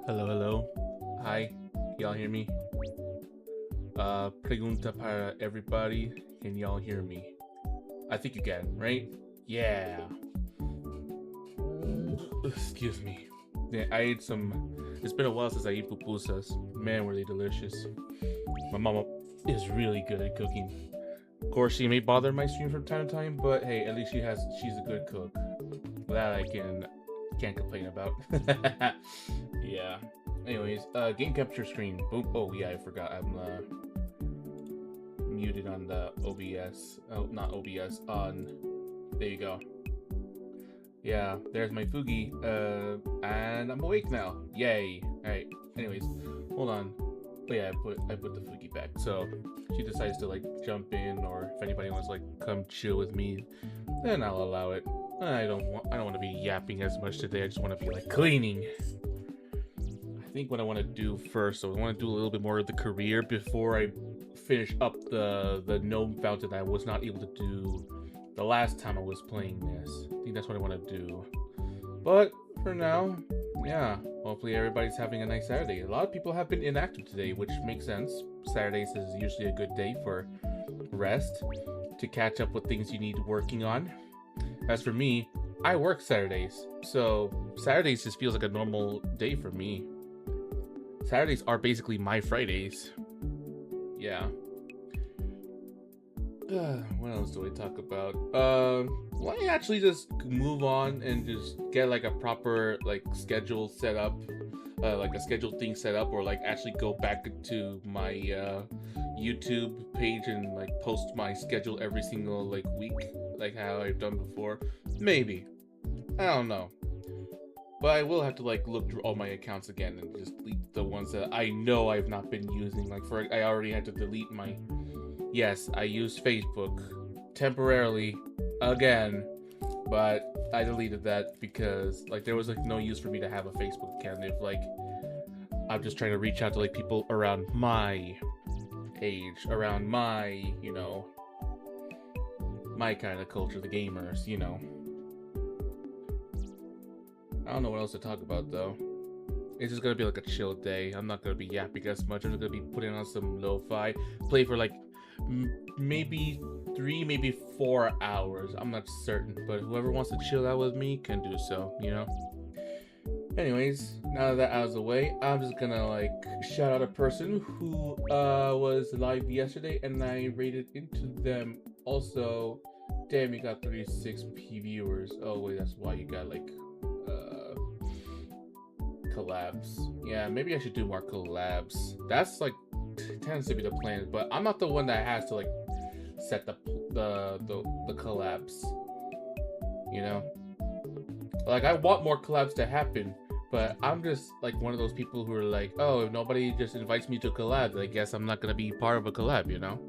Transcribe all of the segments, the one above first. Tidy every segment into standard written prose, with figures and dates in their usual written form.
Hello, hello. Hi, y'all hear me? Pregunta para everybody. Can y'all hear me? I think you can, right? Yeah. Excuse me. Yeah, I ate some. It's been a while since I ate pupusas. Man, were they delicious. My mama is really good at cooking. Of course, she may bother my stream from time to time, but hey, at least she's a good cook. That I can't complain about. Yeah. Anyways, game capture screen. Boom. Oh yeah, I forgot. I'm muted on the OBS. Oh, not OBS. On. There you go. Yeah, there's my Fugi. And I'm awake now. Yay. All right. Anyways, hold on. But yeah, I put the Fugi back. So she decides to like jump in, or if anybody wants to like come chill with me, then I'll allow it. I don't want to be yapping as much today. I just want to be like cleaning. I think what I want to do first, so I want to do a little bit more of the career before I finish up the gnome fountain I was not able to do the last time I was playing this. I think that's what I want to do. But for now, yeah, hopefully everybody's having a nice Saturday. A lot of people have been inactive today, which makes sense. Saturdays is usually a good day for rest, to catch up with things you need working on. As for me, I work Saturdays, so Saturdays just feels like a normal day for me. Saturdays are basically my Fridays. Yeah. What else do I talk about? Why don't you actually just move on and just get like a proper like schedule set up, like a scheduled thing set up, or like actually go back to my YouTube page and like post my schedule every single like week, like how I've done before. Maybe. I don't know. But I will have to like look through all my accounts again and just delete the ones that I know I've not been using. Like I already had to delete my. Yes, I used Facebook temporarily again, but I deleted that because like there was like no use for me to have a Facebook account if like I'm just trying to reach out to like people around my age, around my, you know, my kind of culture, the gamers, you know. I don't know what else to talk about though. It's just gonna be like a chill day. I'm not gonna be yapping as much. I'm just gonna be putting on some lo-fi, play for like maybe 3, maybe 4 hours. I'm not certain, but whoever wants to chill out with me can do so, you know. Anyways, now that out of the way, I'm just gonna like shout out a person who was live yesterday and I rated into them. Also, damn, you got 36p viewers. Oh wait, that's why you got like collabs. Yeah, maybe I should do more collabs. That's like tends to be the plan, but I'm not the one that has to like set the collabs. You know, like I want more collabs to happen, but I'm just like one of those people who are like, oh, if nobody just invites me to a collab, I guess I'm not gonna be part of a collab. You know.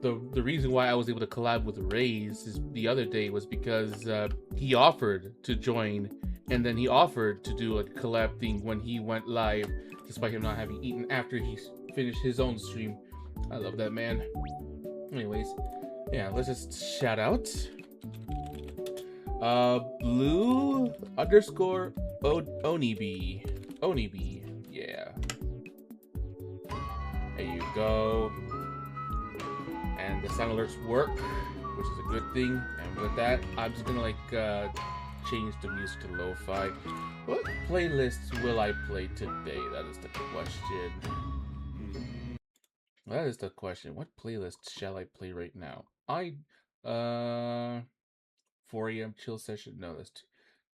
The reason why I was able to collab with Raze the other day was because he offered to join, and then he offered to do a collab thing when he went live, despite him not having eaten after he finished his own stream. I love that man. Anyways, yeah, let's just shout out. Blue underscore Onibi. Yeah. There you go. And the sound alerts work, which is a good thing. And with that, I'm just gonna like change the music to lo-fi. What playlists will I play today? That is the question. That is the question. What playlist shall I play right now? 4 a.m. chill session. No, that's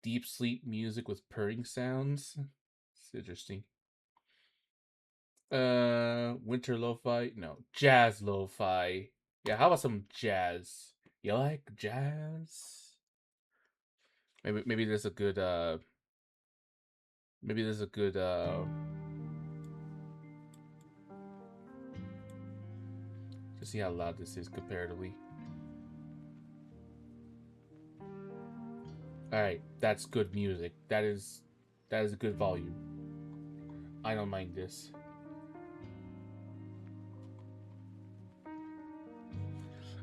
deep sleep music with purring sounds. It's interesting. Winter lo-fi? No, jazz lo-fi. Yeah, how about some jazz? You like jazz? Maybe there's a good maybe there's a good to see how loud this is comparatively. Alright, that's good music. That is a good volume. I don't mind this.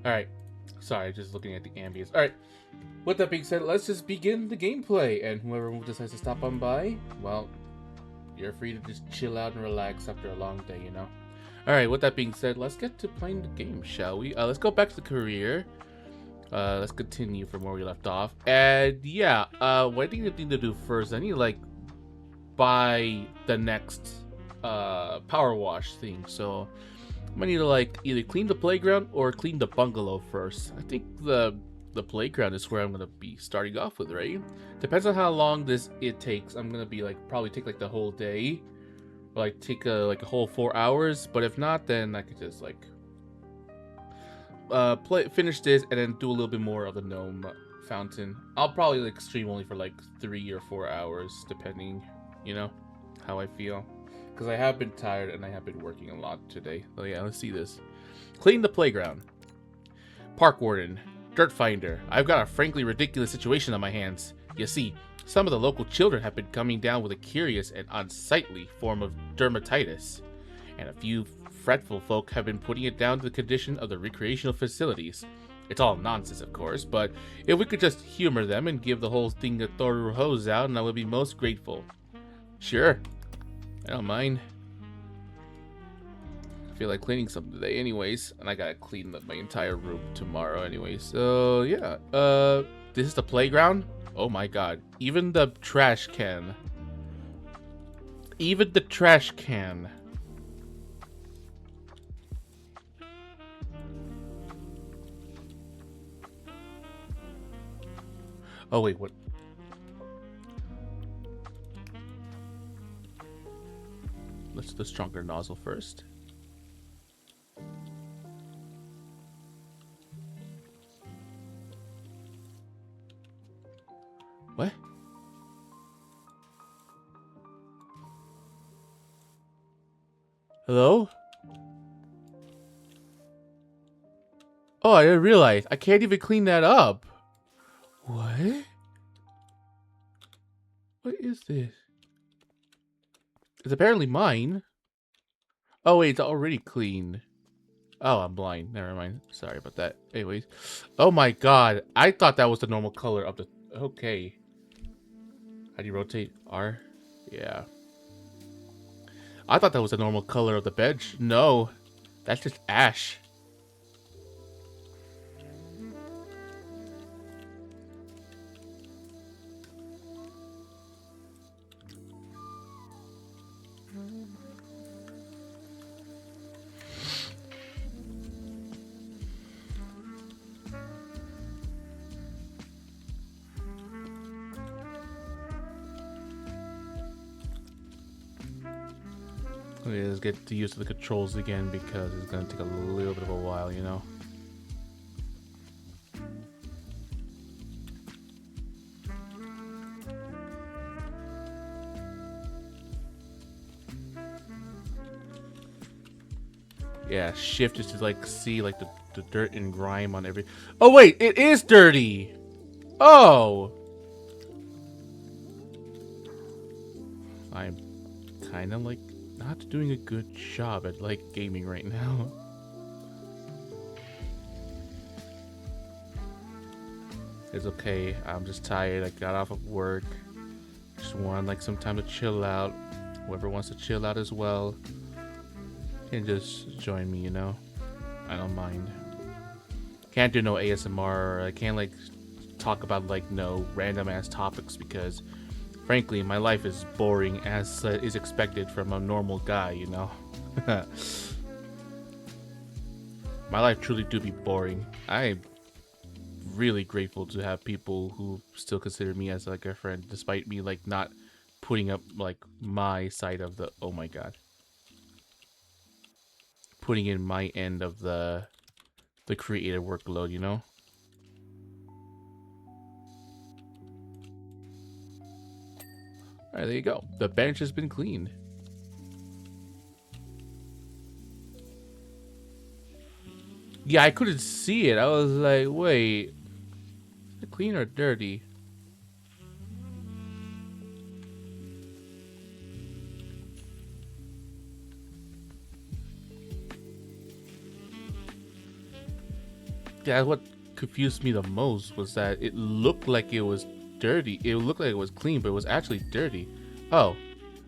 Alright. Sorry, just looking at the ambience. Alright. With that being said, let's just begin the gameplay. And whoever decides to stop on by, well, You're free to just chill out and relax after a long day, you know? Alright, with that being said, let's get to playing the game, shall we? Let's go back to the career. Let's continue from where we left off. And yeah, what I need to do first, I need to like buy the next PowerWash thing. So I'm gonna need to like either clean the playground or clean the bungalow first. I think the playground is where I'm gonna be starting off with, right? Depends on how long it takes. I'm gonna be like probably take like the whole day, or like take a whole 4 hours. But if not, then I could just like finish this and then do a little bit more of the gnome fountain. I'll probably like stream only for like 3 or 4 hours, depending, you know, how I feel. Because I have been tired and I have been working a lot today. So yeah, let's see this. Clean the playground. Park warden. Dirt finder. I've got a frankly ridiculous situation on my hands. You see, some of the local children have been coming down with a curious and unsightly form of dermatitis. And a few fretful folk have been putting it down to the condition of the recreational facilities. It's all nonsense, of course, but if we could just humor them and give the whole thing a thorough hose out, and I would be most grateful. Sure. I don't mind. I feel like cleaning something today anyways, and I gotta clean my entire room tomorrow anyway. So yeah, this is the playground. Oh my god, even the trash can. Even the trash can. Oh wait, what? Let's do the stronger nozzle first. What? Hello? Oh, I didn't realize. I can't even clean that up. What? What is this? It's apparently mine. Oh wait, it's already clean. Oh, I'm blind. Never mind. Sorry about that. Anyways. Oh my god. I thought that was the normal color of the... Okay. How do you rotate? R? Yeah. I thought that was the normal color of the bench. No. That's just ash. Okay, let's get used to the controls again because it's gonna take a little bit of a while, you know. Yeah, shift is to like see like the dirt and grime on every... Oh wait, it is dirty! Oh! I'm kind of like not doing a good job at like gaming right now. It's okay, I'm just tired. I got off of work. Just want like some time to chill out. Whoever wants to chill out as well can just join me, you know. I don't mind. Can't do no ASMR. I can't like talk about like no random ass topics because frankly my life is boring as is expected from a normal guy, you know. My life truly do be boring. I'm really grateful to have people who still consider me as like a friend despite me like not putting up like my side of the... Oh my god. Putting in my end of the creative workload, you know. All right, there you go. The bench has been cleaned. Yeah, I couldn't see it. I was like, wait, is it clean or dirty? Yeah, what confused me the most was that it looked like it was dirty. It looked like it was clean, but it was actually dirty. Oh,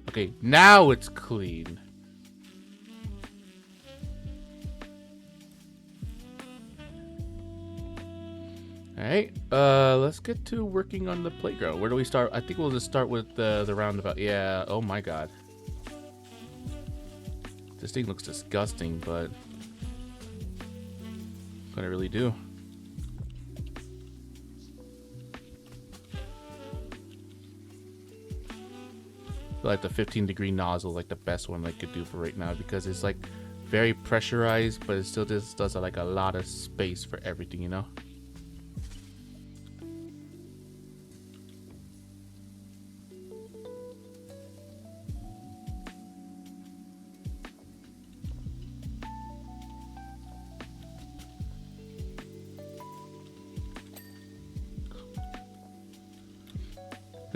Okay, now it's clean. Alright, let's get to working on the playground. Where do we start? I think we'll just start with the roundabout. Yeah, oh my god. This thing looks disgusting, but what can I really do? I feel like the 15-degree nozzle is like the best one I could do for right now because it's like very pressurized, but it still just does like a lot of space for everything, you know?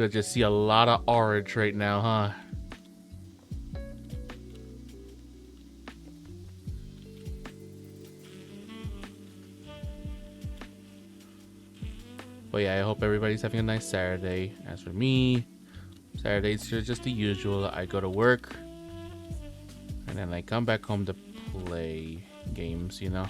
I just see a lot of orange right now, huh? But yeah, I hope everybody's having a nice Saturday. As for me, Saturdays are just the usual. I go to work, and then I come back home to play games, you know?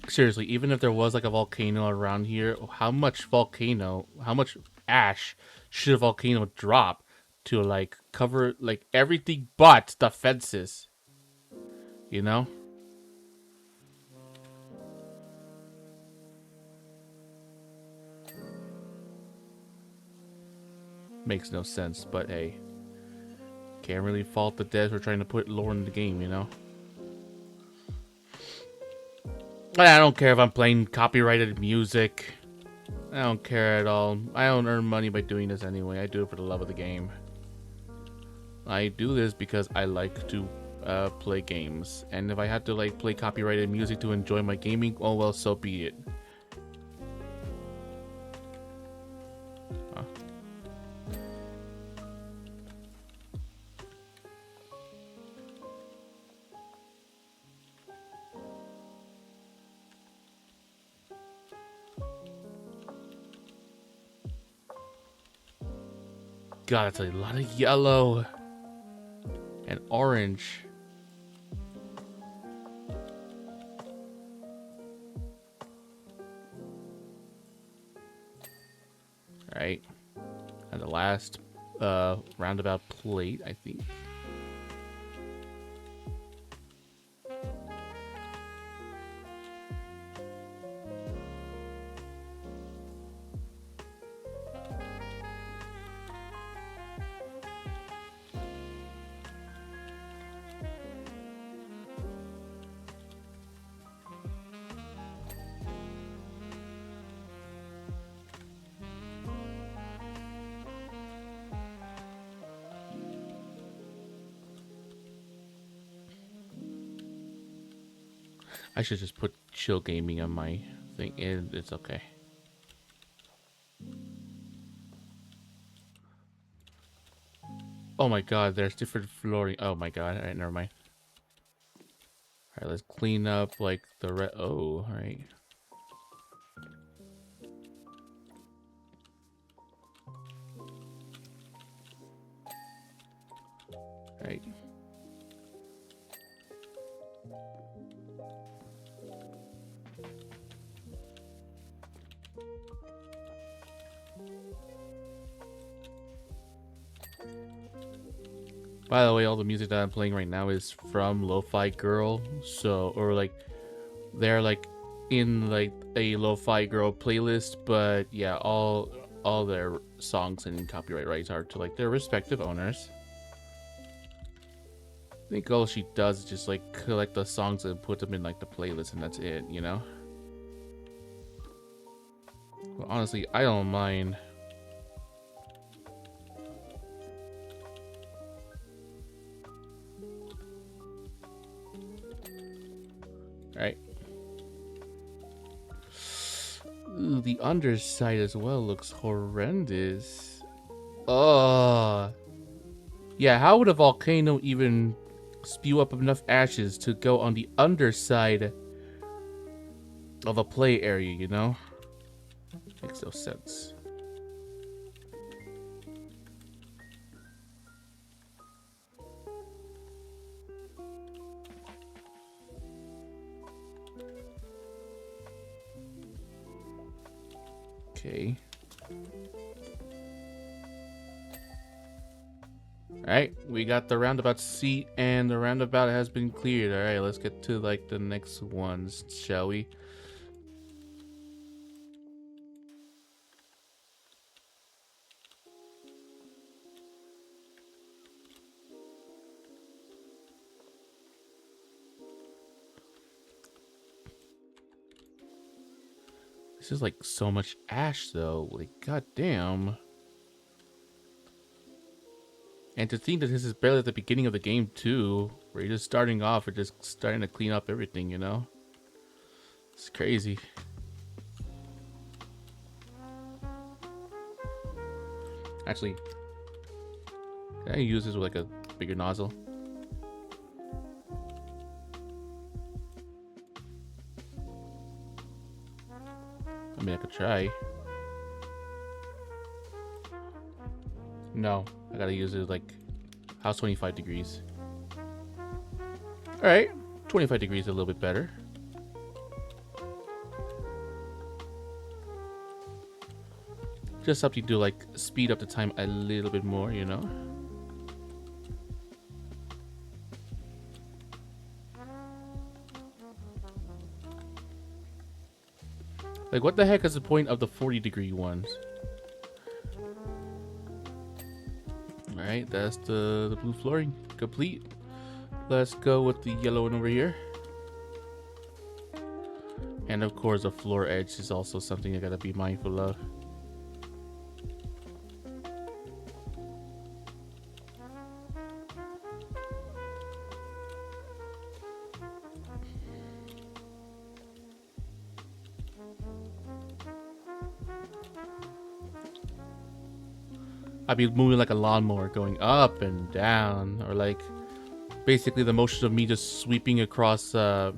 Seriously, even if there was like a volcano around here, how much ash should a volcano drop to like cover like everything but the fences? You know? Makes no sense, but hey. Can't really fault the devs for trying to put lore in the game, you know? I don't care if I'm playing copyrighted music. I don't care at all. I don't earn money by doing this anyway. I do it for the love of the game. I do this because I like to play games. And if I had to like play copyrighted music to enjoy my gaming, oh well, so be it. Huh. God, that's a lot of yellow and orange. Right. And the last roundabout plate, I think. I should just put chill gaming on my thing. It's okay. Oh my god, there's different flooring. Oh my god, alright, never mind. Alright, let's clean up like the red. Oh, alright. Alright. By the way, all the music that I'm playing right now is from Lo-Fi Girl. So, or like, they're like in like a Lo-Fi Girl playlist. But yeah, all their songs and copyright rights are to like their respective owners. I think all she does is just like collect the songs and put them in like the playlist, and that's it, you know? Well, honestly, I don't mind. Alright. Ooh, the underside as well looks horrendous. Oh. Yeah, how would a volcano even spew up enough ashes to go on the underside of a play area, you know? Makes no sense. Okay. Alright, we got the roundabout seat and the roundabout has been cleared. Alright, let's get to like the next ones, shall we? This is like so much ash though, like goddamn. And to think that this is barely at the beginning of the game too, where you're just starting off or just starting to clean up everything, you know? It's crazy. Actually, can I use this with like a bigger nozzle? I mean, I could try. No, I gotta use it like, how's 25 degrees? Alright, 25 degrees is a little bit better. Just something to like speed up the time a little bit more, you know? Like, what the heck is the point of the 40-degree ones? Alright, that's the blue flooring complete. Let's go with the yellow one over here. And of course, the floor edge is also something I gotta be mindful of. I'd be moving like a lawnmower, going up and down, or like basically the motion of me just sweeping across the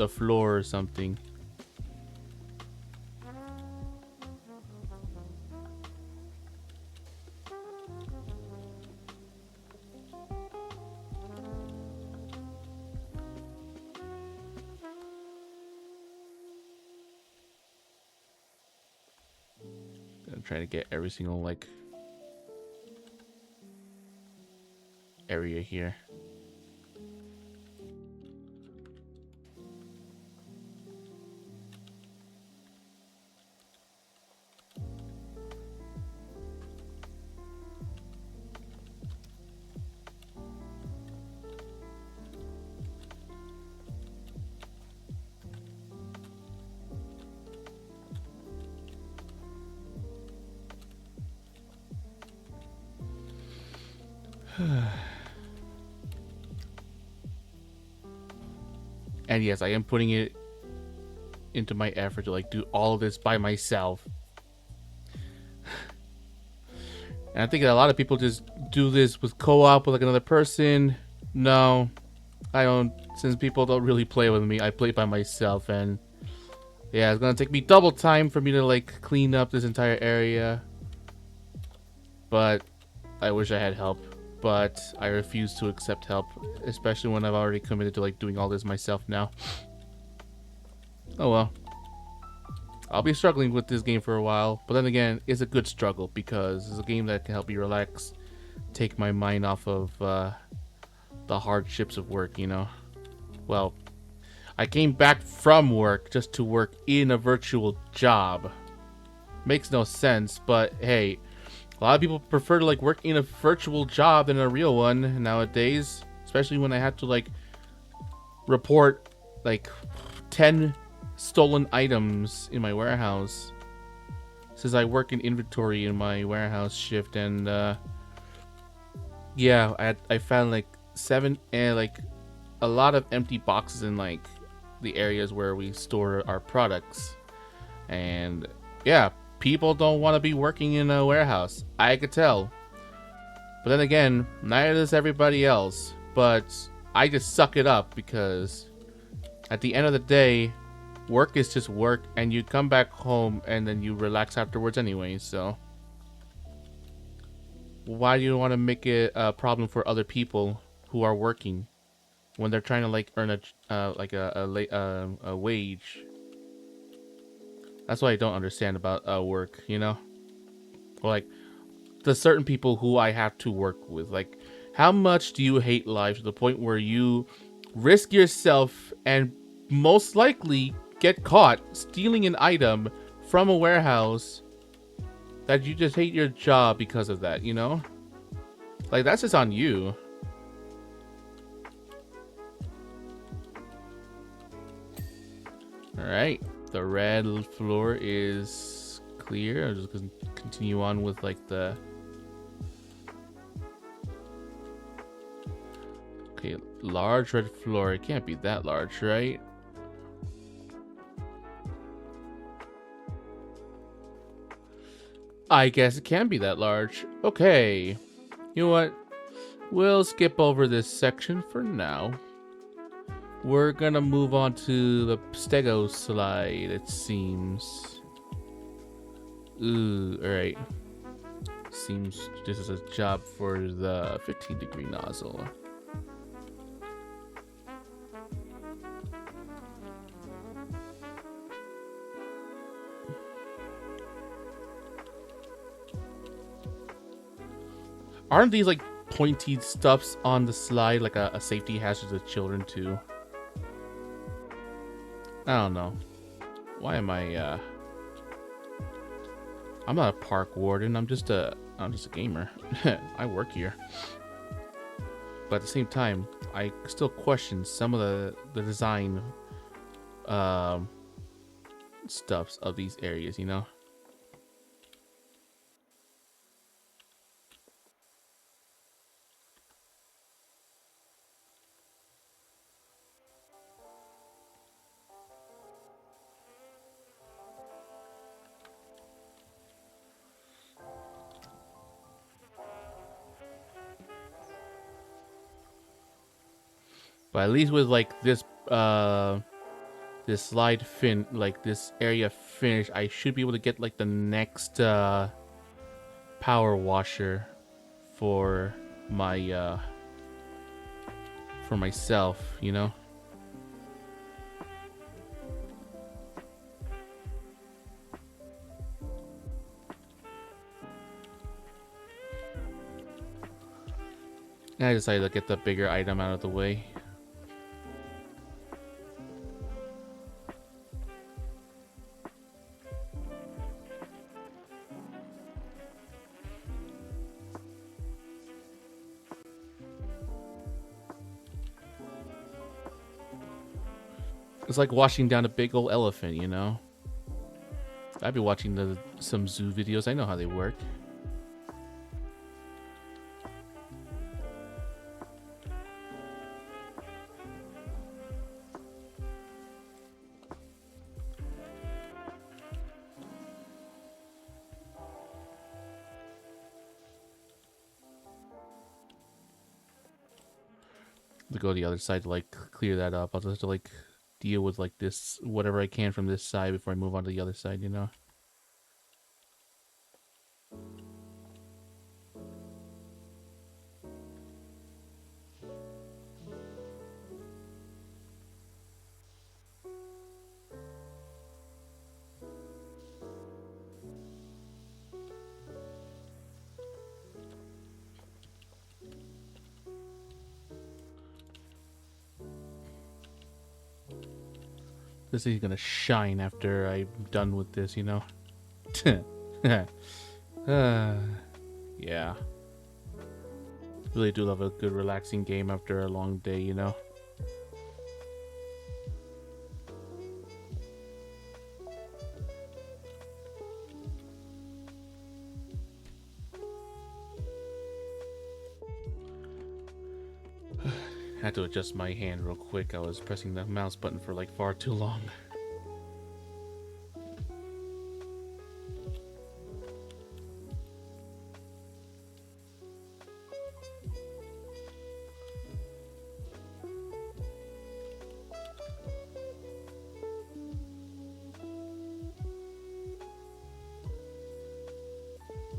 floor or something. Trying to get every single like area here. And yes, I am putting it into my effort to like do all of this by myself. And I think a lot of people just do this with co-op with like another person. No, I don't. Since people don't really play with me, I play by myself, and yeah, it's gonna take me double time for me to like clean up this entire area. But I wish I had help. But I refuse to accept help, especially when I've already committed to like doing all this myself now. Oh well. I'll be struggling with this game for a while, but then again, it's a good struggle because it's a game that can help me relax, take my mind off of the hardships of work, you know. Well, I came back from work just to work in a virtual job. Makes no sense, but hey, a lot of people prefer to like work in a virtual job than a real one nowadays, especially when I have to like report like 10 stolen items in my warehouse, since I work in inventory in my warehouse shift. And yeah, I found like 7 and like a lot of empty boxes in like the areas where we store our products. And yeah, people don't want to be working in a warehouse. I could tell. But then again, neither does everybody else. But I just suck it up because at the end of the day, work is just work, and you come back home and then you relax afterwards anyway, so why do you want to make it a problem for other people who are working when they're trying to like earn a wage? That's what I don't understand about work, you know? Or like the certain people who I have to work with. Like, how much do you hate life to the point where you risk yourself and most likely get caught stealing an item from a warehouse that you just hate your job because of that, you know? Like, that's just on you. Alright, the red floor is clear. I'm just gonna continue on with like the... Okay, large red floor. It can't be that large, right? I guess it can be that large. Okay. You know what? We'll skip over this section for now. We're gonna move on to the stego slide, it seems. Ooh, alright. Seems this is a job for the 15-degree nozzle. Aren't these like pointy stuffs on the slide like a safety hazard to children too? I don't know. Why am I I'm not a park warden, I'm just a gamer. I work here. But at the same time, I still question some of the design stuffs of these areas, you know? But at least with like this this slide like this area finished, I should be able to get like the next power washer for my for myself, you know? And I decided to get the bigger item out of the way. It's like washing down a big old elephant, you know? I've been watching some zoo videos. I know how they work. To go to the other side to like clear that up. I'll just have to like deal with like this whatever I can from this side before I move on to the other side, you know? This thing's gonna shine after I'm done with this, you know? Yeah. Really do love a good relaxing game after a long day, you know? I had to adjust my hand real quick. I was pressing the mouse button for like far too long.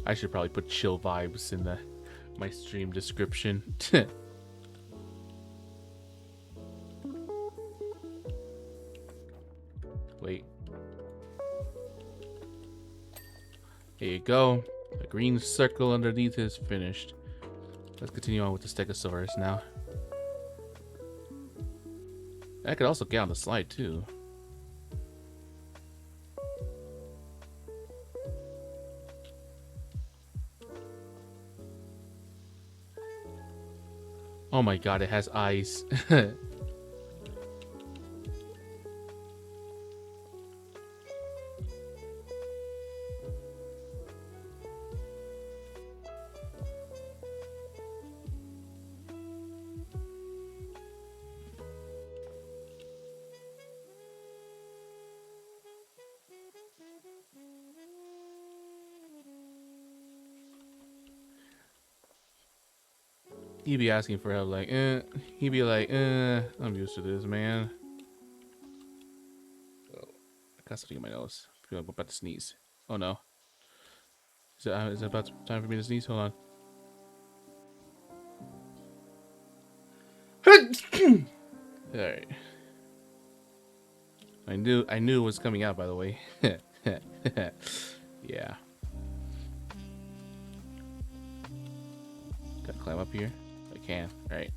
I should probably put chill vibes in my stream description. Wait. There you go. The green circle underneath is finished. Let's continue on with the Stegosaurus now. I could also get on the slide too. Oh my god, it has eyes. He'd be asking for help, like, he'd be like, I'm used to this, man. Oh, I got something in my nose. I feel like I'm about to sneeze. Oh no. Is it about time for me to sneeze? Hold on. Alright. I knew it was coming out, by the way. Yeah. Gotta climb up here. I can. Alright.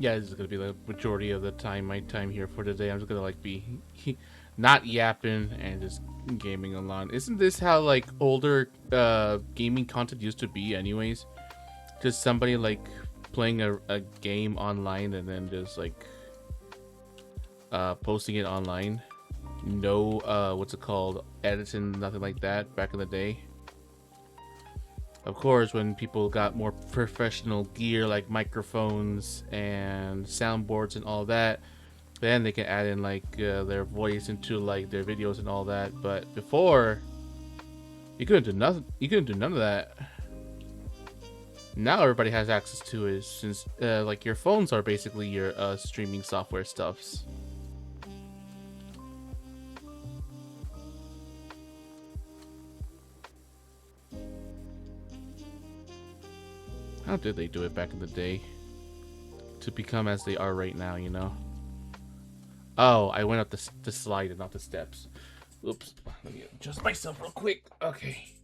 Yeah, this is gonna be the majority of the time, my time here for today. I'm just gonna like be not yapping and just gaming a lot. Isn't this how like older gaming content used to be anyways? Just somebody like playing a game online and then just like posting it online. No what's it called? Editing, nothing like that back in the day. Of course, when people got more professional gear like microphones and soundboards and all that, then they can add in like their voice into like their videos and all that. But before, you couldn't do nothing. You couldn't do none of that. Now everybody has access to it, since like your phones are basically your streaming software stuffs. How did they do it back in the day to become as they are right now, you know? Oh, I went up the slide and not the steps. Oops. Let me adjust myself real quick. Okay.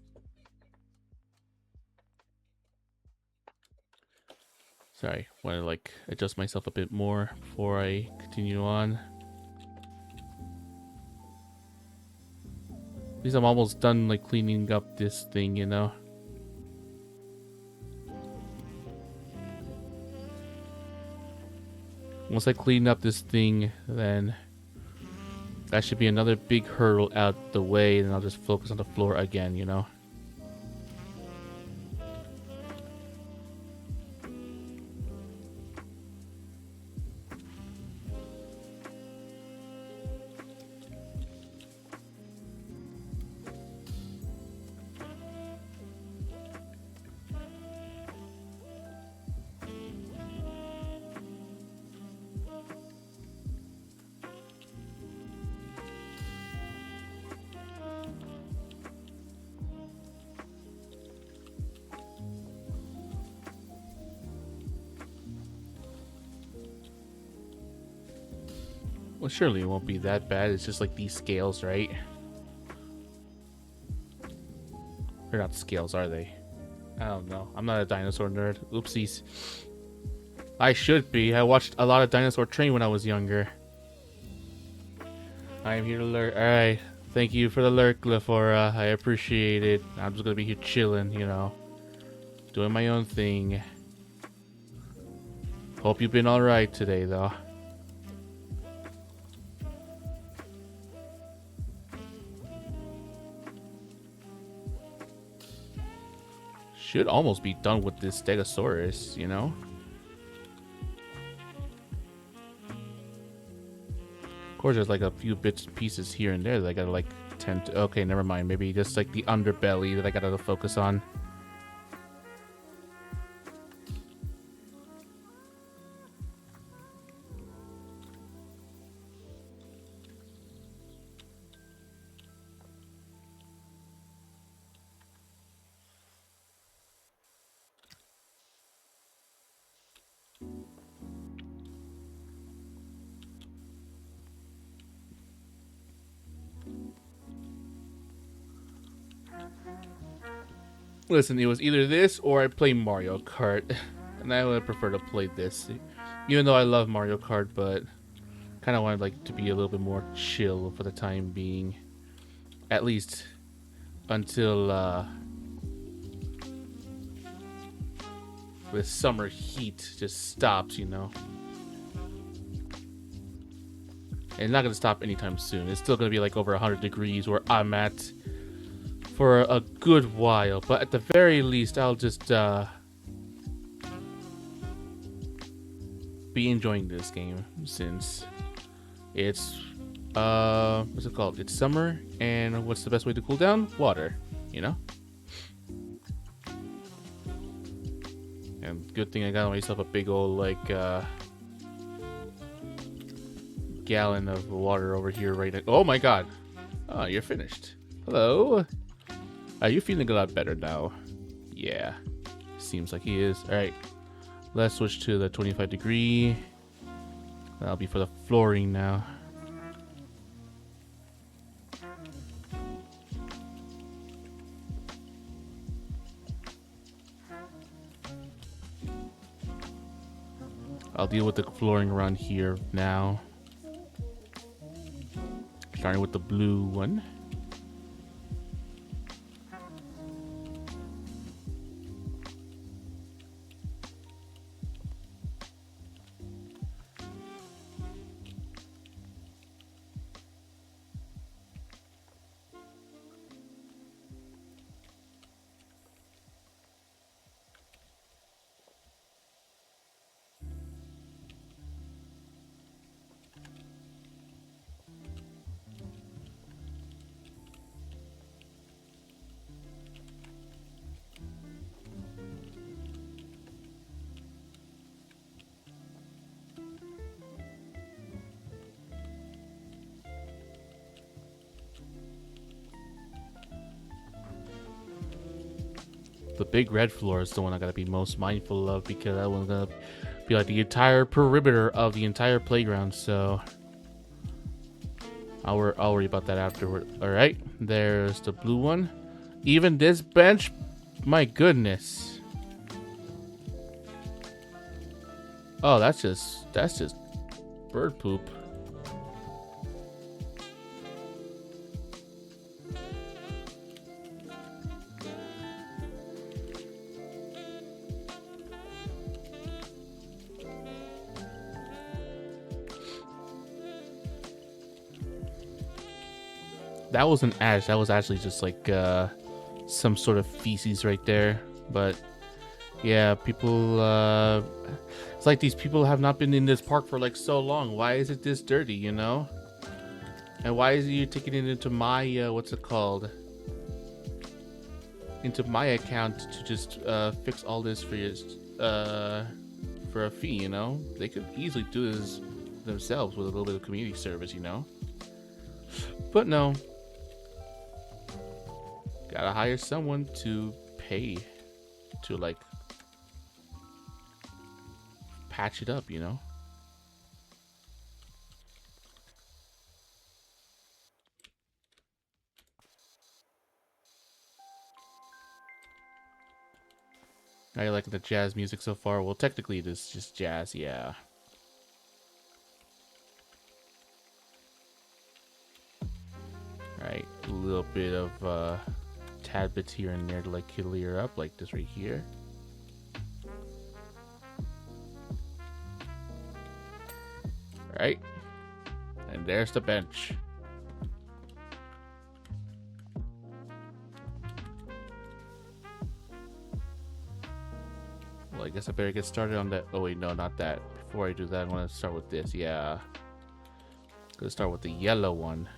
Sorry, want to like adjust myself a bit more before I continue on. At least I'm almost done like cleaning up this thing, you know? Once I clean up this thing, then that should be another big hurdle out the way, and I'll just focus on the floor again, you know? Well, surely it won't be that bad. It's just like these scales, right? They're not scales, are they? I don't know. I'm not a dinosaur nerd. Oopsies. I should be. I watched a lot of Dinosaur Train when I was younger. I am here to lurk. Alright. Thank you for the lurk, Glyphora. I appreciate it. I'm just gonna be here chilling, you know. Doing my own thing. Hope you've been alright today, though. Should almost be done with this Stegosaurus, you know? Of course, there's like a few bits and pieces here and there that I gotta like tend to... Okay, never mind. Maybe just like the underbelly that I gotta focus on. Listen, it was either this or I play Mario Kart. And I would prefer to play this. Even though I love Mario Kart, but kind of wanted like to be a little bit more chill for the time being. At least until the summer heat just stops, you know. And it's not going to stop anytime soon. It's still going to be like over 100 degrees where I'm at for a good while, but at the very least I'll just be enjoying this game since it's what's it called? It's summer, and what's the best way to cool down? Water, you know? And good thing I got myself a big old like gallon of water over here right now. Oh my god. Oh, you're finished. Hello. Are you feeling a lot better now? Yeah, seems like he is. All right, let's switch to the 25 degree. That'll be for the flooring now. I'll deal with the flooring around here now. Starting with the blue one. The big red floor is the one I gotta be most mindful of because that one's gonna be like the entire perimeter of the entire playground. So I'll worry about that afterward. All right, there's the blue one. Even this bench, my goodness. Oh, that's just bird poop. That wasn't ash. That was actually just like some sort of feces right there. But yeah, people. It's like these people have not been in this park for like so long. Why is it this dirty? You know. And why is you taking it into my what's it called? Into my account to just fix all this for you for a fee? You know, they could easily do this themselves with a little bit of community service. You know. But no. Gotta hire someone to pay to like patch it up, you know? Are you liking the jazz music so far? Well, technically it is just jazz, yeah. Right, a little bit of tad bits here and there to like clear up, like this right here. And there's the bench. Well, I guess I better get started on that. Oh wait, no, not that. Before I do that, I want to start with this. Yeah. Gonna start with the yellow one.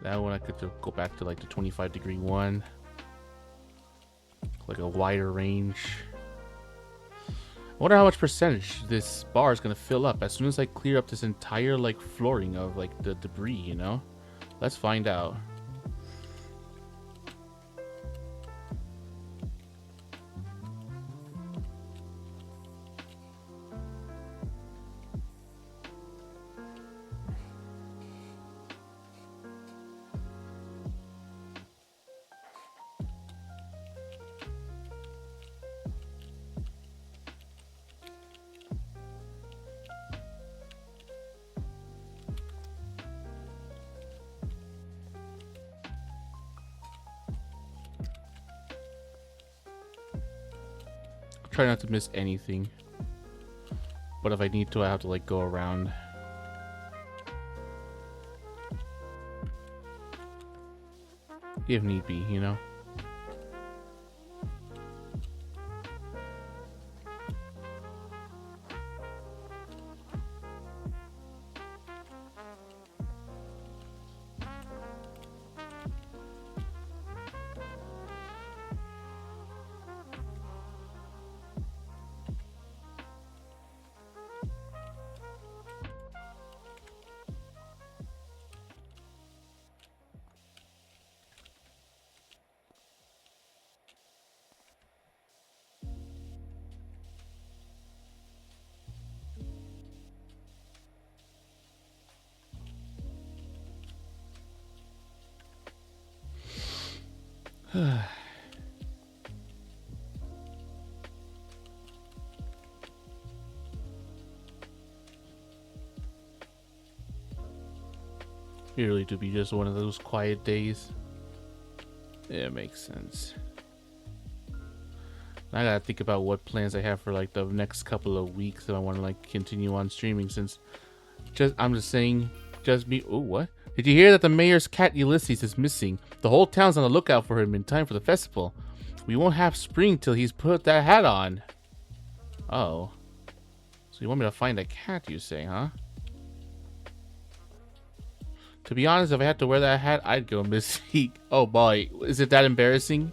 That one I could go back to like the 25-degree one. Like a wider range. I wonder how much percentage this bar is gonna fill up as soon as I clear up this entire like flooring of like the debris, you know? Let's find out. Try not to miss anything. But if I need to, I have to like go around. If need be, you know? It really do be just one of those quiet days. Yeah, it makes sense. I gotta think about what plans I have for like the next couple of weeks if I want to like continue on streaming, since I'm just saying, just me. Oh, what? Did you hear that the mayor's cat Ulysses is missing? The whole town's on the lookout for him in time for the festival. We won't have spring till he's put that hat on. Oh. So you want me to find a cat, you say, huh? To be honest, if I had to wear that hat, I'd go missing. Oh boy, is it that embarrassing?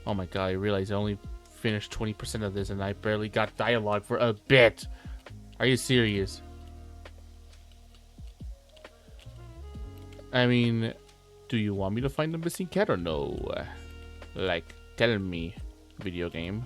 Oh my god, I realized I only finished 20% of this and I barely got dialogue for a bit. Are you serious? I mean, do you want me to find the missing cat or no? Like, tell me, video game.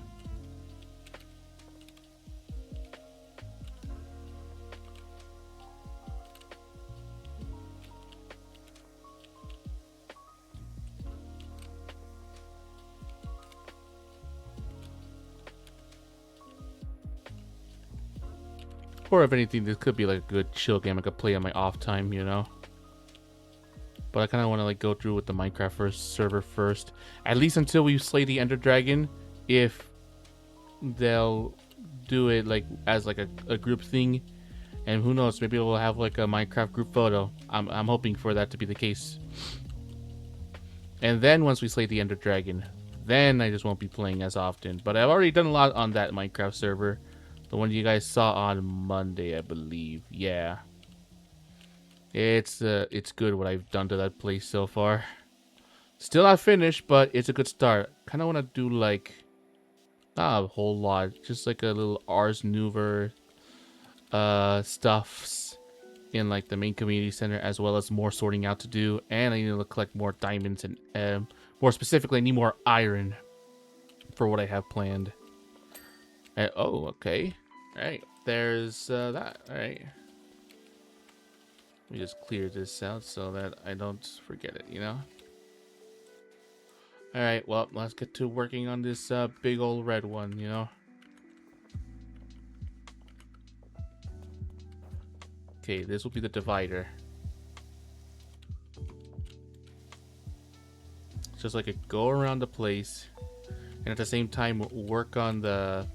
Or if anything, this could be like a good chill game I could play on my off time, you know? But I kind of want to like go through with the Minecraft server first. At least until we slay the Ender Dragon. If they'll do it like as like a group thing. And who knows, maybe we'll have like a Minecraft group photo. I'm hoping for that to be the case. And then once we slay the Ender Dragon, then I just won't be playing as often. But I've already done a lot on that Minecraft server. The one you guys saw on Monday, I believe. Yeah. It's good what I've done to that place so far. Still not finished, but it's a good start. Kind of want to do like not a whole lot, just like a little Ars Nova stuffs in like the main community center, as well as more sorting out to do. And I need to collect more diamonds and more specifically, I need more iron for what I have planned. Oh, okay. All right, there's that. All right. Let me just clear this out so that I don't forget it, you know? Alright, well, let's get to working on this big old red one, you know? Okay, this will be the divider. just like go around the place, and at the same time work on the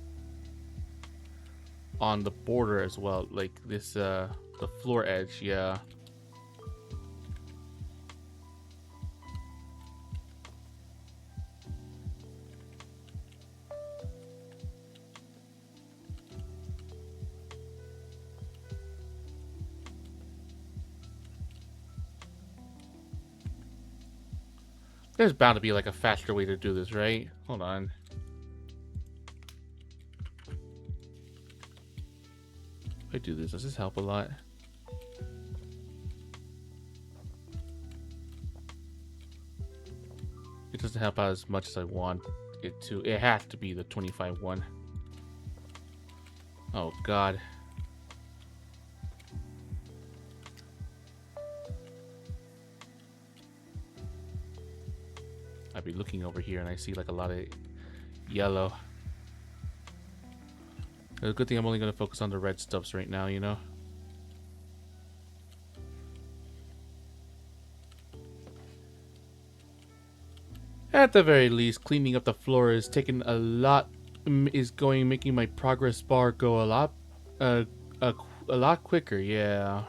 border as well, like this the floor edge. Yeah. There's bound to be like a faster way to do this, right? Hold on. If I do this, does this help a lot? It doesn't help out as much as I want it to. It has to be the 25 one. Oh god. I'd be looking over here and I see like a lot of yellow. It's a good thing I'm only going to focus on the red stuffs right now, you know? At the very least, cleaning up the floor is taking a lot, making my progress bar go a lot quicker, yeah.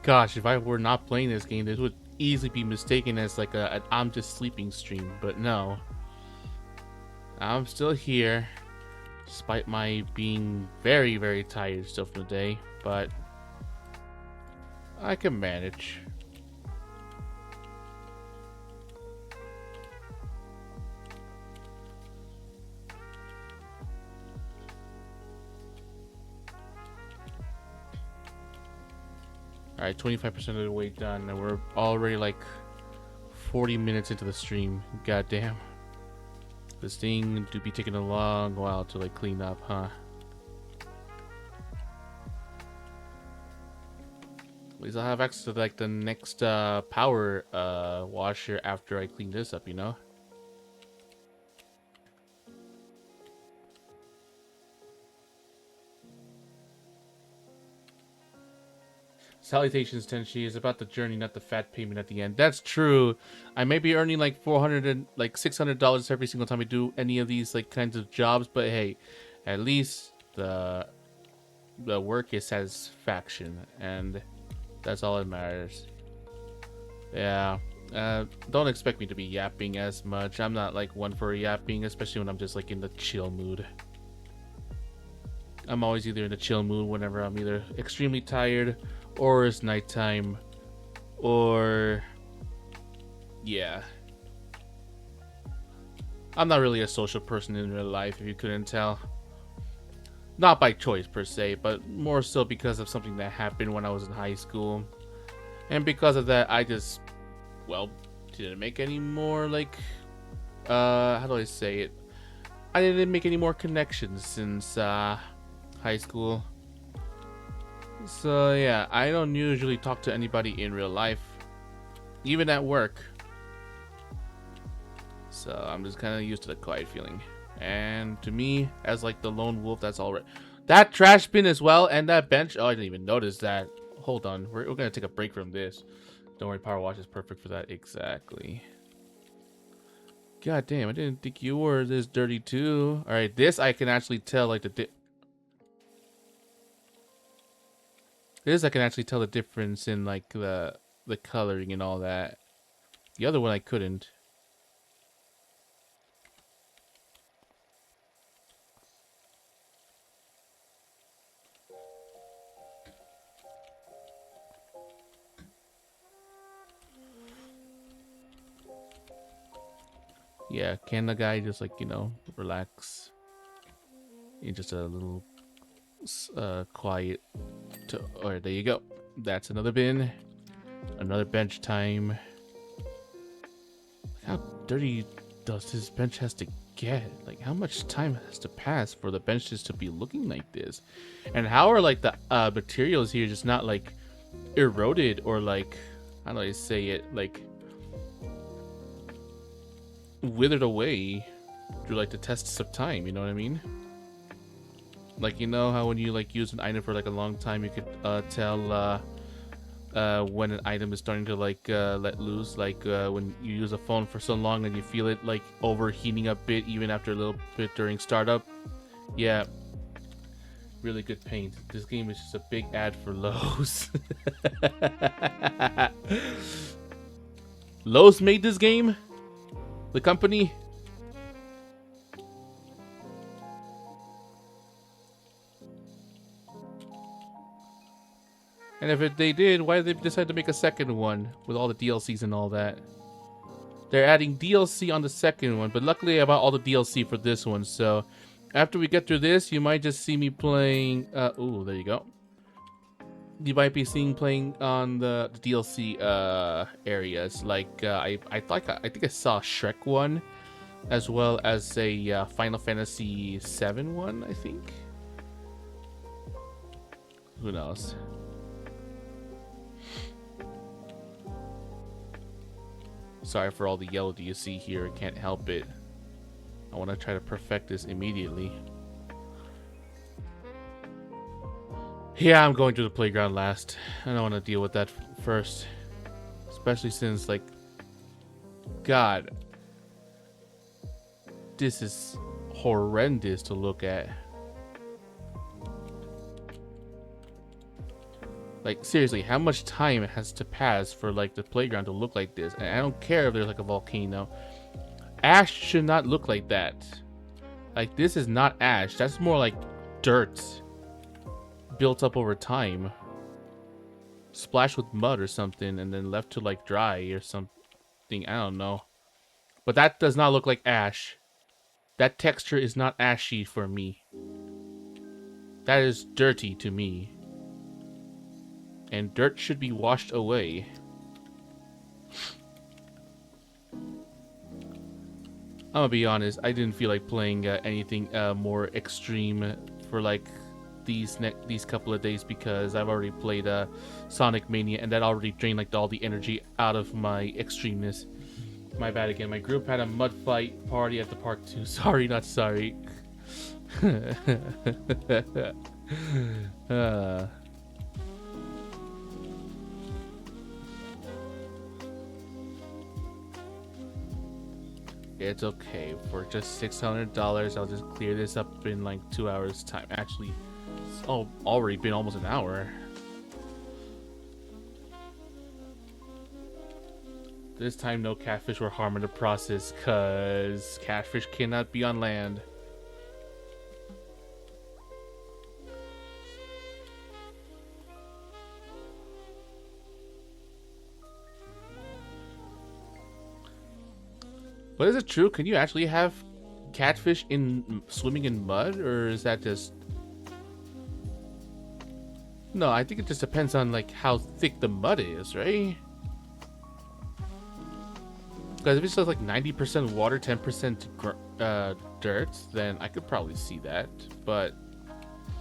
Gosh, if I were not playing this game, this would easily be mistaken as like an I'm just sleeping stream, but no. I'm still here, despite my being very, very tired still from the day, but I can manage. Alright, 25% of the way done, and we're already like 40 minutes into the stream. Goddamn. This thing do be taking a long while to like clean up, huh? At least I'll have access to like the next power washer after I clean this up, you know? Salutations, Tenshi. Is about the journey, not the fat payment at the end. That's true. I may be earning like $400 and like $600 every single time I do any of these like kinds of jobs, but hey, at least the work is satisfaction, and that's all that matters. Yeah. Don't expect me to be yapping as much. I'm not like one for yapping, especially when I'm just like in the chill mood. I'm always either in the chill mood whenever I'm either extremely tired, or it's nighttime, or yeah. I'm not really a social person in real life, if you couldn't tell. Not by choice per se, but more so because of something that happened when I was in high school. And because of that, I just, well, didn't make any more like, how do I say it? I didn't make any more connections since high school. So yeah, I don't usually talk to anybody in real life, even at work. So I'm just kind of used to the quiet feeling. And to me, as like the lone wolf, that's all right. That trash bin as well, and that bench. Oh, I didn't even notice that. Hold on, we're gonna take a break from this. Don't worry, PowerWash is perfect for that. Exactly. God damn, I didn't think you were this dirty too. All right, this I can actually tell like the This I can actually tell the difference in like the coloring and all that. The other one I couldn't. Yeah, can the guy just like, you know, relax in just a little quiet to, or there you go. That's another bin. Another bench time. How dirty does this bench has to get? Like, how much time has to pass for the benches to be looking like this? And how are like the materials here just not like eroded or like, how do I say it, like withered away through like the tests of time? You know what I mean? Like, you know how when you like use an item for like a long time, you could tell when an item is starting to like let loose, like when you use a phone for so long and you feel it like overheating a bit even after a little bit during startup. Yeah, really good paint. This game is just a big ad for Lowe's. Lowe's made this game, the company. And if they did, why did they decide to make a second one with all the DLCs and all that? They're adding DLC on the second one, but luckily I bought all the DLC for this one, so after we get through this, you might just see me playing, ooh, there you go. You might be seeing playing on the DLC areas, like I think I saw a Shrek one, as well as a Final Fantasy 7 one, I think. Who knows? Sorry for all the yellow you see here, I can't help it. I want to try to perfect this immediately. Yeah, I'm going to the playground last. I don't want to deal with that first. Especially since, like, God, this is horrendous to look at. Like, seriously, how much time has to pass for, like, the playground to look like this? And I don't care if there's, like, a volcano. Ash should not look like that. Like, this is not ash. That's more like dirt built up over time. Splashed with mud or something and then left to, like, dry or something. I don't know. But that does not look like ash. That texture is not ashy for me. That is dirty to me. And dirt should be washed away. I'm gonna be honest, I didn't feel like playing anything more extreme for like these couple of days because I've already played Sonic Mania and that already drained like all the energy out of my extremeness. My bad again. My group had a mud fight party at the park too. Sorry, not sorry. It's okay. For just $600, I'll just clear this up in like 2 hours time. Actually, it's already been almost an hour. This time no catfish were harmed in the process, cause catfish cannot be on land. But is it true? Can you actually have catfish in swimming in mud, or is that just... No, I think it just depends on like how thick the mud is, right? Because if it's just like 90% water, 10% dirt, then I could probably see that. But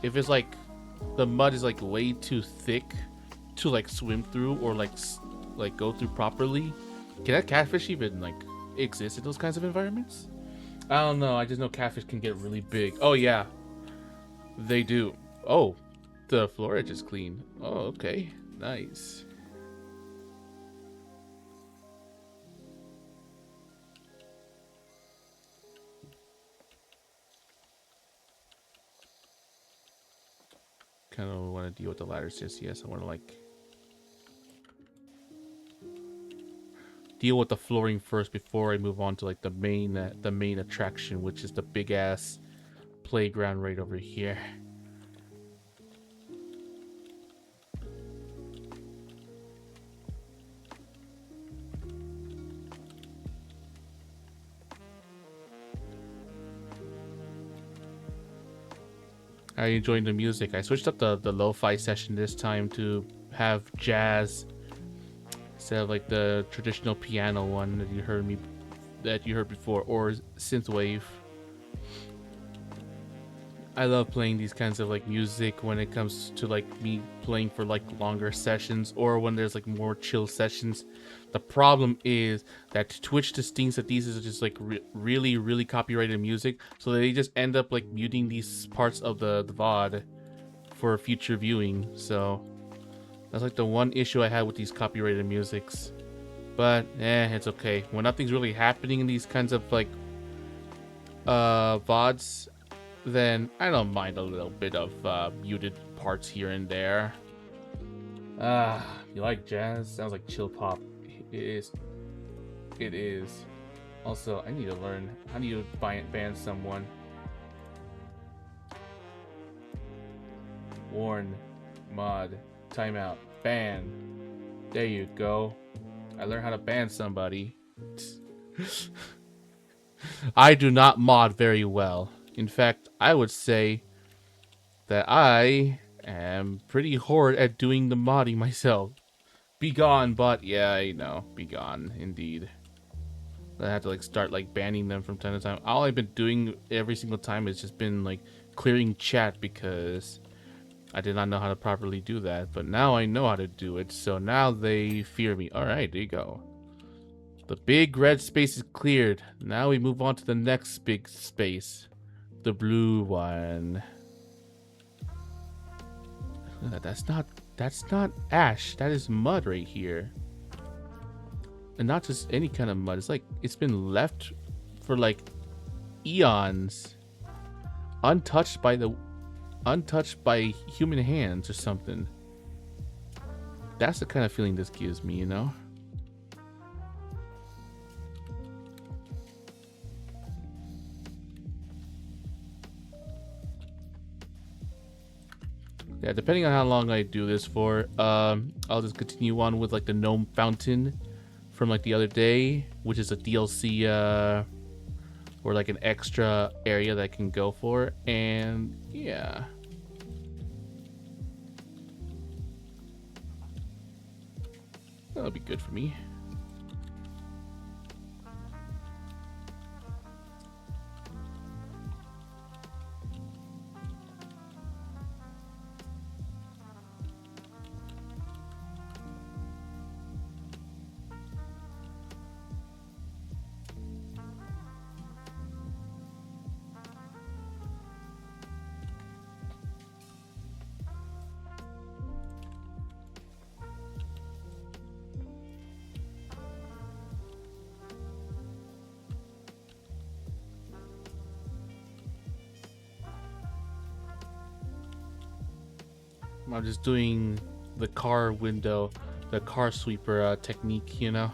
if it's like the mud is like way too thick to like swim through or like go through properly, can that catfish even like exist in those kinds of environments? I don't know. I just know catfish can get really big. Oh yeah, they do. Oh, the floor edge is clean. Oh, okay, nice. kind of want to deal with the ladders just yes. I want to like deal with the flooring first before I move on to like the main attraction, which is the big ass playground right over here. Are you enjoying the music? I switched up the lo-fi session this time to have jazz instead of like the traditional piano one that you heard before, or synthwave. I love playing these kinds of like music when it comes to like me playing for like longer sessions or when there's like more chill sessions. The problem is that Twitch just thinks that these is just like really copyrighted music, so they just end up like muting these parts of the VOD for future viewing. So that's like the one issue I had with these copyrighted musics. But it's okay. When nothing's really happening in these kinds of like VODs, then I don't mind a little bit of muted parts here and there. You like jazz? Sounds like chill pop. It is. It is. Also, I need to learn how do you ban someone. Warn, mod, timeout, ban. There you go. I learned how to ban somebody. I do not mod very well. In fact, I would say that I am pretty horrid at doing the modding myself. Be gone, but yeah, I know. Be gone, indeed. I have to like start like banning them from time to time. All I've been doing every single time has just been like clearing chat because I did not know how to properly do that. But now I know how to do it, so now they fear me. Alright, there you go. The big red space is cleared. Now we move on to the next big space. The blue one. That's not ash. That is mud right here. And not just any kind of mud. It's like it's been left for like eons. Untouched by human hands or something. That's the kind of feeling this gives me, you know? Yeah, depending on how long I do this for, I'll just continue on with like the gnome fountain from like the other day, which is a DLC or like an extra area that I can go for, and yeah. That'll be good for me. I'm just doing the car window, the car sweeper technique, you know?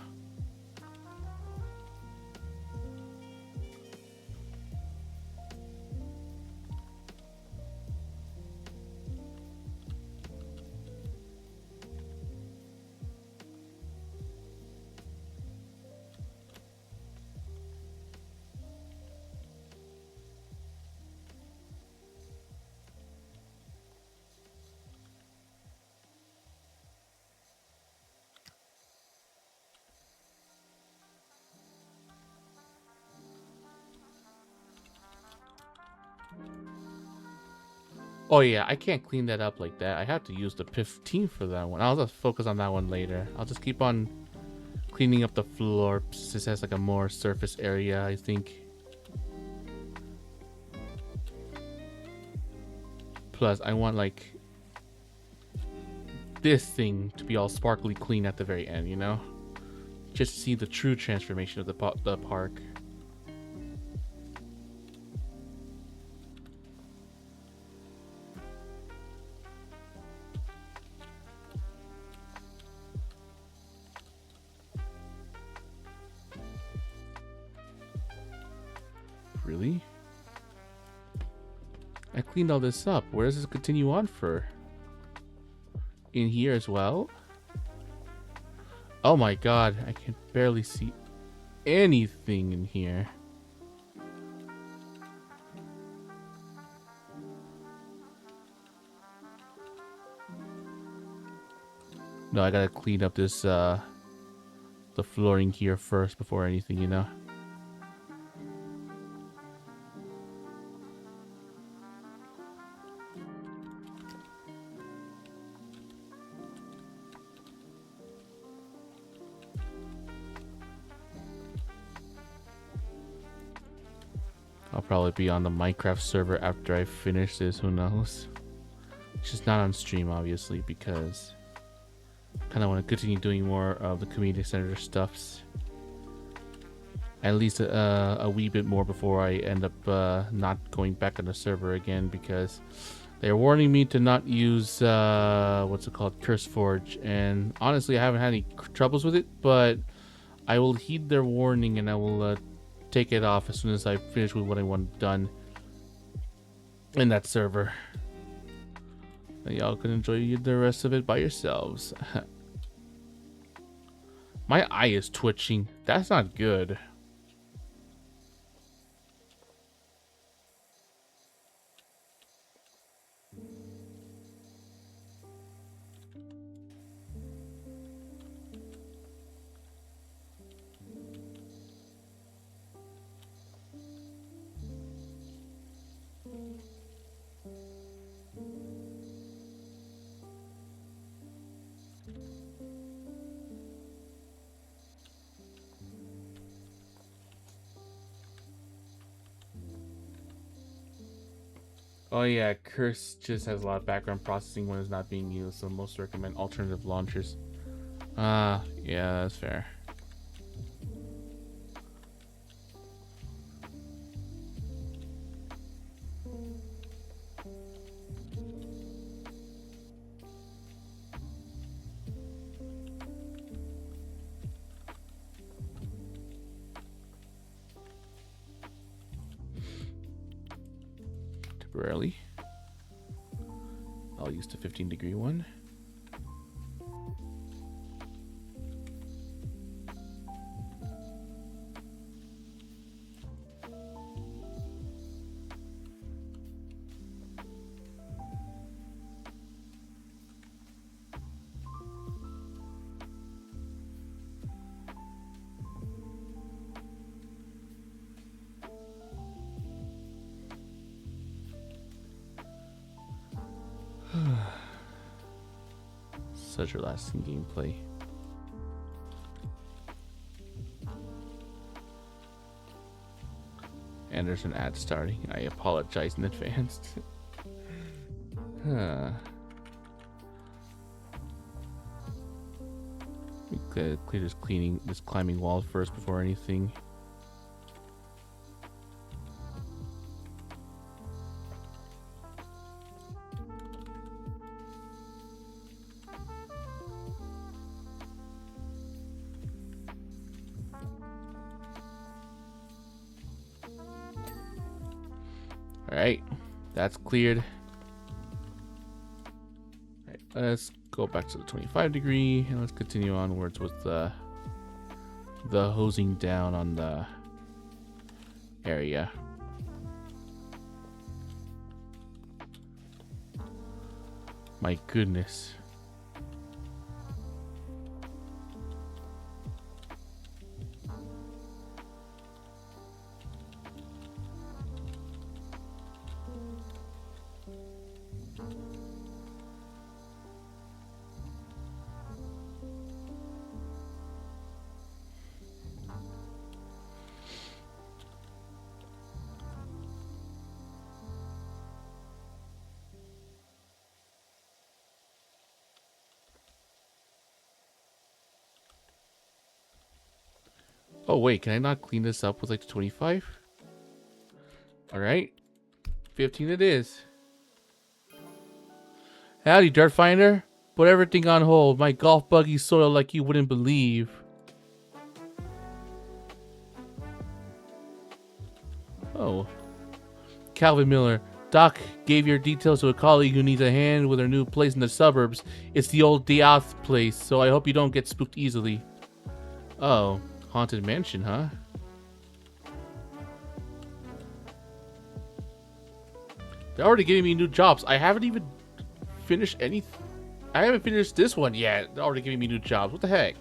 Oh yeah, I can't clean that up like that. I have to use the 15 for that one. I'll just focus on that one later. I'll just keep on cleaning up the floor since this has like a more surface area, I think. Plus, I want like this thing to be all sparkly clean at the very end, you know? Just to see the true transformation of the park. really? I cleaned all this up. Where does this continue on for? In here as well? Oh my god, I can barely see anything in here. No, I gotta clean up this, the flooring here first before anything, you know? I'll probably be on the Minecraft server after I finish this, who knows? It's just not on stream, obviously, because I kind of want to continue doing more of the community center stuffs. At least a wee bit more before I end up not going back on the server again, because they're warning me to not use, what's it called, CurseForge. And honestly, I haven't had any troubles with it, but I will heed their warning and I will take it off as soon as I finish with what I want done in that server. Y'all can enjoy the rest of it by yourselves. My eye is twitching. That's not good. Oh yeah, Curse just has a lot of background processing when it's not being used, so most recommend alternative launchers. Yeah, that's fair. Temporarily. I'll use the 15-degree one. Such relaxing gameplay. And there's an ad starting. I apologize in advance. Huh. We clear this climbing wall first before anything. Alright, that's cleared. Alright, let's go back to the 25-degree and let's continue onwards with the hosing down on the area. My goodness. Oh wait, can I not clean this up with like the 25? Alright. 15 it is. Howdy, Dirt Finder. Put everything on hold. My golf buggy's soiled like you wouldn't believe. Oh. Calvin Miller. Doc gave your details to a colleague who needs a hand with her new place in the suburbs. It's the old Diath place, so I hope you don't get spooked easily. Oh. Haunted mansion, huh? They're already giving me new jobs. I haven't even finished anything. I haven't finished this one yet. They're already giving me new jobs. What the heck?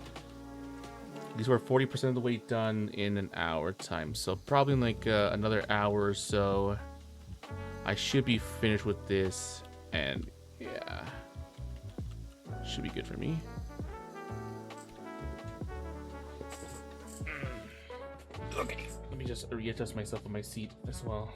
These were 40% of the way done in an hour time. So probably in like another hour or so, I should be finished with this. And yeah, should be good for me. Okay, let me just readjust myself on my seat as well.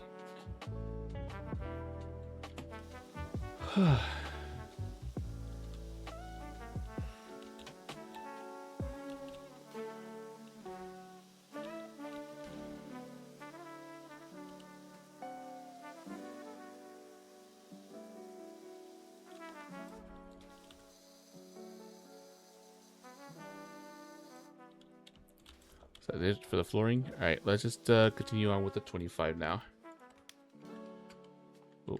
So that's it for the flooring. All right, let's just continue on with the 25 now. Oh.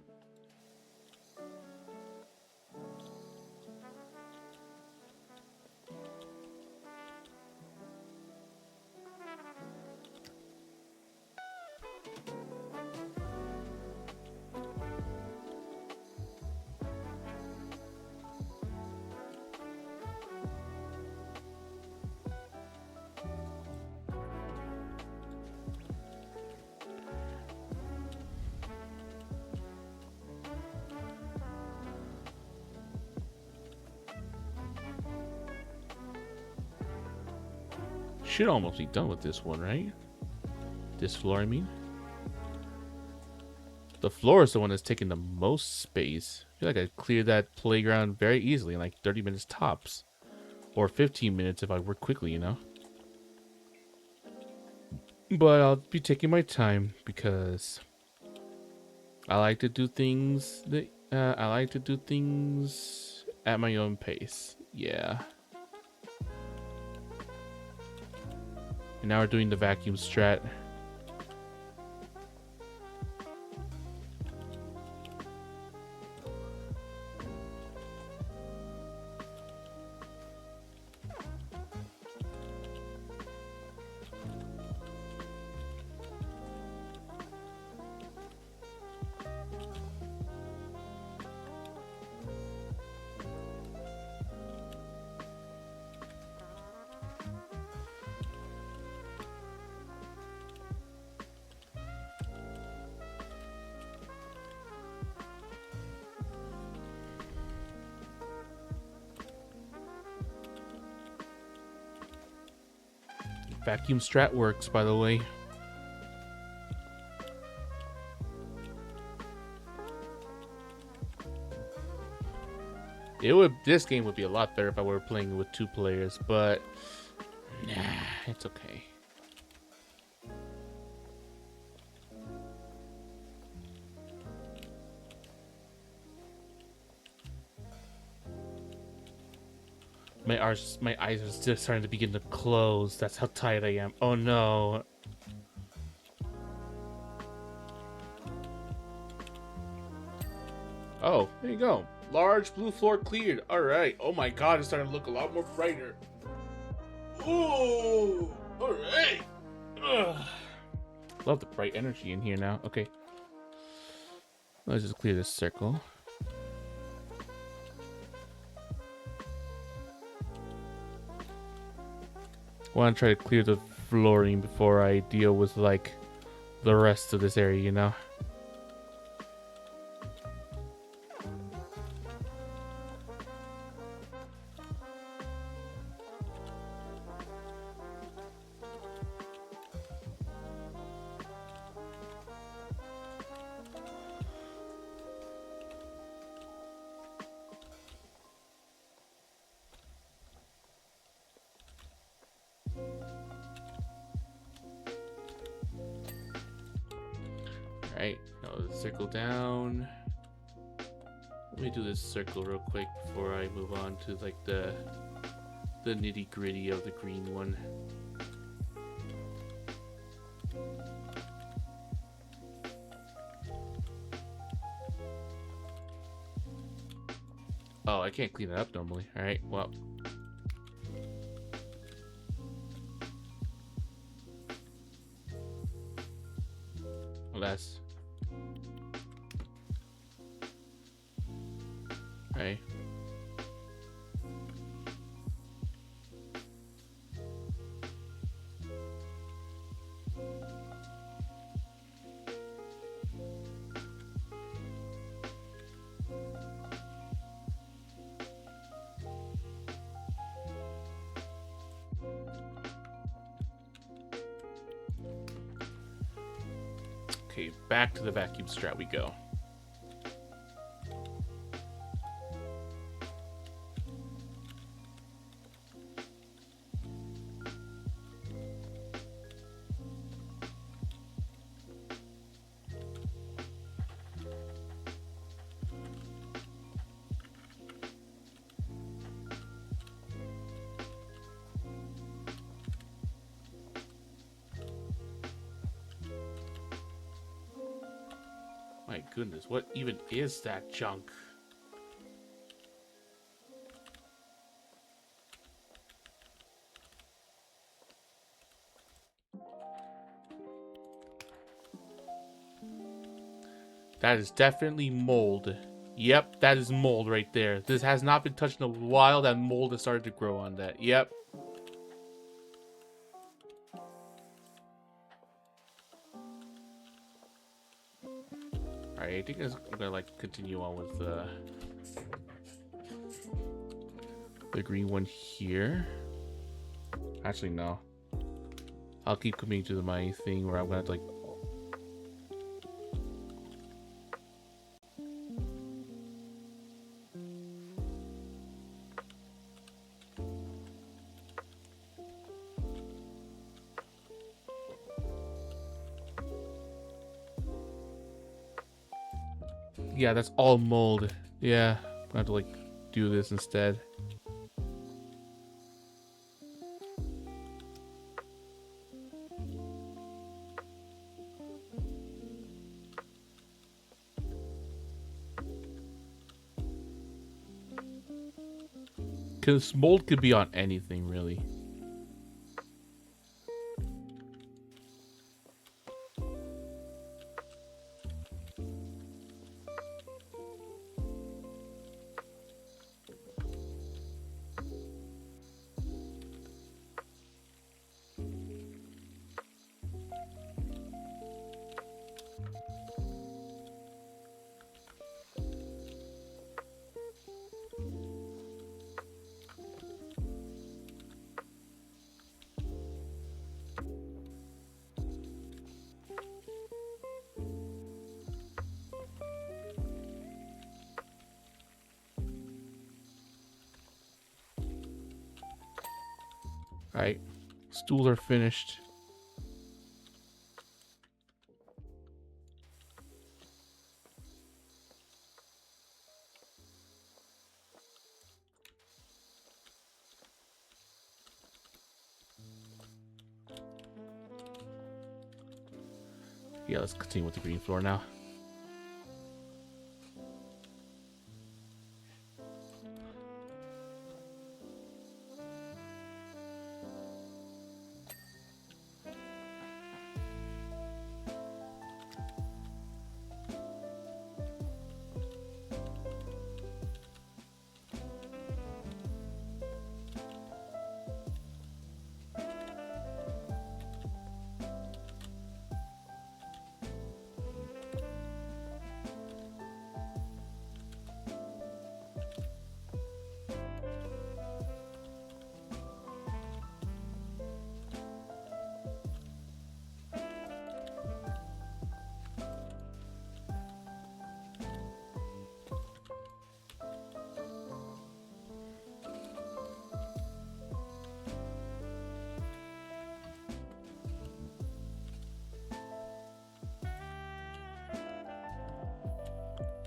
Should almost be done with this one, right? This floor, I mean. The floor is the one that's taking the most space. I feel like I cleared that playground very easily in like 30 minutes tops. Or 15 minutes if I work quickly, you know? But I'll be taking my time because I like to do things at my own pace. Yeah. And now we're doing the vacuum strat. Vacuum strat works, by the way. This game would be a lot better if I were playing with 2 players, but nah, it's okay. My eyes are still starting to begin to close. That's how tired I am. Oh no. Oh, there you go. Large blue floor cleared. All right. Oh my god, it's starting to look a lot more brighter. Oh, all right. Ugh. Love the bright energy in here now. Okay. Let's just clear this circle. I want to try to clear the flooring before I deal with like the rest of this area, you know? Alright, now let's circle down. Let me do this circle real quick before I move on to like the nitty gritty of the green one. Oh, I can't clean it up normally. All right, well. Well, that's... Right. Okay, back to the vacuum strat we go. My goodness, what even is that junk? That is definitely mold. Yep, that is mold right there. This has not been touched in a while. That mold has started to grow on that. Yep. Alright, I think I'm gonna like continue on with the green one here. Actually, no. I'll keep coming to my thing where I'm gonna have to, like... Yeah, that's all mold. Yeah, I'm gonna have to like do this instead. Because mold could be on anything, really. Alright, stools are finished. Yeah, let's continue with the green floor now.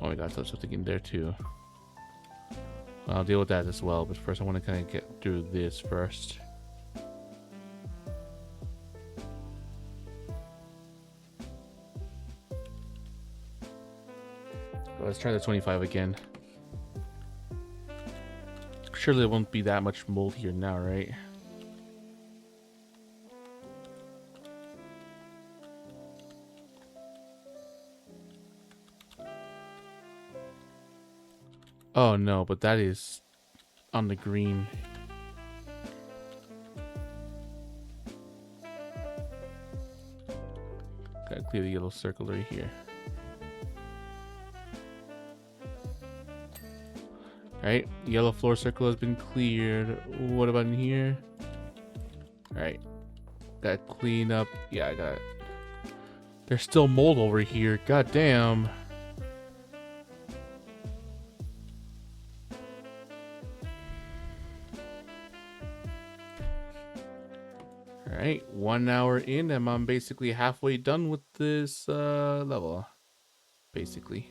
Oh my gosh, there's something in there too. I'll deal with that as well, but first I want to kind of get through this first. Let's try the 25 again. Surely there won't be that much mold here now, right? Oh no, but that is on the green. Gotta clear the yellow circle right here. Alright, yellow floor circle has been cleared. What about in here? Alright. Gotta clean up. Yeah, I got it. There's still mold over here. God damn. Alright, 1 hour in and I'm basically halfway done with this level. Basically.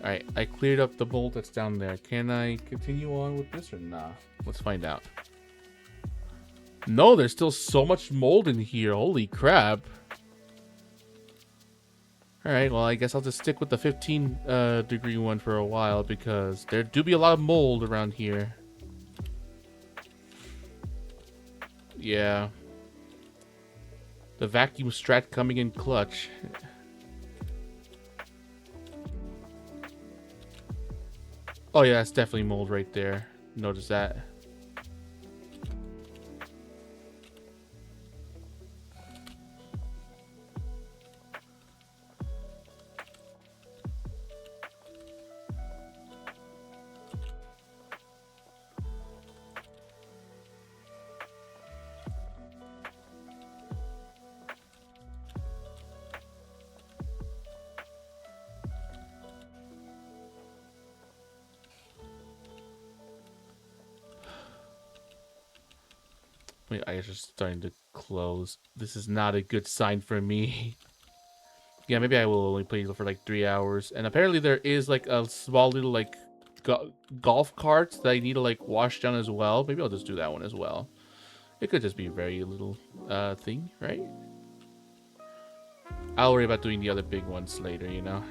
Alright, I cleared up the mold that's down there. Can I continue on with this or nah? Let's find out. No, there's still so much mold in here. Holy crap. Alright, well, I guess I'll just stick with the 15 degree one for a while because there do be a lot of mold around here. Yeah. The vacuum strat coming in clutch. Oh yeah, that's definitely mold right there. Notice that. My eyes are starting to close. This is not a good sign for me. Yeah, maybe I will only play for like 3 hours. And apparently there is like a small little like golf carts that I need to like wash down as well. Maybe I'll just do that one as well. It could just be a very little thing, right? I'll worry about doing the other big ones later, you know?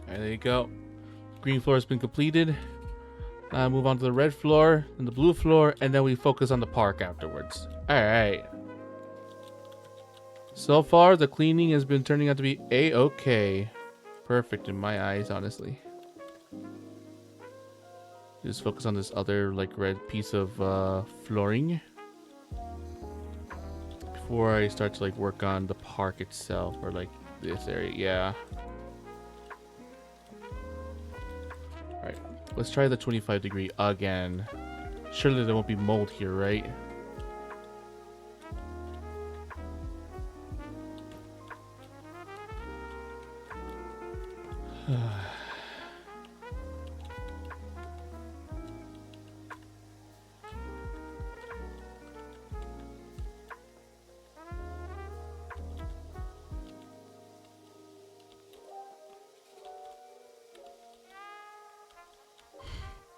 Alright, there you go. Green floor has been completed. Move on to the red floor and the blue floor, and then we focus on the park afterwards. Alright. So far, the cleaning has been turning out to be a-okay. Perfect in my eyes, honestly. Just focus on this other, like, red piece of flooring. Before I start to, like, work on the park itself, or, like, this area. Yeah. Alright. Let's try the 25 degree again. Surely there won't be mold here, right?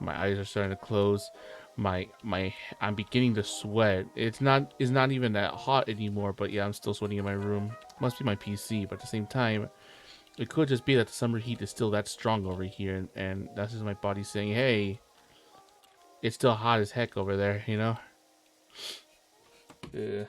My eyes are starting to close. I'm beginning to sweat. It's not even that hot anymore, but yeah, I'm still sweating in my room. Must be my PC, but at the same time, it could just be that the summer heat is still that strong over here, and that's just my body saying, hey, it's still hot as heck over there, you know? Yeah.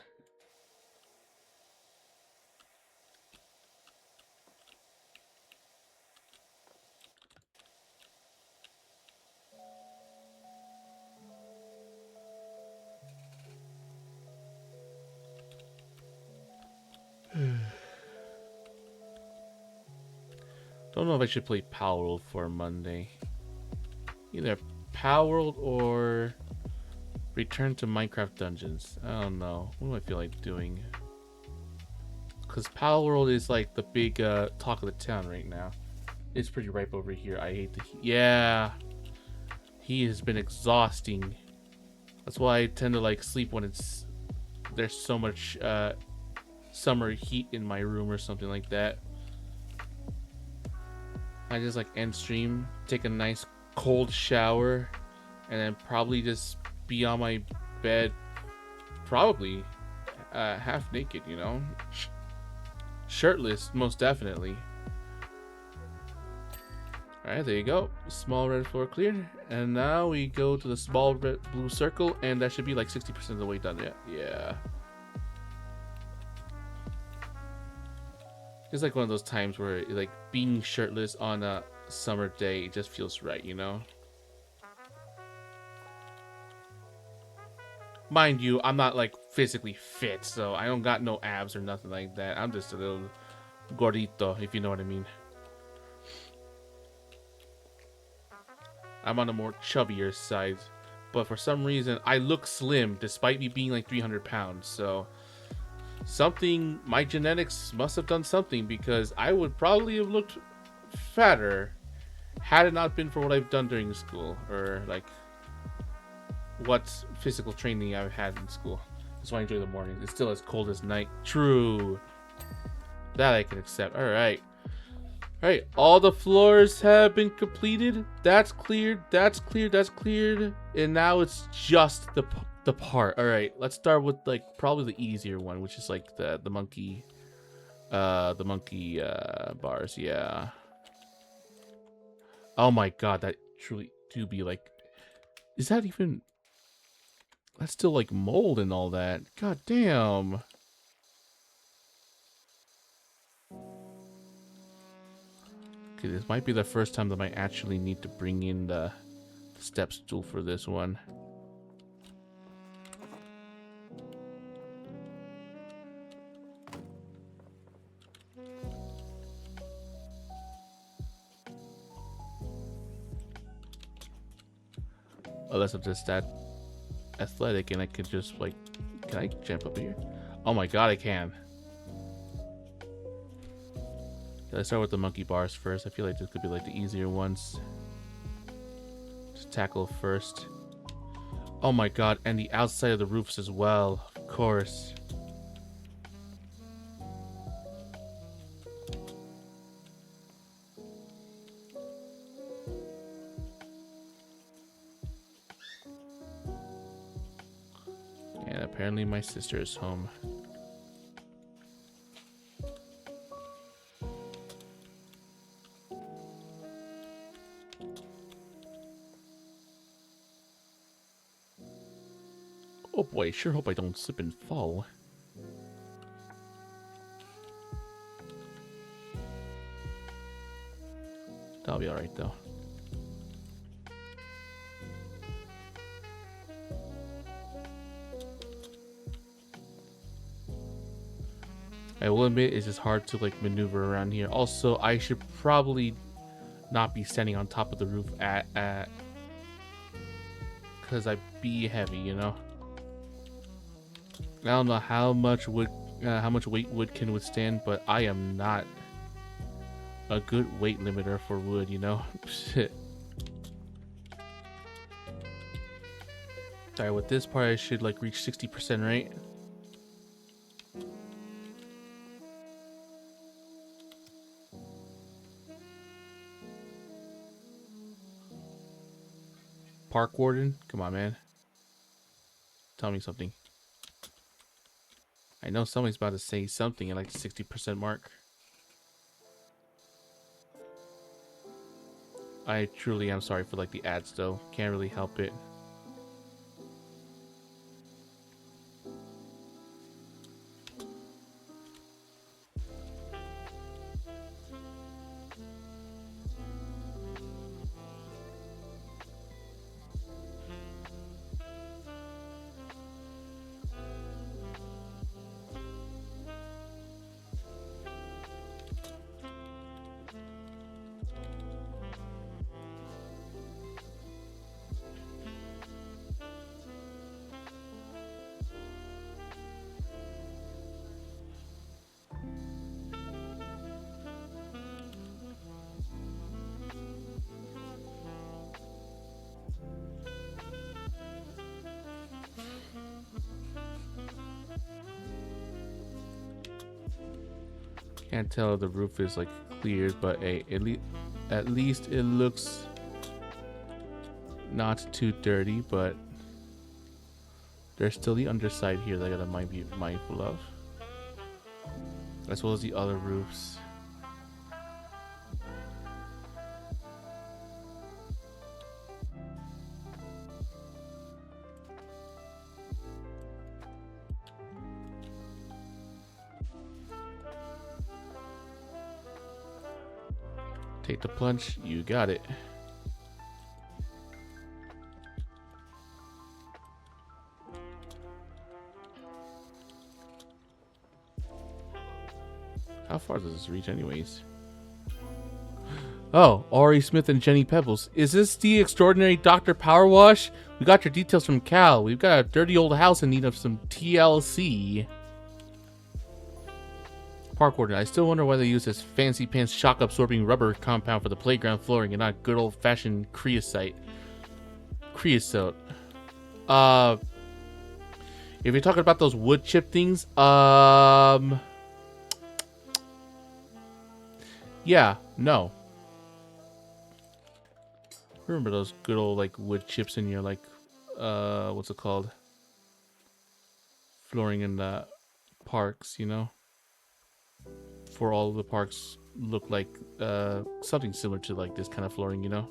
Don't know if I should play Power World for Monday. Either Power World or return to Minecraft Dungeons. I don't know. What do I feel like doing? Because Power World is like the big talk of the town right now. It's pretty ripe over here. I hate the heat. Yeah. He has been exhausting. That's why I tend to like sleep when there's so much summer heat in my room or something like that. I just like end stream, take a nice cold shower, and then probably just be on my bed, probably half naked, you know, shirtless, most definitely. All right, there you go. Small red floor cleared, and now we go to the small red blue circle, and that should be like 60% of the way done. Yeah. It's like one of those times where like being shirtless on a summer day just feels right, you know? Mind you, I'm not like physically fit, so I don't got no abs or nothing like that. I'm just a little gordito, if you know what I mean. I'm on the more chubbier side, but for some reason I look slim despite me being like 300 pounds, so my genetics must have done something, because I would probably have looked fatter had it not been for what I've done during school, or like what physical training I've had in school. That's why I enjoy the mornings. It's still as cold as night. True. That I can accept. Alright. Alright, all the floors have been completed. That's cleared. That's cleared. That's cleared. And now it's just the part. Alright, let's start with like probably the easier one, which is like the monkey bars. Yeah. Oh my god, that truly do be like, is that even, that's still like mold and all that. God damn. Okay, this might be the first time that I actually need to bring in the step stool for this one. Unless I'm just that athletic and I could just like, can I jump up here? Oh my god, I can. Let's start with the monkey bars first. I feel like this could be like the easier ones. Just tackle first. Oh my god, and the outside of the roofs as well, of course. And apparently my sister is home. Oh boy, sure hope I don't slip and fall. That'll be alright though. I will admit it's just hard to like maneuver around here. Also, I should probably not be standing on top of the roof at because I'd be heavy, you know. I don't know how much weight wood can withstand, but I am not a good weight limiter for wood, you know. Shit. Alright, with this part I should like reach 60%, right? park warden? Come on, man. Tell me something. I know somebody's about to say something at like the 60% mark. I truly am sorry for like the ads though. Can't really help it. Can't tell if the roof is like cleared, but hey, at least it looks not too dirty, but there's still the underside here that I gotta be mindful of. As well as the other roofs. Take the plunge, you got it. How far does this reach anyways? Oh, Ari Smith and Jenny Pebbles. Is this the extraordinary Dr. PowerWash? We got your details from Cal. We've got a dirty old house in need of some TLC. Park warden, I still wonder why they use this fancy pants shock absorbing rubber compound for the playground flooring and not good old fashioned creosote. If you're talking about those wood chip things, yeah, no. Remember those good old like wood chips in your like what's it called? Flooring in the parks, you know? For all of the parks look like something similar to like this kind of flooring, you know?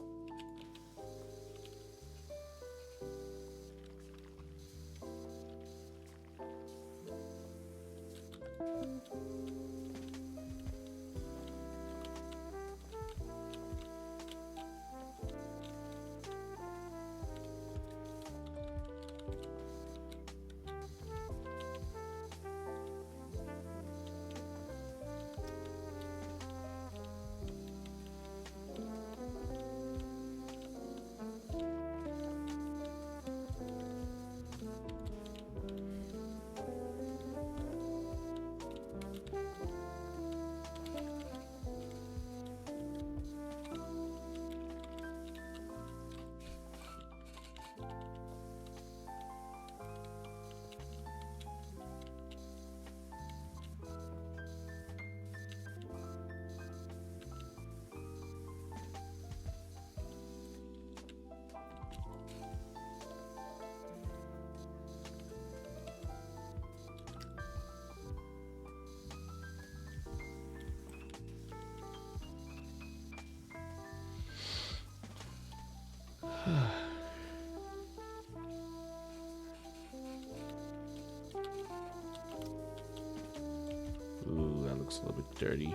Ooh, that looks a little bit dirty.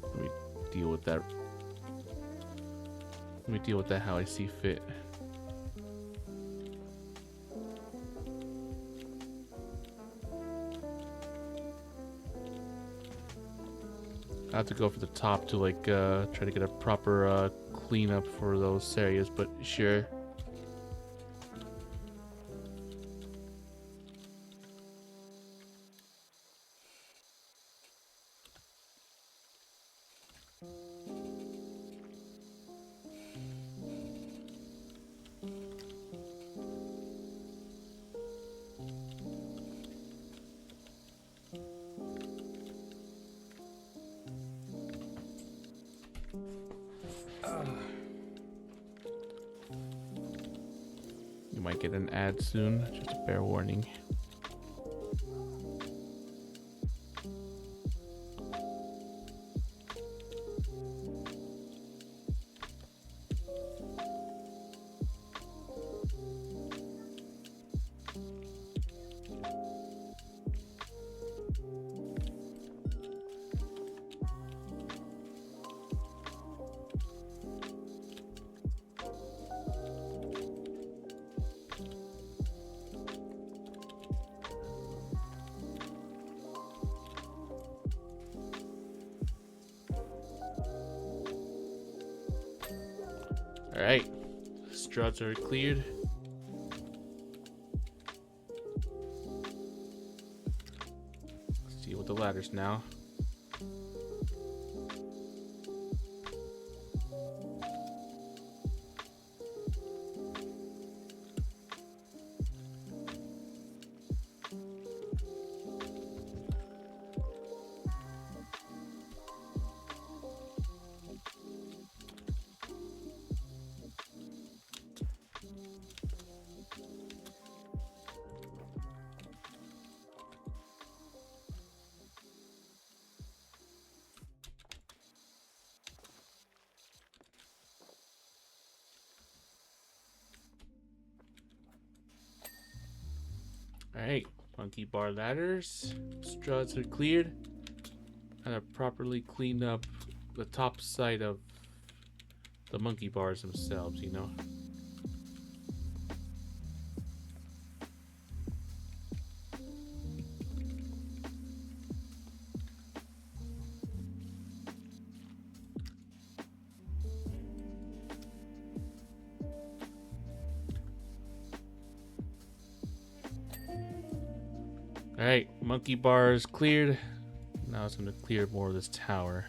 Let me deal with that. Let me deal with that how I see fit. I have to go for the top to like try to get a proper cleanup for those areas, but sure. might get an ad soon, just a fair warning. Alright, struts are cleared. Let's deal with the ladders now. Alright, monkey bar ladders. Struts are cleared. And I properly cleaned up the top side of the monkey bars themselves, you know. Alright, monkey bars cleared. Now it's going to clear more of this tower.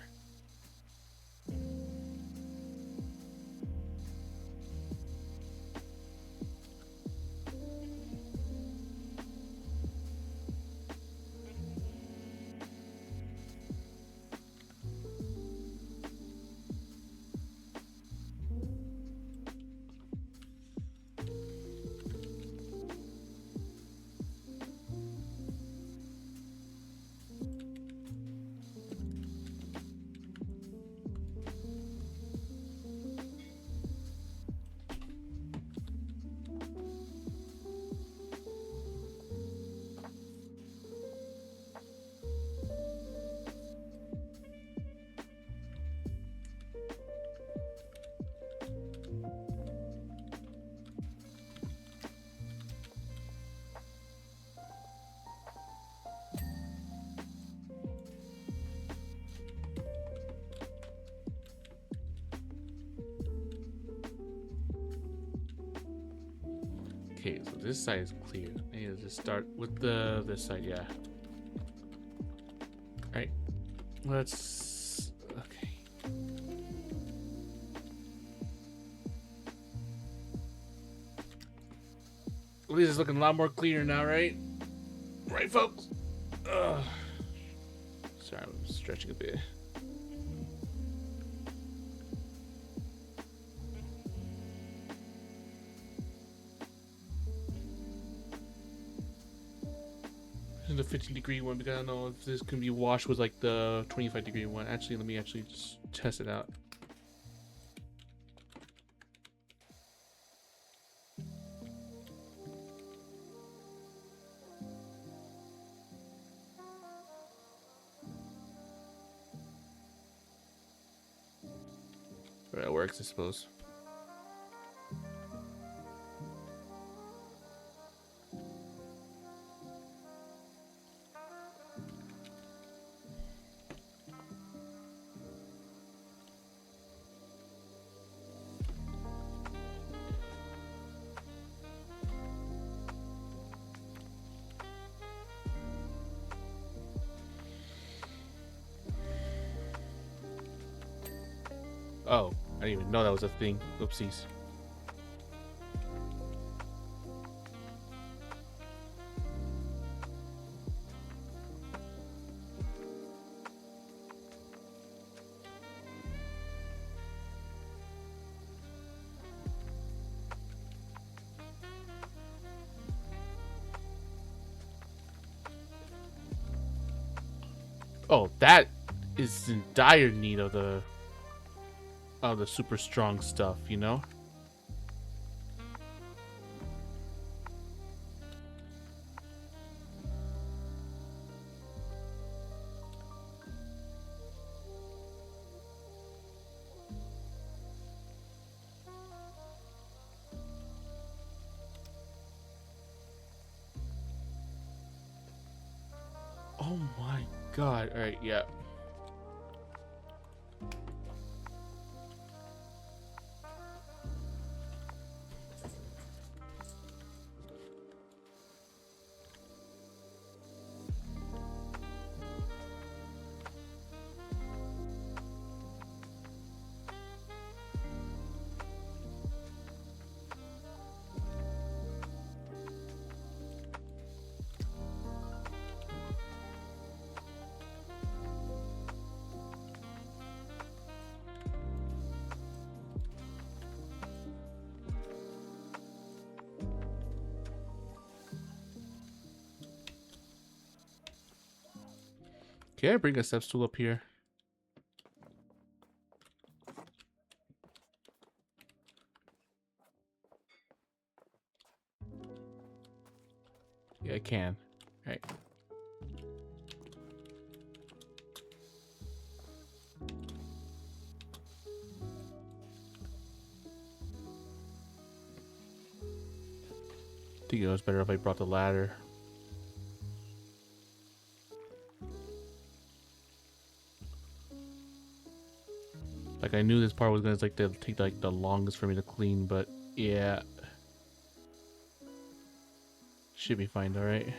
Okay, so this side is cleared. I need to just start with this side, yeah. Alright. Let's okay. At least it's looking a lot more cleaner now, right? Right, folks? Ugh. Sorry, I'm stretching a bit. The 15-degree one, because I don't know if this can be washed with like the 25-degree one. Actually, let me actually just test it out. That works, I suppose. Oh, I didn't even know that was a thing. Oopsies. Oh, that is in dire need of the super strong stuff, you know? Oh my god. Alright, yeah. Can I bring a step stool up here? Yeah, I can. Alright. I think it was better if I brought the ladder. Like, I knew this part was gonna take the longest for me to clean, but yeah. Should be fine, alright.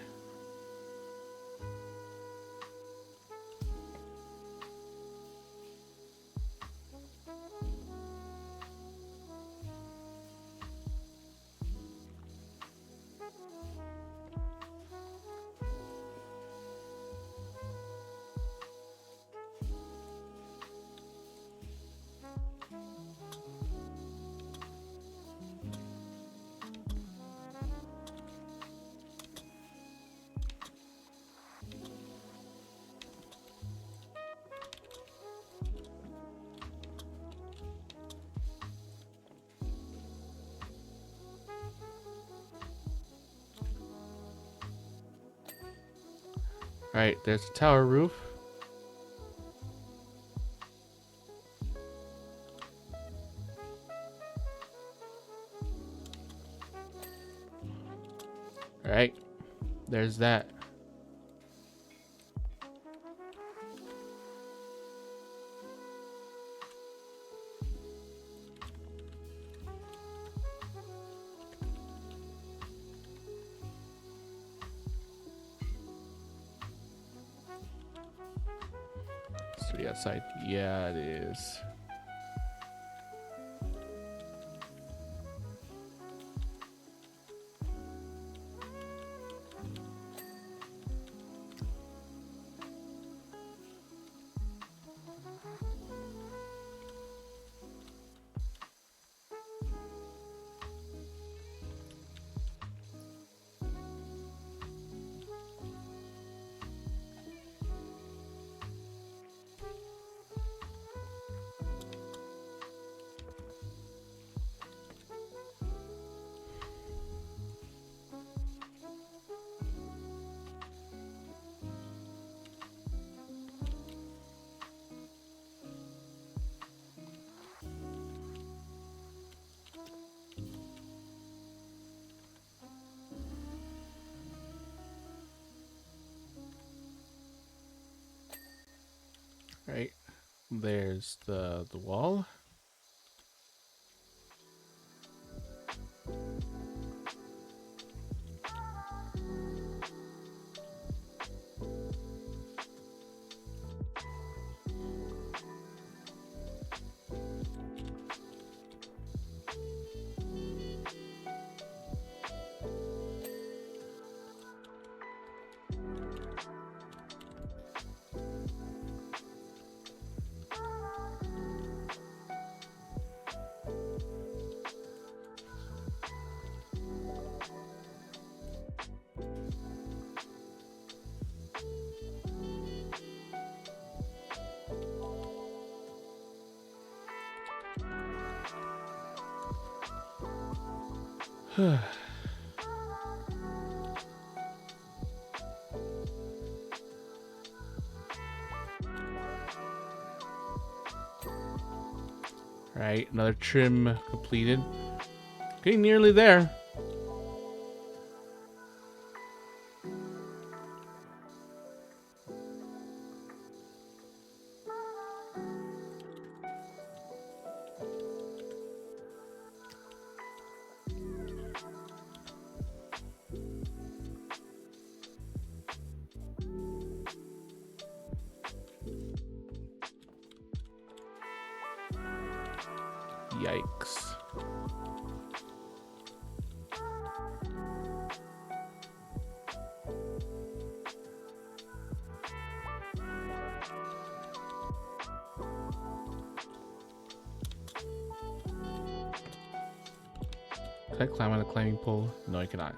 Alright, there's the tower roof. Alright, there's that. So the outside, yeah, it is. Right, there's the wall. Right, another trim completed. Getting nearly there. Yikes. Can I climb on a climbing pole? No, I cannot.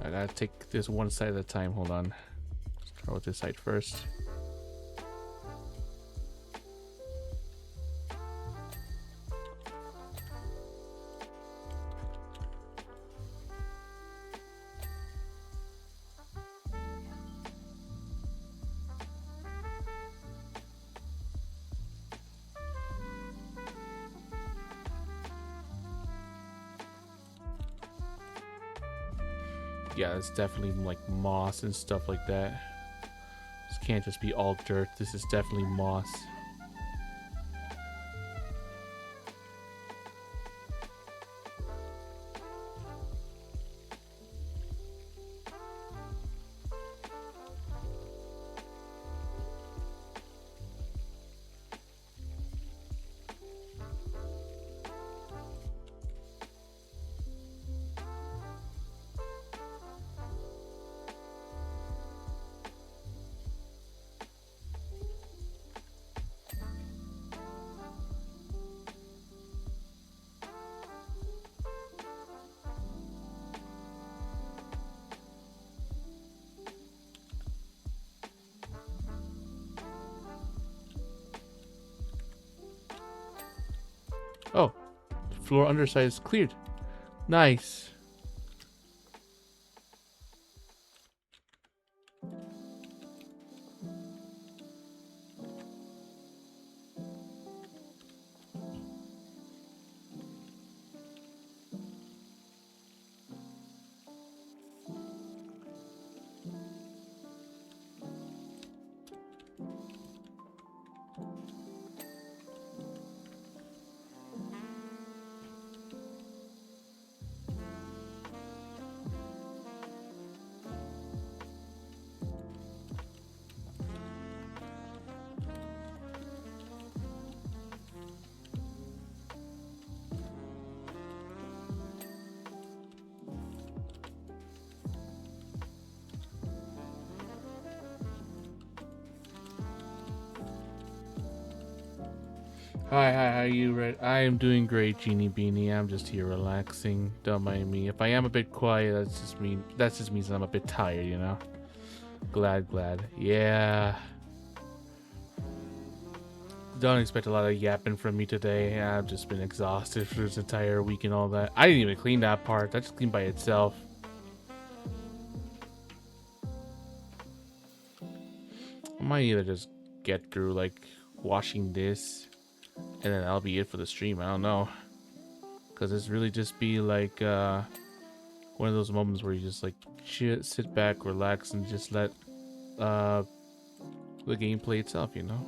I gotta take this one side at a time. Hold on. Start with this side first. Yeah, it's definitely like moss and stuff like that. This can't just be all dirt. This is definitely moss. Oh, the floor underside is cleared. Nice. Hi, how are you? I am doing great, Genie Beanie. I'm just here relaxing. Don't mind me. If I am a bit quiet, that just means I'm a bit tired, you know? Glad. Yeah. Don't expect a lot of yapping from me today. I've just been exhausted for this entire week and all that. I didn't even clean that part. That just cleaned by itself. I might either just get through, like, washing this, and then that'll be it for the stream. I don't know. Because it's really just be like one of those moments where you just like sit back, relax, and just let the gameplay itself, you know?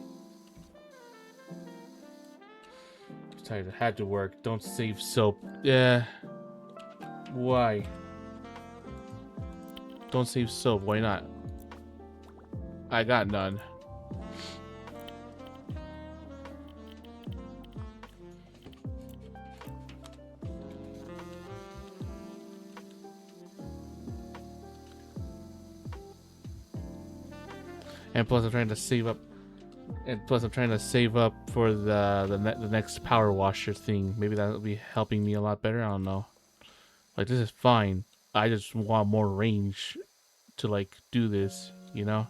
I'm tired. I had to work. Don't save soap. Yeah. Why? Don't save soap. Why not? I got none. And plus, I'm trying to save up. And plus, I'm trying to save up for the next power washer thing. Maybe that'll be helping me a lot better. I don't know. Like, this is fine. I just want more range to like do this. You know.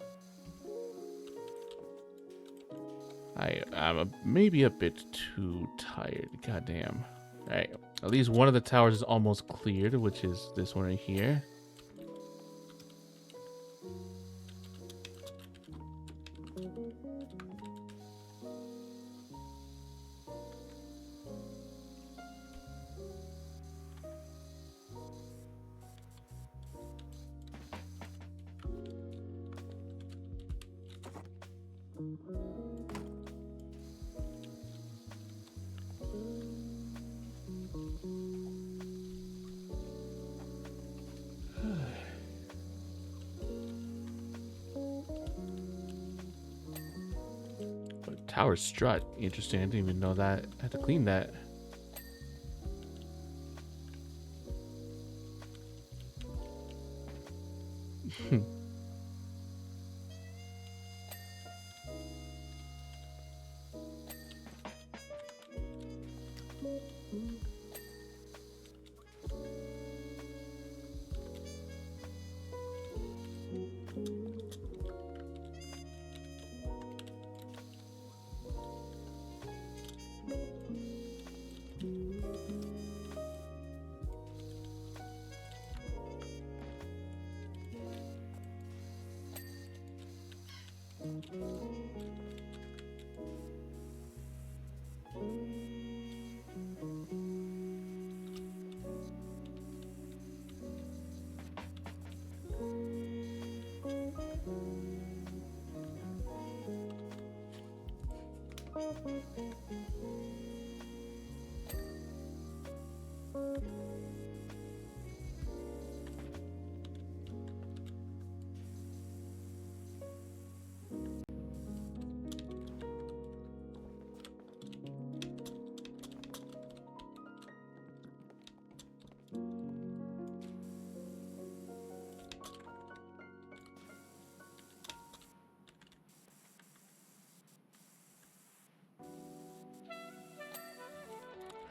I'm maybe a bit too tired. Goddamn. All right. At least one of the towers is almost cleared, which is this one right here. Tower strut. Interesting. I didn't even know that. I had to clean that.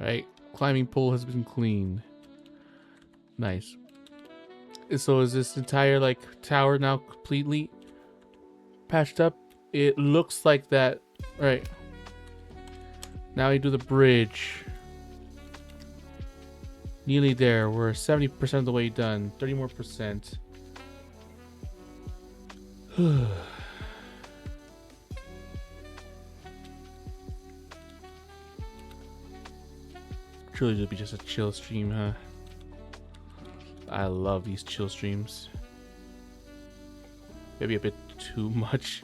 Right, climbing pole has been cleaned. Nice. So is this entire like tower now completely patched up? It looks like that. Right. Now we do the bridge. Nearly there. We're 70% of the way done. 30 more percent. Truly would be just a chill stream, huh? I love these chill streams. Maybe a bit too much.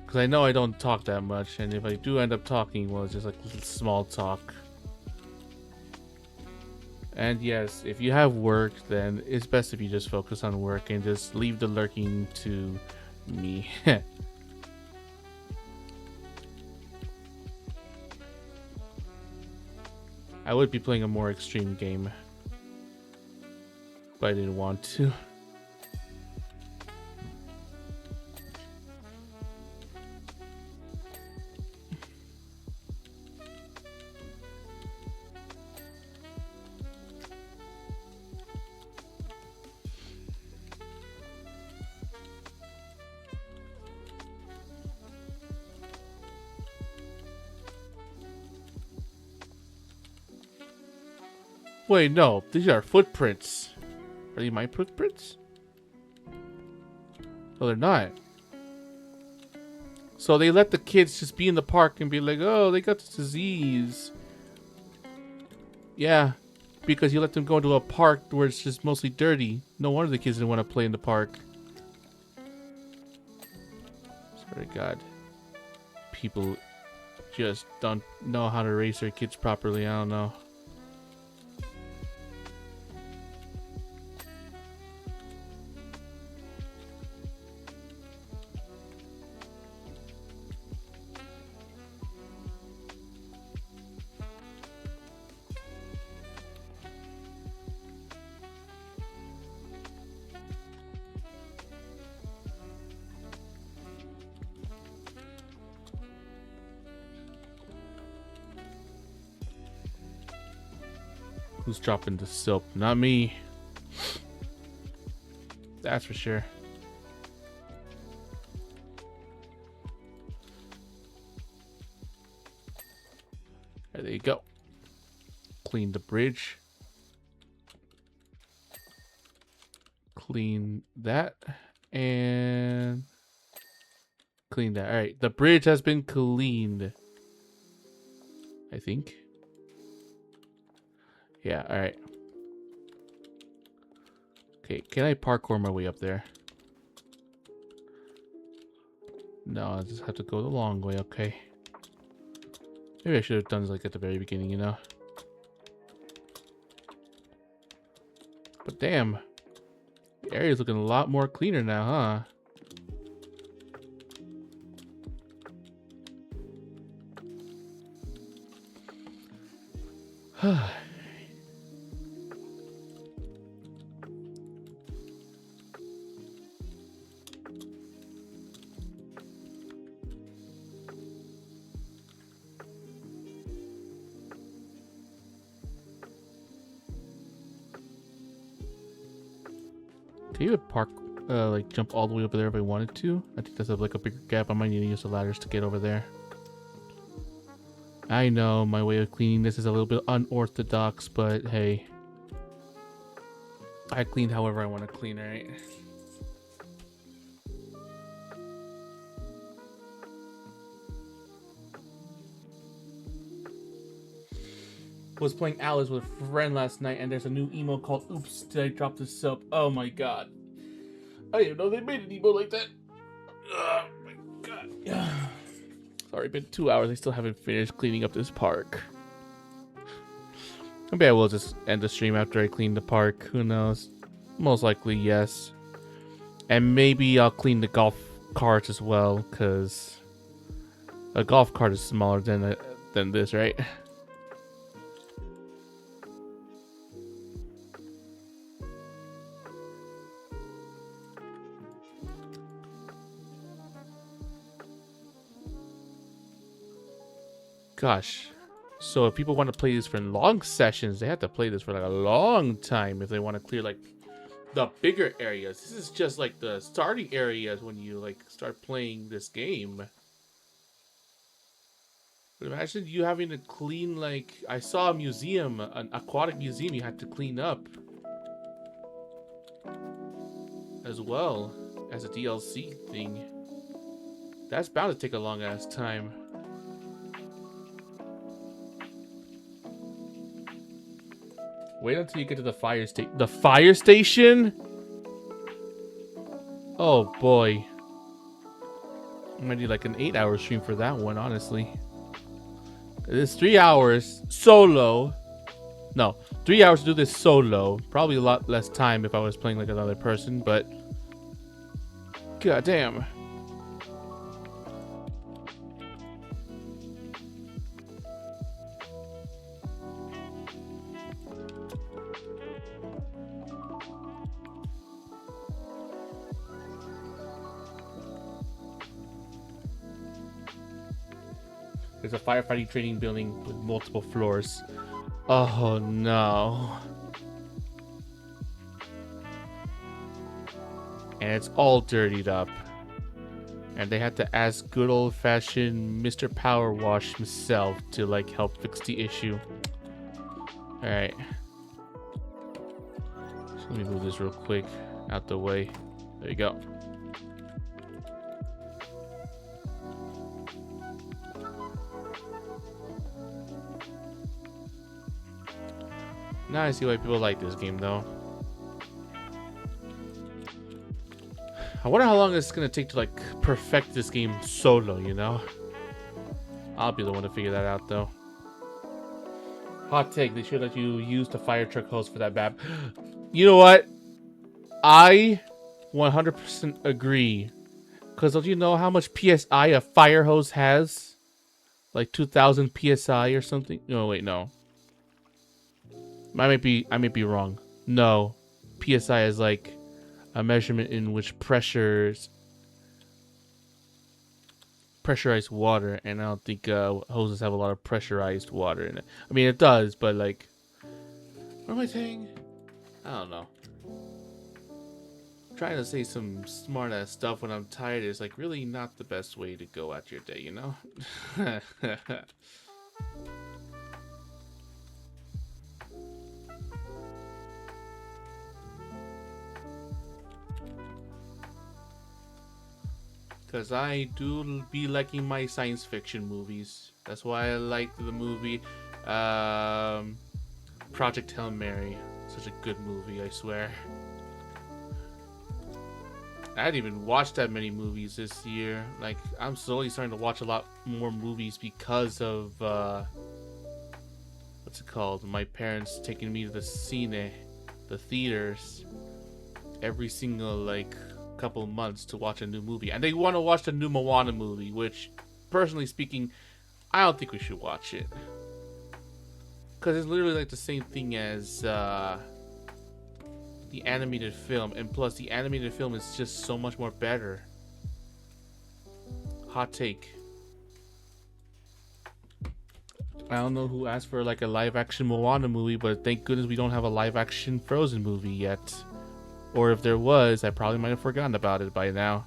Because I know I don't talk that much, and if I do end up talking, well, it's just like small talk. And yes, if you have work, then it's best if you just focus on work and just leave the lurking to me. I would be playing a more extreme game, but I didn't want to. Wait, no, these are footprints. Are they my footprints? No, they're not. So they let the kids just be in the park and be like, oh, they got this disease. Yeah, because you let them go into a park where it's just mostly dirty. No wonder the kids didn't want to play in the park. Sorry, God. People just don't know how to raise their kids properly. I don't know. Who's dropping the soap? Not me. That's for sure. There you go. Clean the bridge. Clean that. And clean that. Alright, the bridge has been cleaned. I think. Yeah, alright. Okay, can I parkour my way up there? No, I just have to go the long way, okay. Maybe I should have done this like at the very beginning, you know? But damn. The area's looking a lot more cleaner now, huh? Can you park, like jump all the way over there if I wanted to? I think that's like a bigger gap. I might need to use the ladders to get over there. I know my way of cleaning this is a little bit unorthodox, but hey. I clean however I want to clean, right? Was playing Alice with a friend last night, and there's a new emo called Oops, Did I Drop the Soap? Oh my god. I didn't know they made an emo like that. Oh my god. Sorry, been 2 hours. I still haven't finished cleaning up this park. Maybe I will just end the stream after I clean the park. Who knows? Most likely, yes. And maybe I'll clean the golf carts as well, because a golf cart is smaller than this, right? Gosh. So if people want to play this for long sessions, they have to play this for like a long time if they want to clear like the bigger areas. This is just like the starting areas when you like start playing this game. But imagine you having to clean, like, I saw a museum, an aquatic museum you had to clean up as well as a DLC thing. That's bound to take a long ass time. Wait until you get to the fire station. The fire station? Oh boy. I might need like an 8-hour stream for that one, honestly. It's 3 hours solo. No, 3 hours to do this solo. Probably a lot less time if I was playing like another person, but god damn. There's a firefighting training building with multiple floors. Oh no. And it's all dirtied up. And they had to ask good old-fashioned Mr. PowerWash himself to like help fix the issue. Alright. So let me move this real quick out the way. There you go. Now I see why people like this game, though. I wonder how long it's gonna take to like perfect this game solo, you know? I'll be the one to figure that out, though. Hot take, they should let you use the fire truck hose for that map. You know what? I 100% agree. Because don't you know how much PSI a fire hose has? Like 2,000 PSI or something? No, wait, no. I might be wrong. No, PSI is like a measurement in which pressurized water, and I don't think hoses have a lot of pressurized water in it. I mean, it does, but like What am I saying? I don't know. Trying to say some smart ass stuff when I'm tired is like really not the best way to go at your day, you know? Because I do be liking my science fiction movies. That's why I liked the movie Project Hail Mary. Such a good movie, I swear. I hadn't even watched that many movies this year. Like, I'm slowly starting to watch a lot more movies because of, what's it called? My parents taking me to the cine, the theaters, every single, like, couple months to watch a new movie. And they want to watch the new Moana movie, which, personally speaking, I don't think we should watch it. Because it's literally like the same thing as, the animated film, and plus the animated film is just so much more better. Hot take. I don't know who asked for like a live action Moana movie, but thank goodness we don't have a live action Frozen movie yet. Or if there was, I probably might have forgotten about it by now.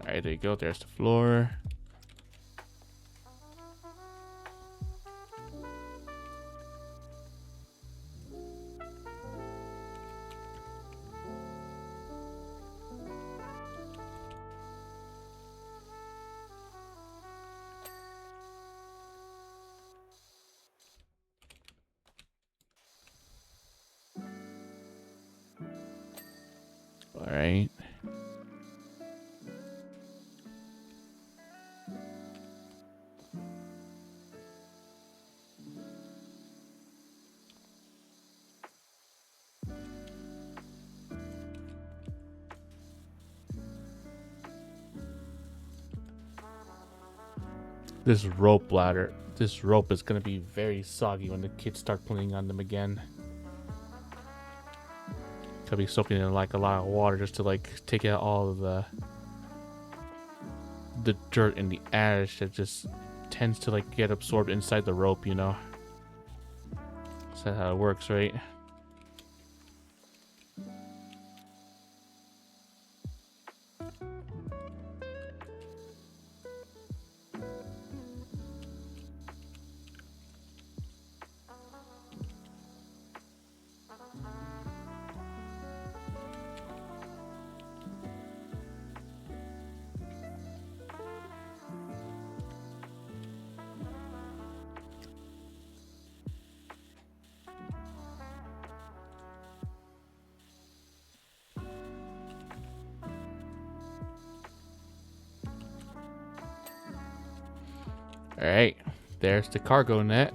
Alright, there you go. There's the floor. Alright. This rope ladder, this rope is gonna be very soggy when the kids start playing on them again. Could be soaking in like a lot of water just to like take out all of the dirt and the ash that just tends to like get absorbed inside the rope, you know. That's how it works, right? All right, there's the cargo net.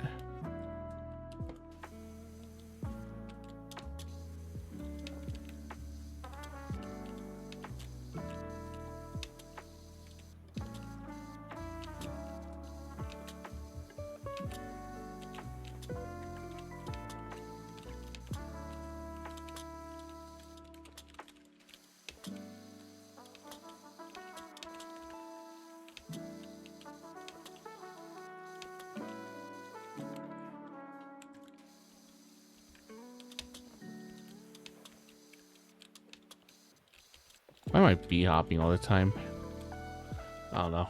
Why am I bee hopping all the time? I don't know.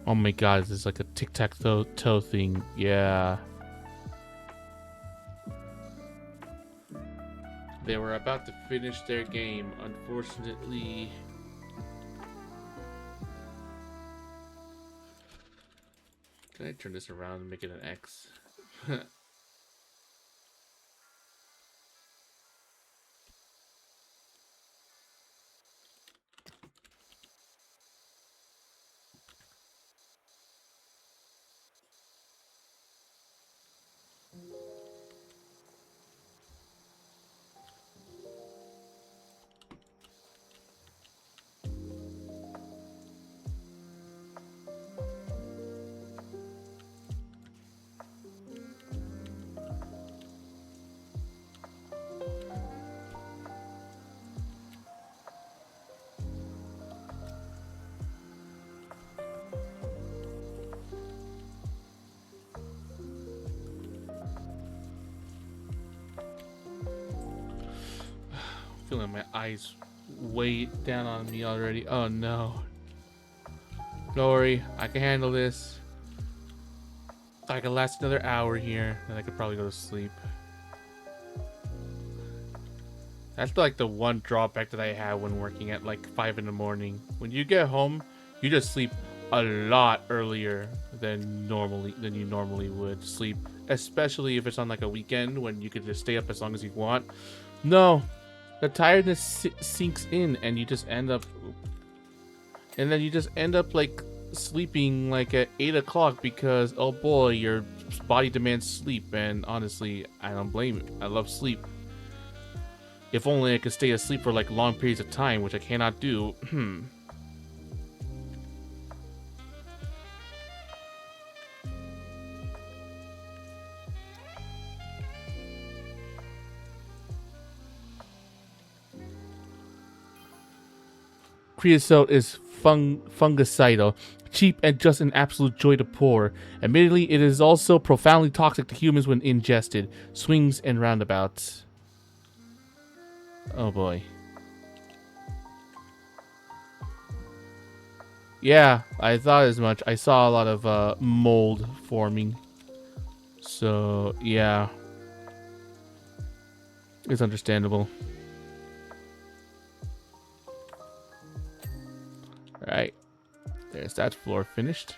Oh my god, is this like a tic-tac-toe thing? Yeah. They were about to finish their game. Unfortunately, can I turn this around and make it an X? feeling my eyes weigh down on me already. Oh no. Don't worry, I can handle this. I can last another hour here, and I could probably go to sleep. That's like the one drawback that I have when working at like 5 in the morning. When you get home, you just sleep a lot earlier than you normally would sleep, especially if it's on like a weekend when you could just stay up as long as you want. No, the tiredness sinks in, and you just end up, like sleeping like at 8 o'clock because oh boy, your body demands sleep. And honestly, I don't blame it. I love sleep. If only I could stay asleep for like long periods of time, which I cannot do. Creosote is fungicidal, cheap, and just an absolute joy to pour. Admittedly, it is also profoundly toxic to humans when ingested. Swings and roundabouts. Oh boy. Yeah, I thought as much. I saw a lot of mold forming. So, yeah. It's understandable. Alright. There's that floor finished.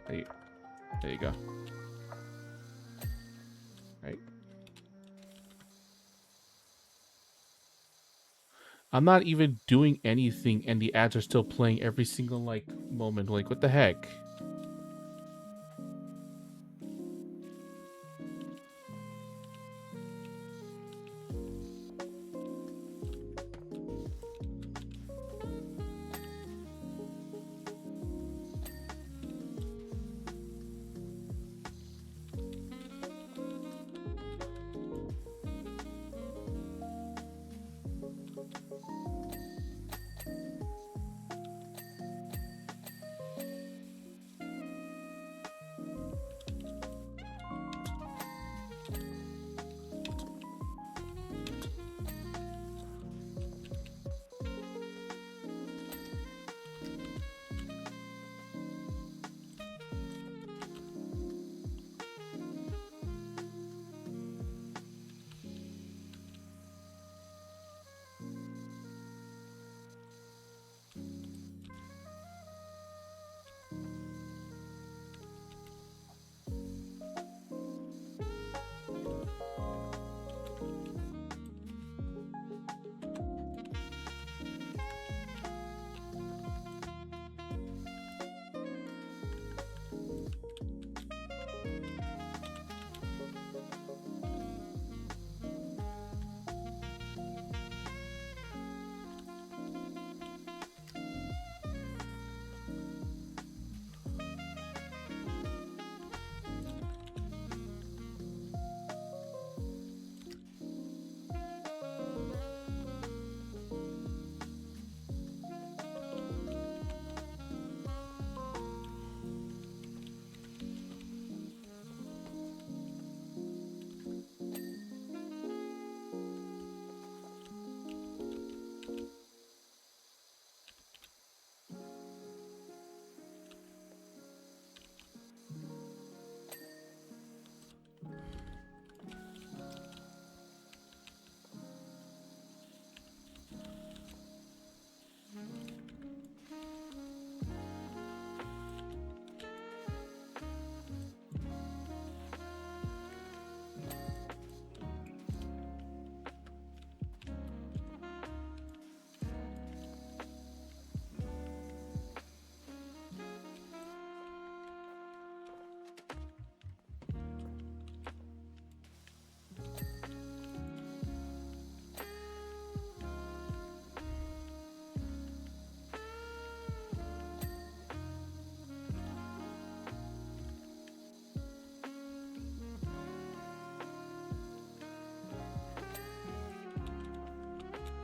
There you go. Right. I'm not even doing anything and the ads are still playing every single like moment. Like, what the heck?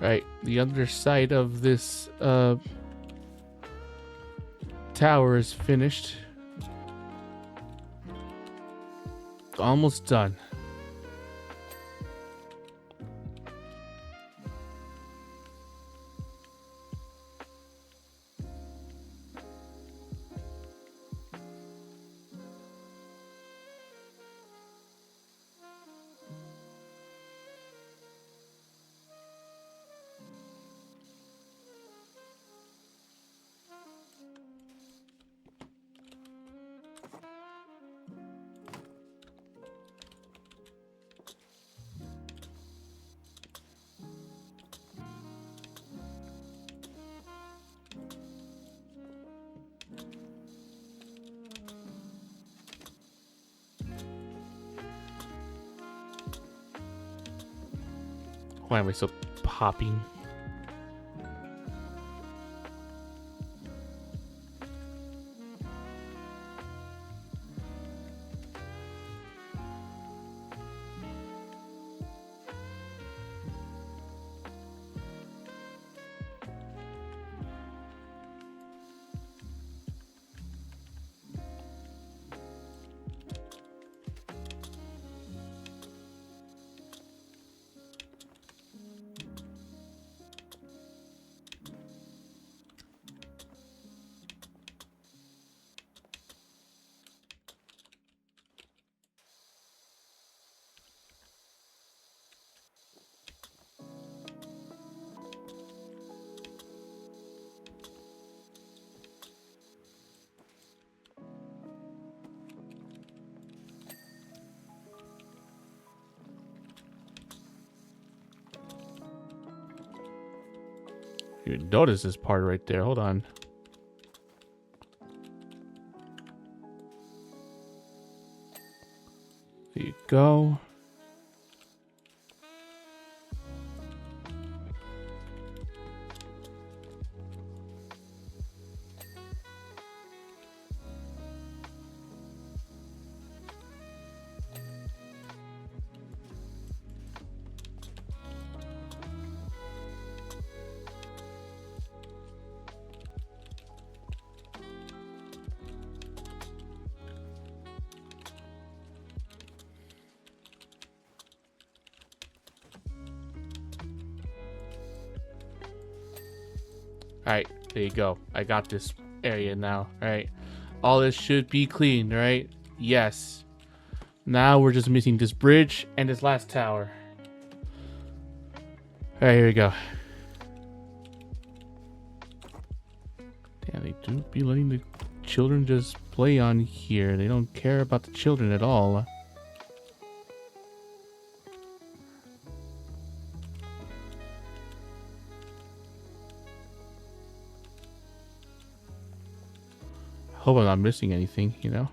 Right, the underside of this tower is finished. Almost done. Why am I so popping? You notice this part right there. Hold on. There you go. Alright, there you go. I got this area now. Alright. All this should be clean, right? Yes. Now we're just missing this bridge and this last tower. Alright, here we go. Damn, they do be letting the children just play on here. They don't care about the children at all. Hope I'm not missing anything, you know?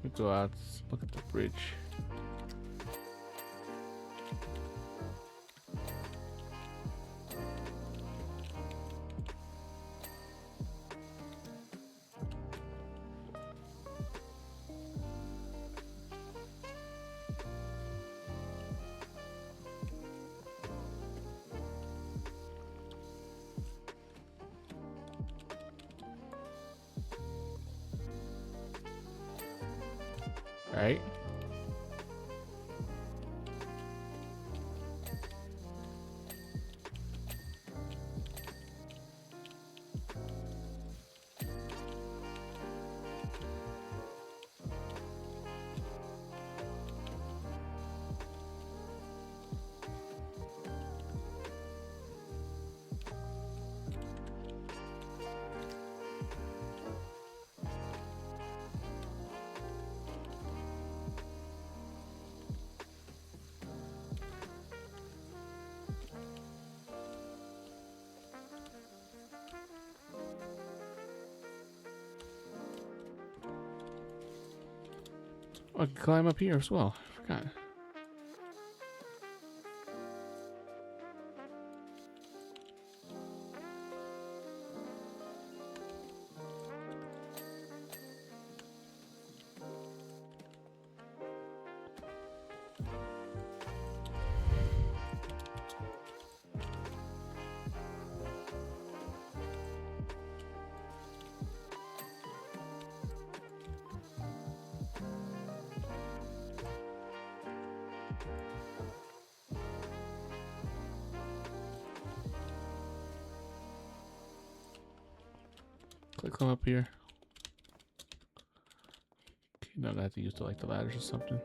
Let me go out, look at the bridge. Right? Oh, I can climb up here as well. I forgot. Climb up here. Okay, no, I have to use like the ladders or something.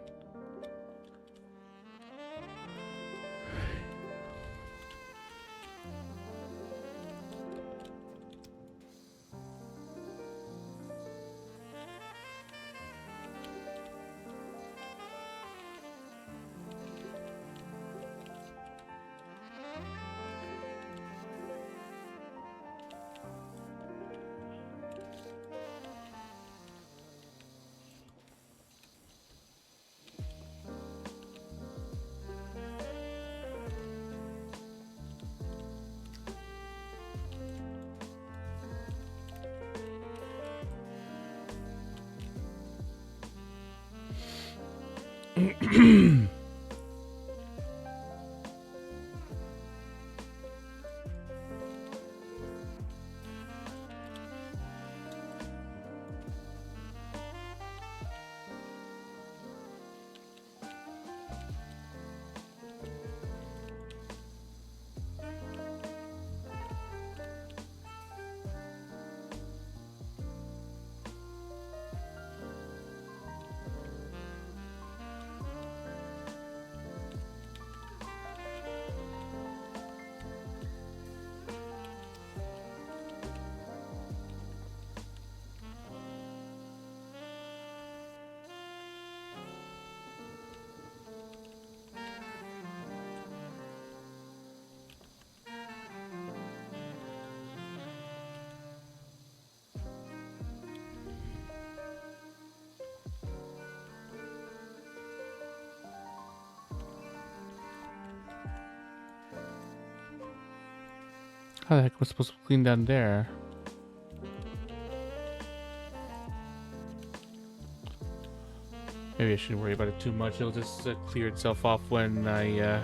How the heck was supposed to clean down there? Maybe I shouldn't worry about it too much. It'll just clear itself off when I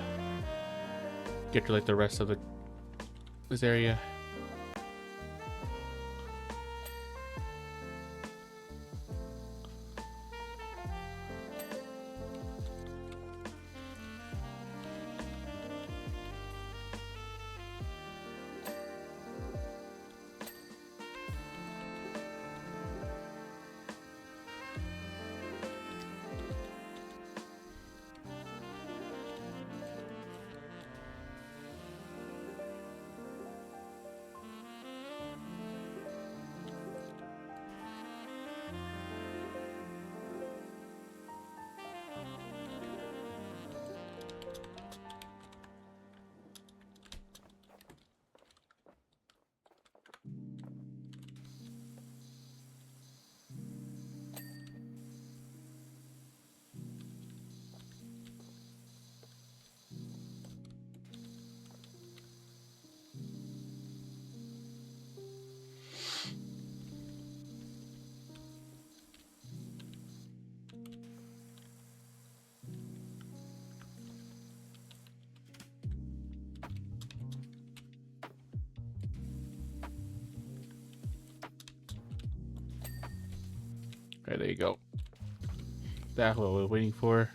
get to like the rest of this area. Alright, there you go. That's what we're waiting for.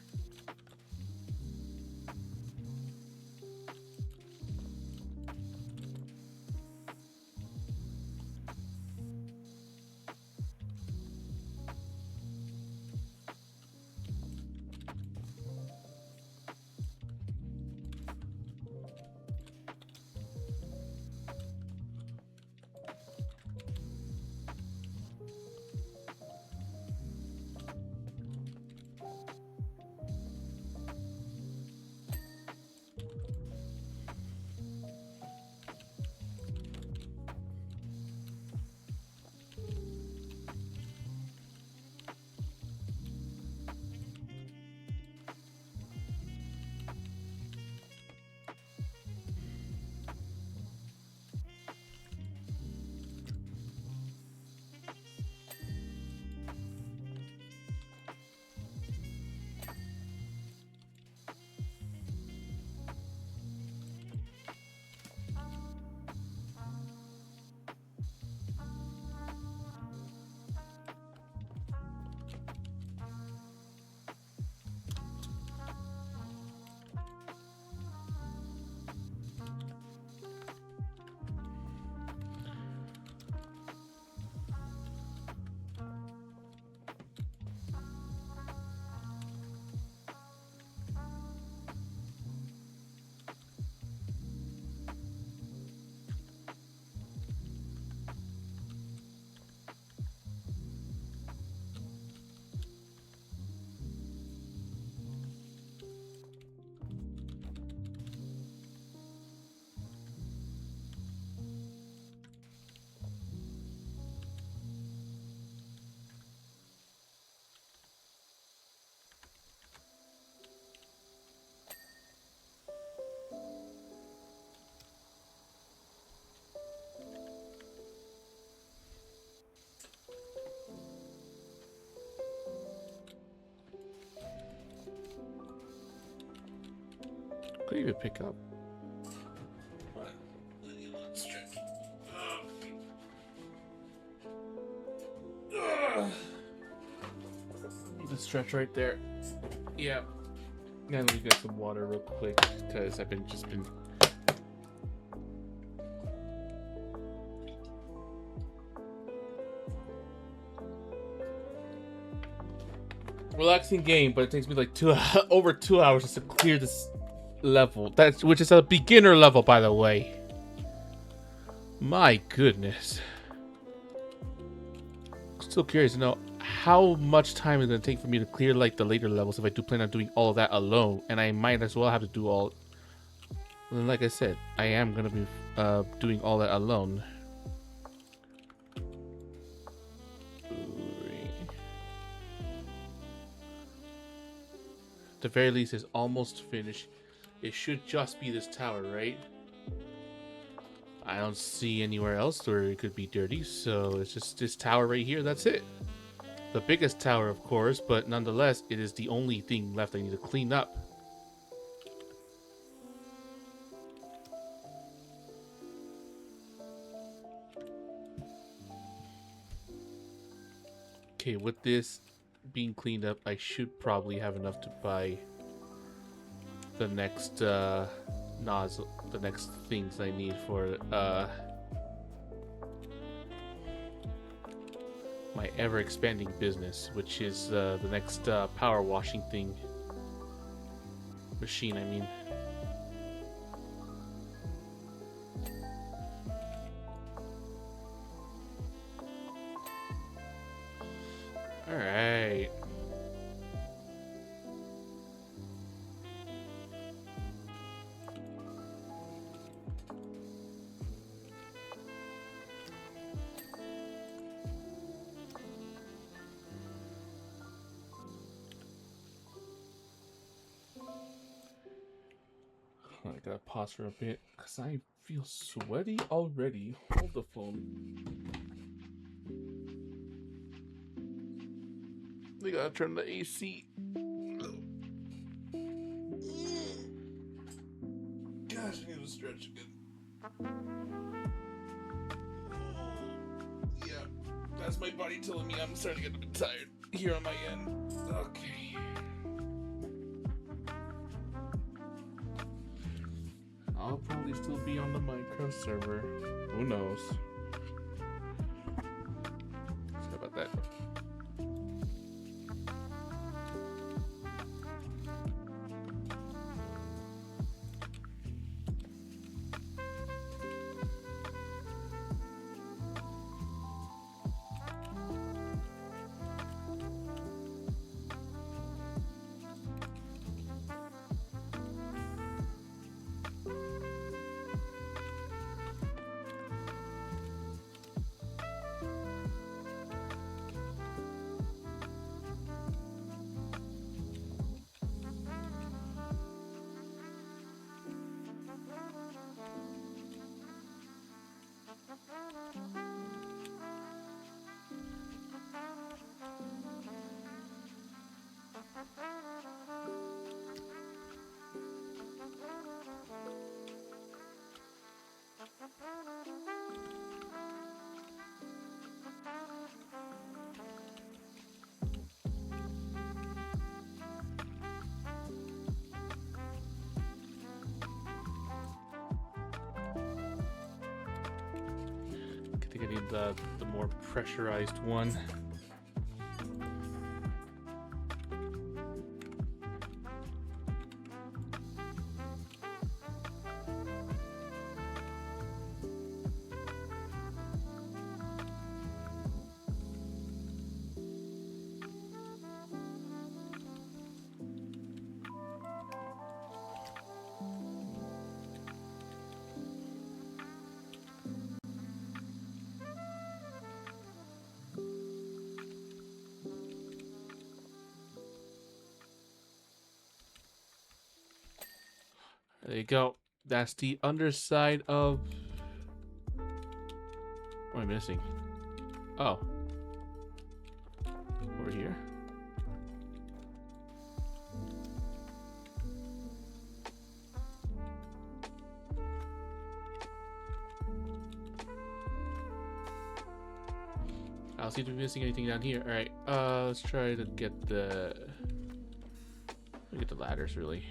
even pick up? The stretch right there. Yeah. Now let me get some water real quick because I've been relaxing game, but it takes me like over 2 hours just to clear this level. Which is a beginner level, by the way. My goodness. Still curious to know how much time is it going to take for me to clear like the later levels if I do plan on doing all of that alone, and I might as well have to do all. And like I said, I am going to be doing all that alone. At the very least, it's almost finished. It should just be this tower, right? I don't see anywhere else where it could be dirty, so it's just this tower right here. That's it. The biggest tower, of course, but nonetheless, it is the only thing left I need to clean up. Okay, with this being cleaned up, I should probably have enough to buy the next nozzle, the next things I need for my ever-expanding business, which is the next power washing thing. Machine, I mean. Alright. I gotta pause for a bit because I feel sweaty already. Hold the phone. We gotta turn the AC. Gosh, I need to stretch again. Yeah, that's my body telling me I'm starting to get a bit tired here on my end. Okay. I'll probably still be on the Minecraft server. Who knows? Sorry about that. I think I need the more pressurized one. There you go. That's the underside of... What am I missing? Oh. Over here. I'll see if we're missing anything down here. All right, let's try to get the ladders really.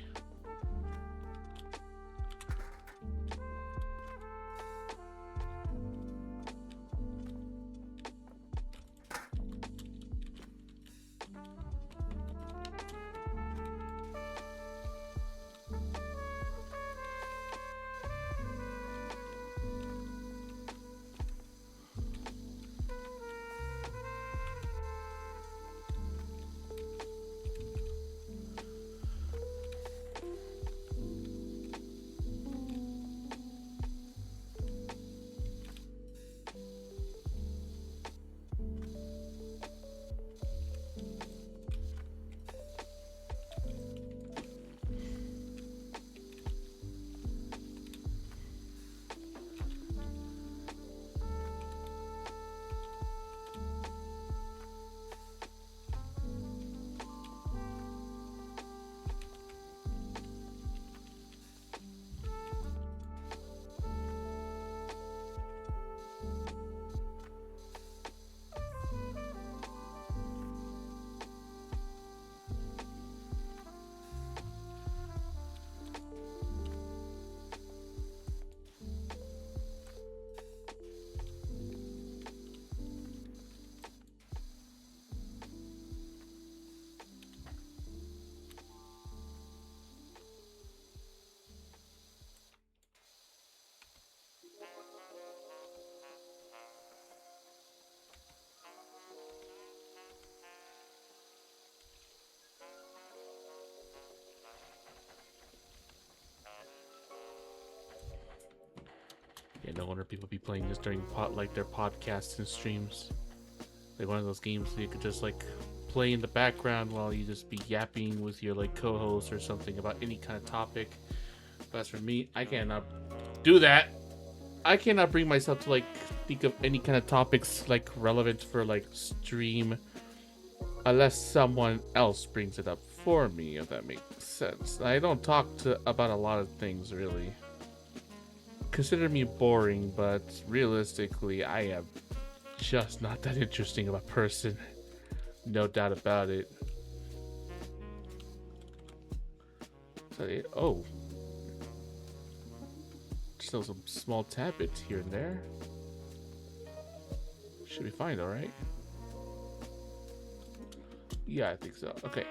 Yeah, no wonder people be playing this during their podcasts and streams. Like one of those games that you could just like play in the background while you just be yapping with your like co-host or something about any kind of topic. But as for me, I cannot do that. I cannot bring myself to like think of any kind of topics like relevant for like stream unless someone else brings it up for me, if that makes sense. I don't talk about a lot of things really. Consider me boring, but realistically, I am just not that interesting of a person. No doubt about it. So, oh. Still some small tad bits here and there. Should be fine, alright? Yeah, I think so. Okay.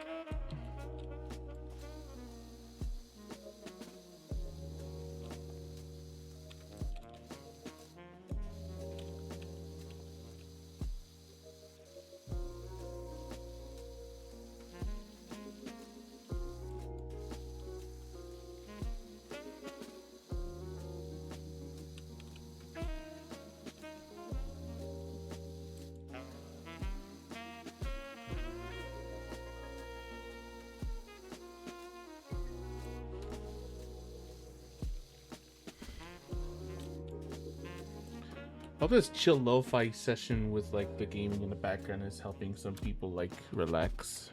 Hope this chill lo-fi session with like the gaming in the background is helping some people like relax.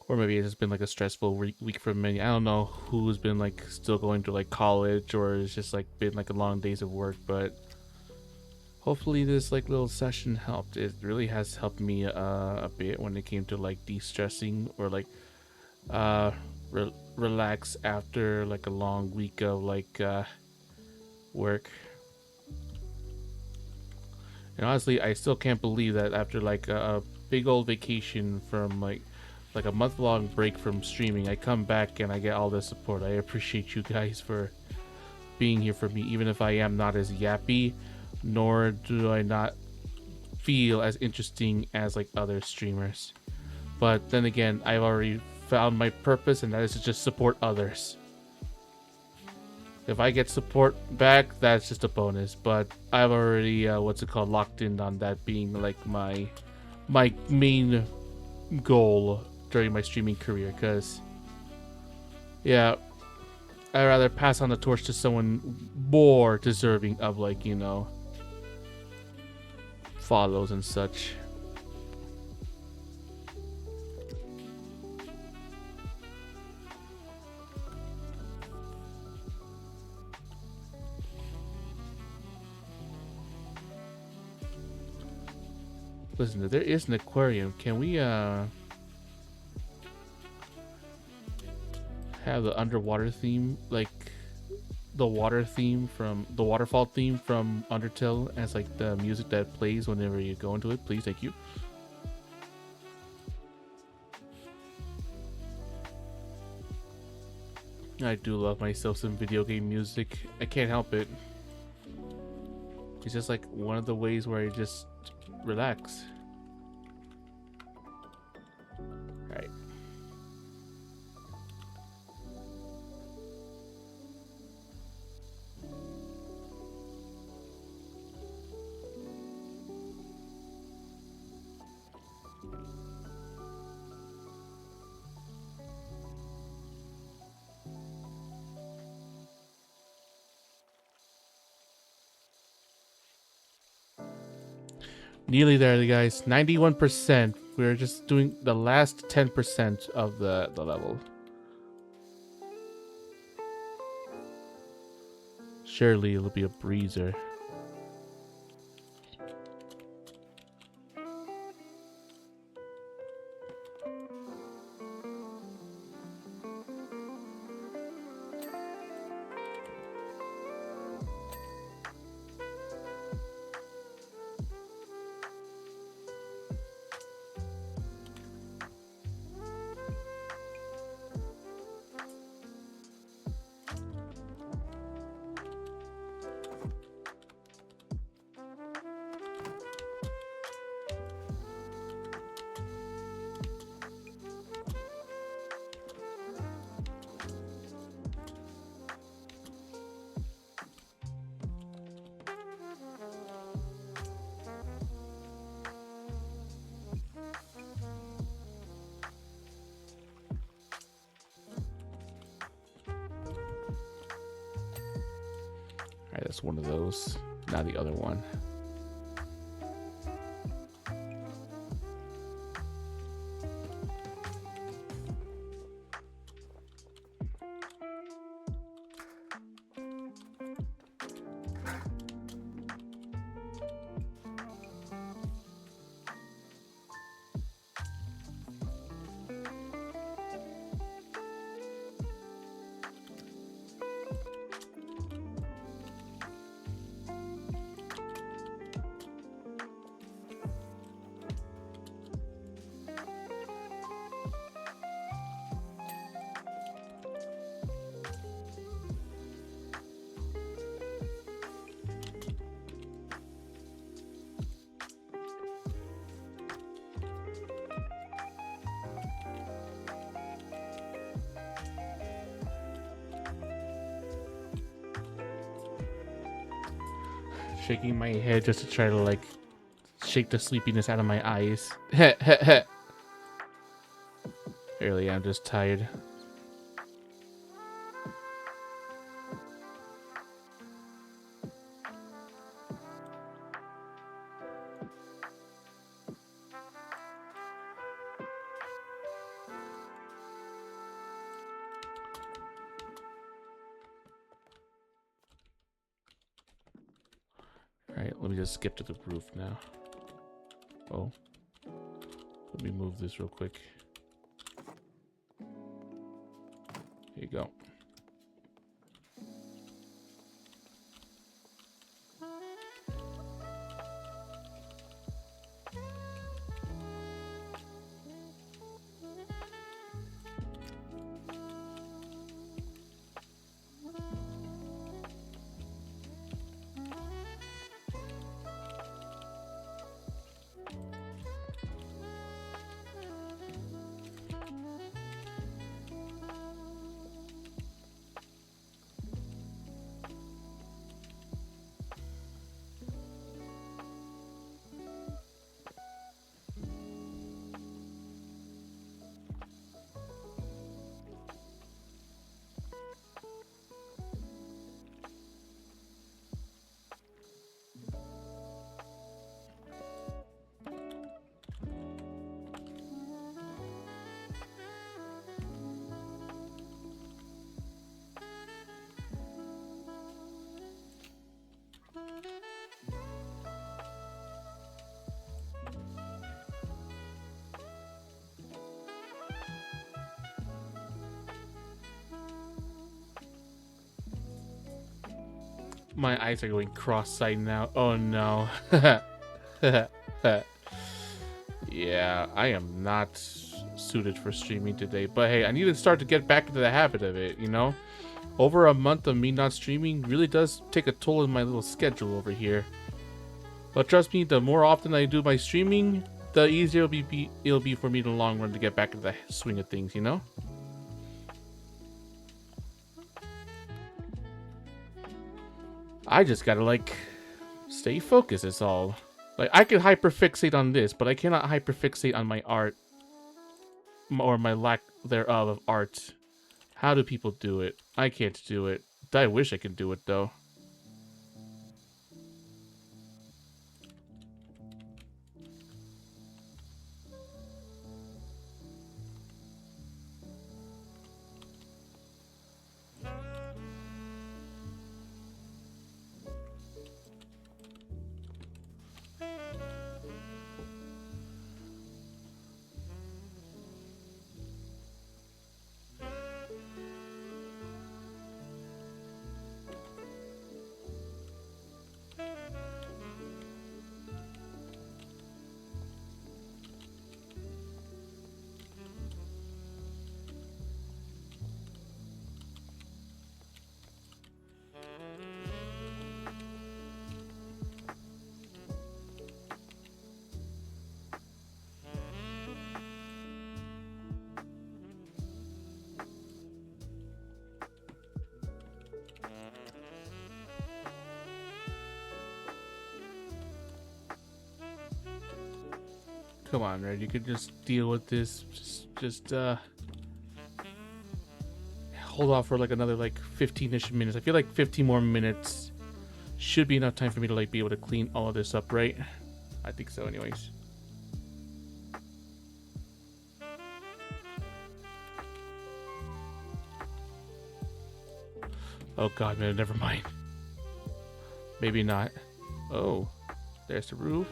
Or maybe it's just been like a stressful week for many. I don't know who's been like still going to like college or it's just like been like a long days of work, but hopefully this like little session helped. It really has helped me a bit when it came to like de-stressing or like relax after like a long week of like work. And honestly, I still can't believe that after like a big old vacation from like a month-long break from streaming, I come back and I get all this support. I appreciate you guys for being here for me, even if I am not as yappy, nor do I not feel as interesting as like other streamers. But then again, I've already found my purpose, and that is to just support others. If I get support back, that's just a bonus. But I've already locked in on that being like my main goal during my streaming career. Because yeah, I'd rather pass on the torch to someone more deserving of like, you know, follows and such. Listen, there is an aquarium. Can we have the underwater theme, like the water theme from the waterfall theme from Undertale, as like the music that plays whenever you go into it? Please, thank you. I do love myself some video game music. I can't help it. It's just like one of the ways where I just relax. Right. Nearly there, guys. 91%. We're just doing the last 10% of the level. Surely it'll be a breezer. Alright, that's one of those. Now the other one. Shaking my head just to try to like shake the sleepiness out of my eyes. Really, I'm just tired. Alright, let me just skip to the roof now. Oh. Let me move this real quick. Here you go. My eyes are going cross-eyed now. Oh no. Yeah, I am not suited for streaming today. But hey, I need to start to get back into the habit of it, you know? Over a month of me not streaming really does take a toll in my little schedule over here. But trust me, the more often I do my streaming, the easier it'll be for me in the long run to get back into the swing of things, you know? I just gotta, like, stay focused, is all. Like, I can hyperfixate on this, but I cannot hyperfixate on my art. Or my lack thereof of art. How do people do it? I can't do it. I wish I could do it, though. Come on, Red. You could just deal with this. Just hold off for like another like 15-ish minutes. I feel like 15 more minutes should be enough time for me to like be able to clean all of this up, right? I think so, anyways. Oh god, man, never mind. Maybe not. Oh, there's the roof.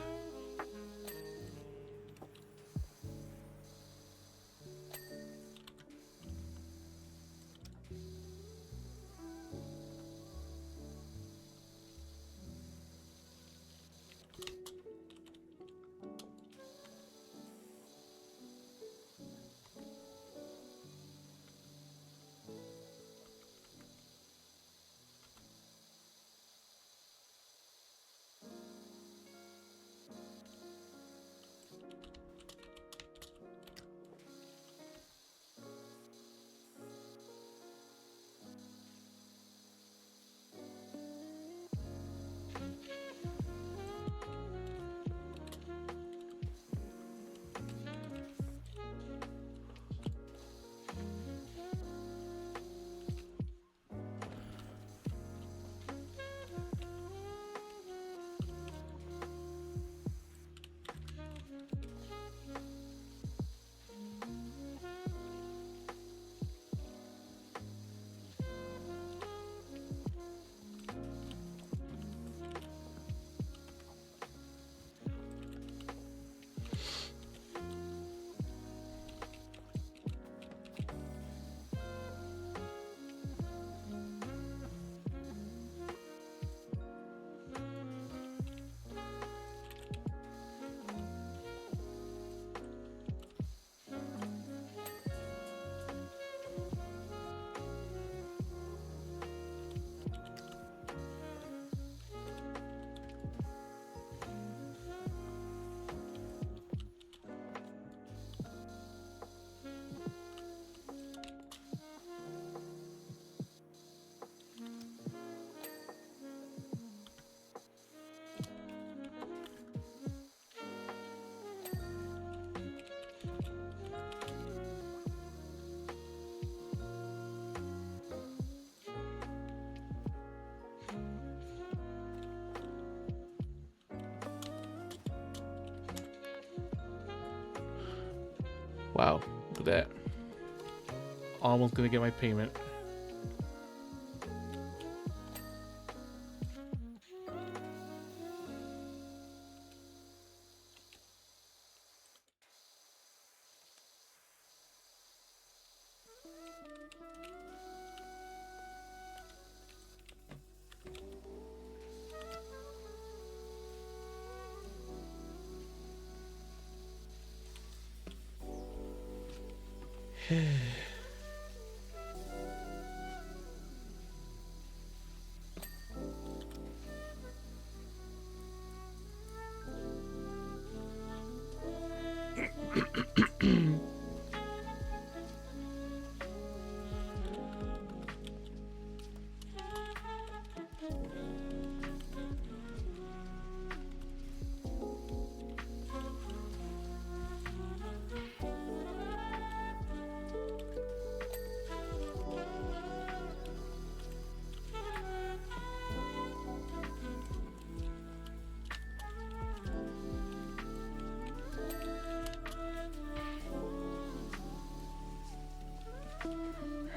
Wow, look at that. Almost gonna get my payment.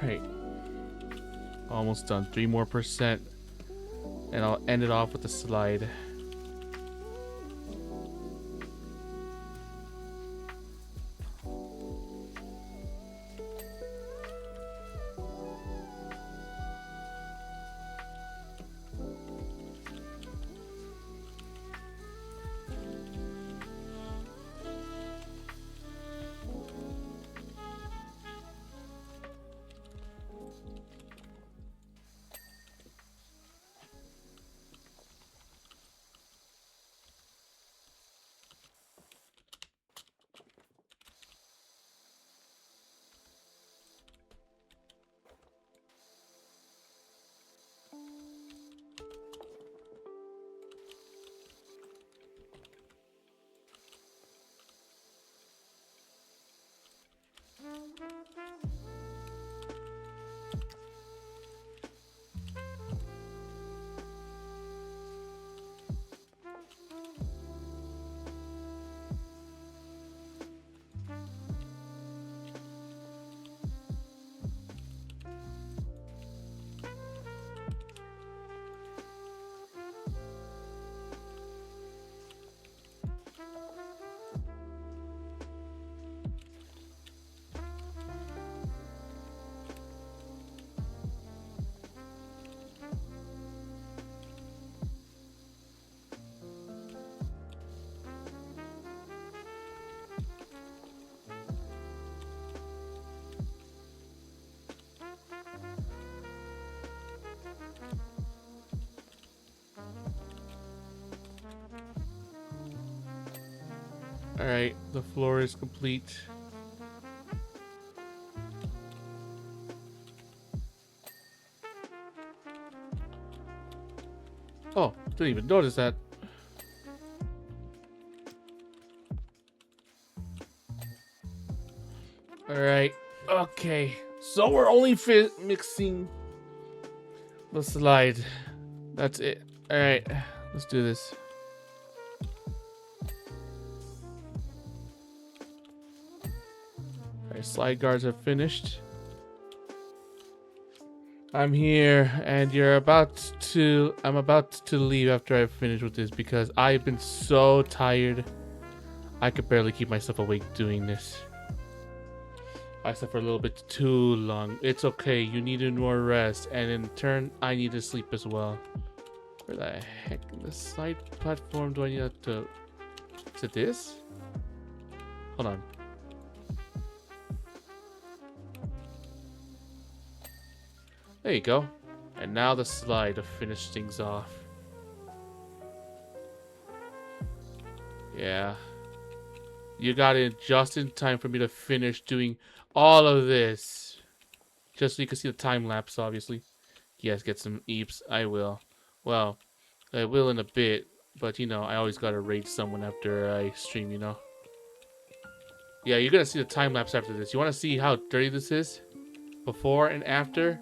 Right. Almost done. 3 more percent. And I'll end it off with a slide. Alright, the floor is complete. Oh, didn't even notice that. Alright, okay. So we're only mixing the slide. That's it. Alright, let's do this. Alright, slide guards are finished. I'm here, and I'm about to leave after I finish with this because I've been so tired. I could barely keep myself awake doing this. I slept for a little bit too long. It's okay, you needed more rest, and in turn, I need to sleep as well. Where the heck in the side platform do I need to... Is it this? Hold on. There you go. And now the slide to finish things off. Yeah. You got in just in time for me to finish doing all of this. Just so you can see the time lapse, obviously. Yes, get some eeps. I will. Well, I will in a bit. But, you know, I always gotta rate someone after I stream, you know. Yeah, you're gonna see the time lapse after this. You wanna see how dirty this is? Before and after?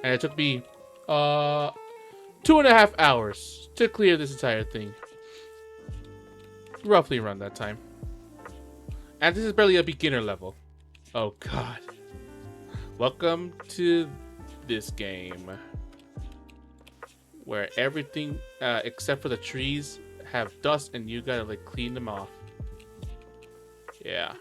And it took me 2.5 hours to clear this entire thing. Roughly around that time. And this is barely a beginner level. Oh god. Welcome to this game. Where everything except for the trees have dust and you gotta like clean them off. Yeah.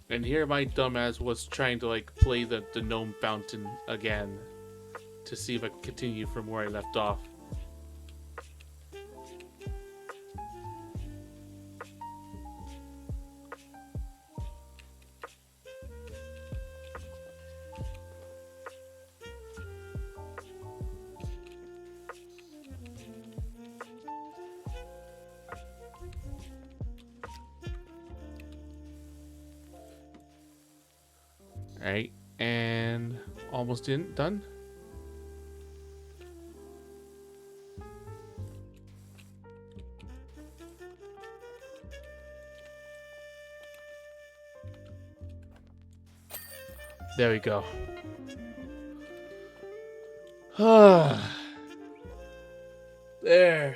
And here my dumbass was trying to like play the gnome fountain again to see if I could continue from where I left off. Right, and almost done. There we go. There.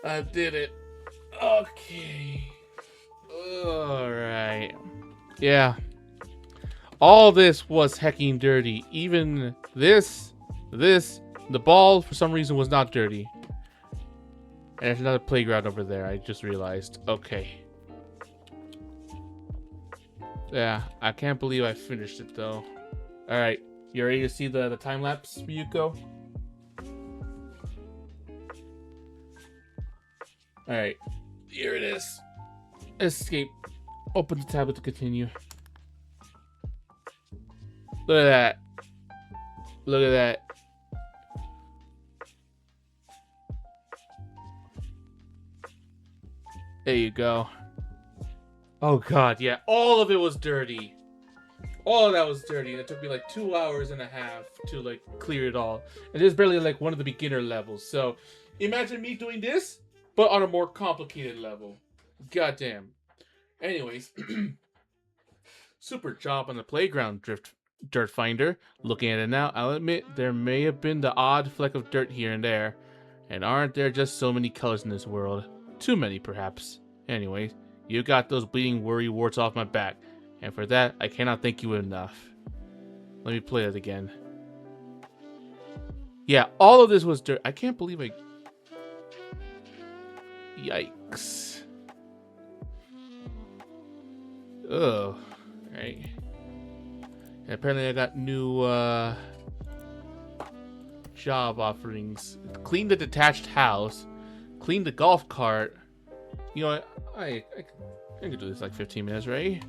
I did it. Okay. Alright. Yeah. All this was hecking dirty. Even this, the ball for some reason was not dirty. And there's another playground over there, I just realized. Okay. Yeah, I can't believe I finished it though. Alright, you ready to see the time lapse, Ryuko? Alright, here it is. Escape. Open the tablet to continue. Look at that. Look at that. There you go. Oh god, yeah. All of it was dirty. All of that was dirty. And it took me like 2 hours and a half to like clear it all. And this is barely like one of the beginner levels. So imagine me doing this, but on a more complicated level. Goddamn. Anyways. Super job on the playground, Dirt Finder. Looking at it now, I'll admit there may have been the odd fleck of dirt here and there. And aren't there just so many colors in this world? Too many, perhaps. Anyways, you got those bleeding worry warts off my back. And for that, I cannot thank you enough. Let me play it again. Yeah, all of this was dirt. I can't believe I... Yikes. Ugh. Right. And apparently I got new job offerings. Clean the detached house. Clean the golf cart. You know what? I can do this like 15 minutes, right?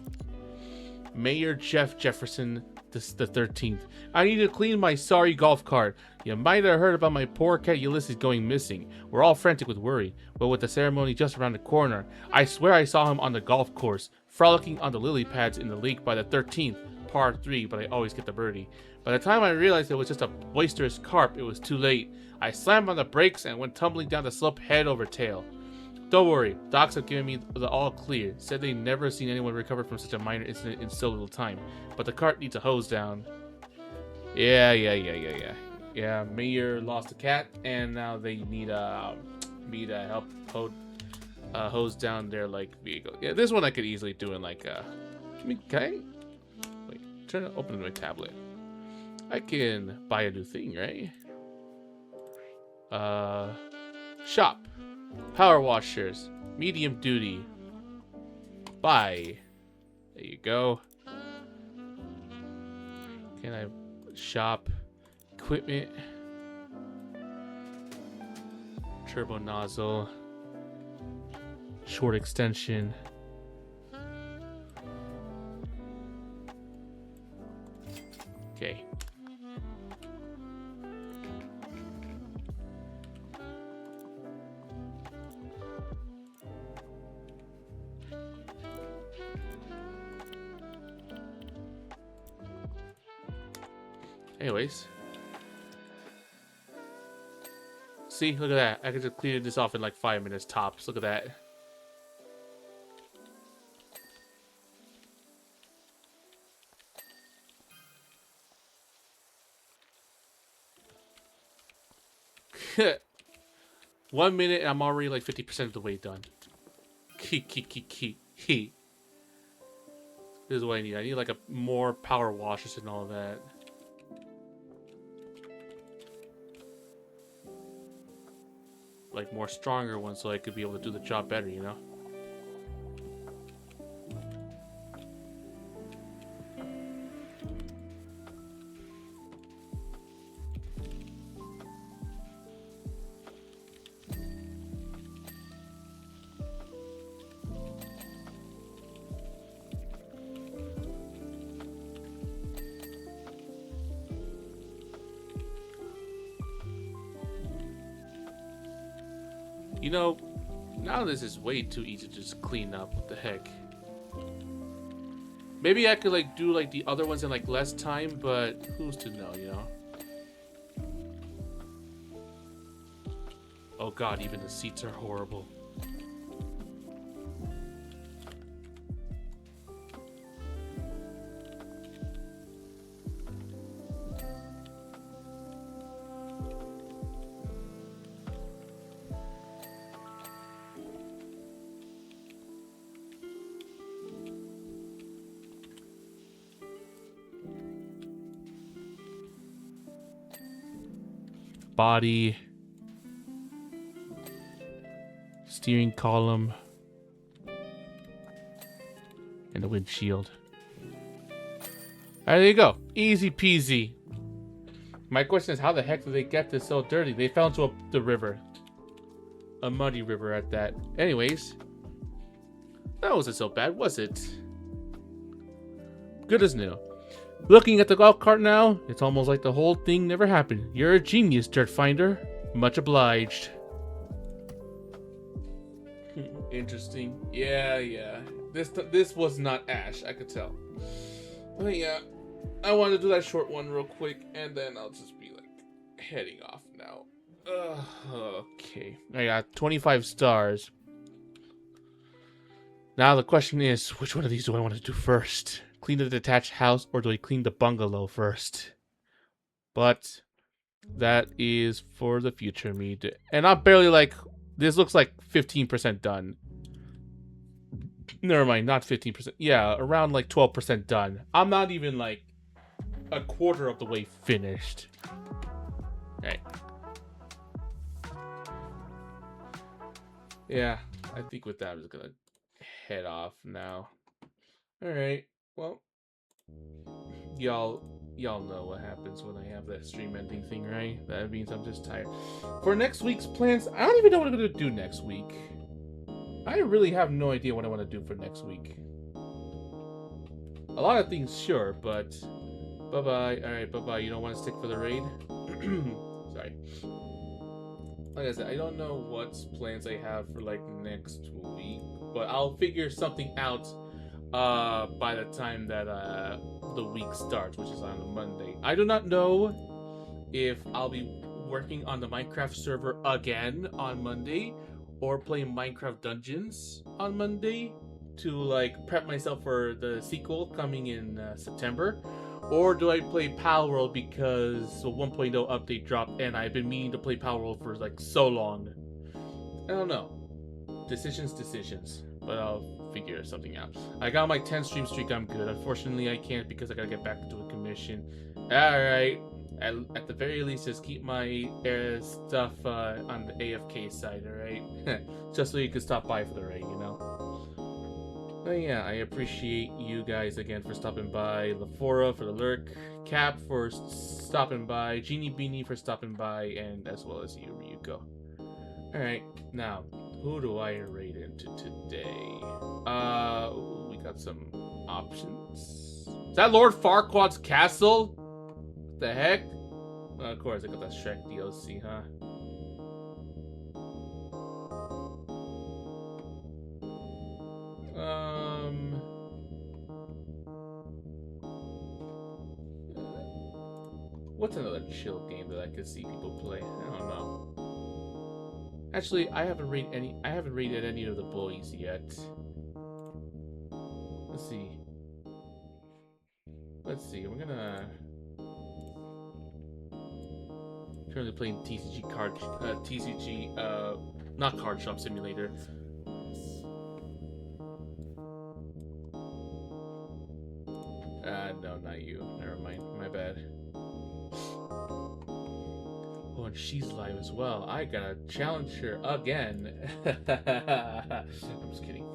Mayor Jeff Jefferson the 13th. I need to clean my sorry golf cart. You might have heard about my poor cat Ulysses going missing. We're all frantic with worry, but with the ceremony just around the corner, I swear I saw him on the golf course, frolicking on the lily pads in the lake by the 13th, par 3, but I always get the birdie. By the time I realized it was just a boisterous carp, it was too late. I slammed on the brakes and went tumbling down the slope head over tail. Don't worry, docs have given me the all clear. Said they never seen anyone recover from such a minor incident in so little time. But the cart needs a hose down. Yeah. Yeah, Mayor lost a cat, and now they need me to help hose down their like vehicle. Yeah, this one I could easily do in like wait, turn it open my tablet. I can buy a new thing, right? Shop. Power washers. Medium duty. Buy. There you go. Can I shop? Equipment. Turbo nozzle. Short extension. Okay. Anyways. See, look at that. I could just clean this off in like 5 minutes tops. Look at that. One minute and I'm already like 50% of the way done. This is what I need. I need like a more power washers and all that. Like more stronger ones so I could be able to do the job better, you know? You know, now this is way too easy to just clean up. What the heck? Maybe I could like do like the other ones in like less time, but who's to know, you know? Oh god, even the seats are horrible. Body, steering column, and the windshield. Alright, there you go. Easy peasy. My question is, how the heck did they get this so dirty? They fell into the river. A muddy river at that. Anyways, that wasn't so bad, was it? Good as new. Looking at the golf cart now, it's almost like the whole thing never happened. You're a genius, Dirt Finder. Much obliged. Interesting. Yeah. This was not Ash, I could tell. But yeah, I wanted to do that short one real quick, and then I'll just be like heading off now. Okay, I got 25 stars. Now the question is, which one of these do I want to do first? Clean the detached house, or do I clean the bungalow first? But that is for the future me. And I'm barely like, this looks like 15% done. Never mind, not 15%. Yeah, around like 12% done. I'm not even like a quarter of the way finished. Right. Yeah, I think with that, I'm just gonna head off now. Alright, well, y'all know what happens when I have that stream ending thing, right? That means I'm just tired. For next week's plans, I don't even know what I'm gonna do next week. I really have no idea what I want to do for next week. A lot of things, sure, but bye-bye. Alright, bye-bye. You don't want to stick for the raid? Sorry. Like I said, I don't know what plans I have for like next week, but I'll figure something out by the time that the week starts, which is on a Monday. I do not know if I'll be working on the Minecraft server again on Monday, or playing Minecraft Dungeons on Monday to like prep myself for the sequel coming in September, or do I play PowerWorld because the 1.0 update dropped and I've been meaning to play PowerWorld for like so long. I don't know. Decisions, but I'll figure something out. I got my 10 stream streak, I'm good. Unfortunately, I can't because I gotta get back into a commission. Alright. At the very least, just keep my stuff on the AFK side, alright? Just so you can stop by for the raid, you know? But yeah, I appreciate you guys again for stopping by, Lafora for the lurk, Cap for stopping by, Genie Beanie for stopping by, and as well as you, Ryuko. Alright, now, who do I raid into today? We got some options. Is that Lord Farquaad's castle? The heck? Of course, I got that Shrek DLC, huh? What's another chill game that I could see people play? I don't know. Actually, I haven't rated any of the boys yet. Let's see. We're gonna currently playing not Card Shop Simulator. No, not you. Never mind. My bad. Oh, and she's live as well. I gotta challenge her again. I'm just kidding.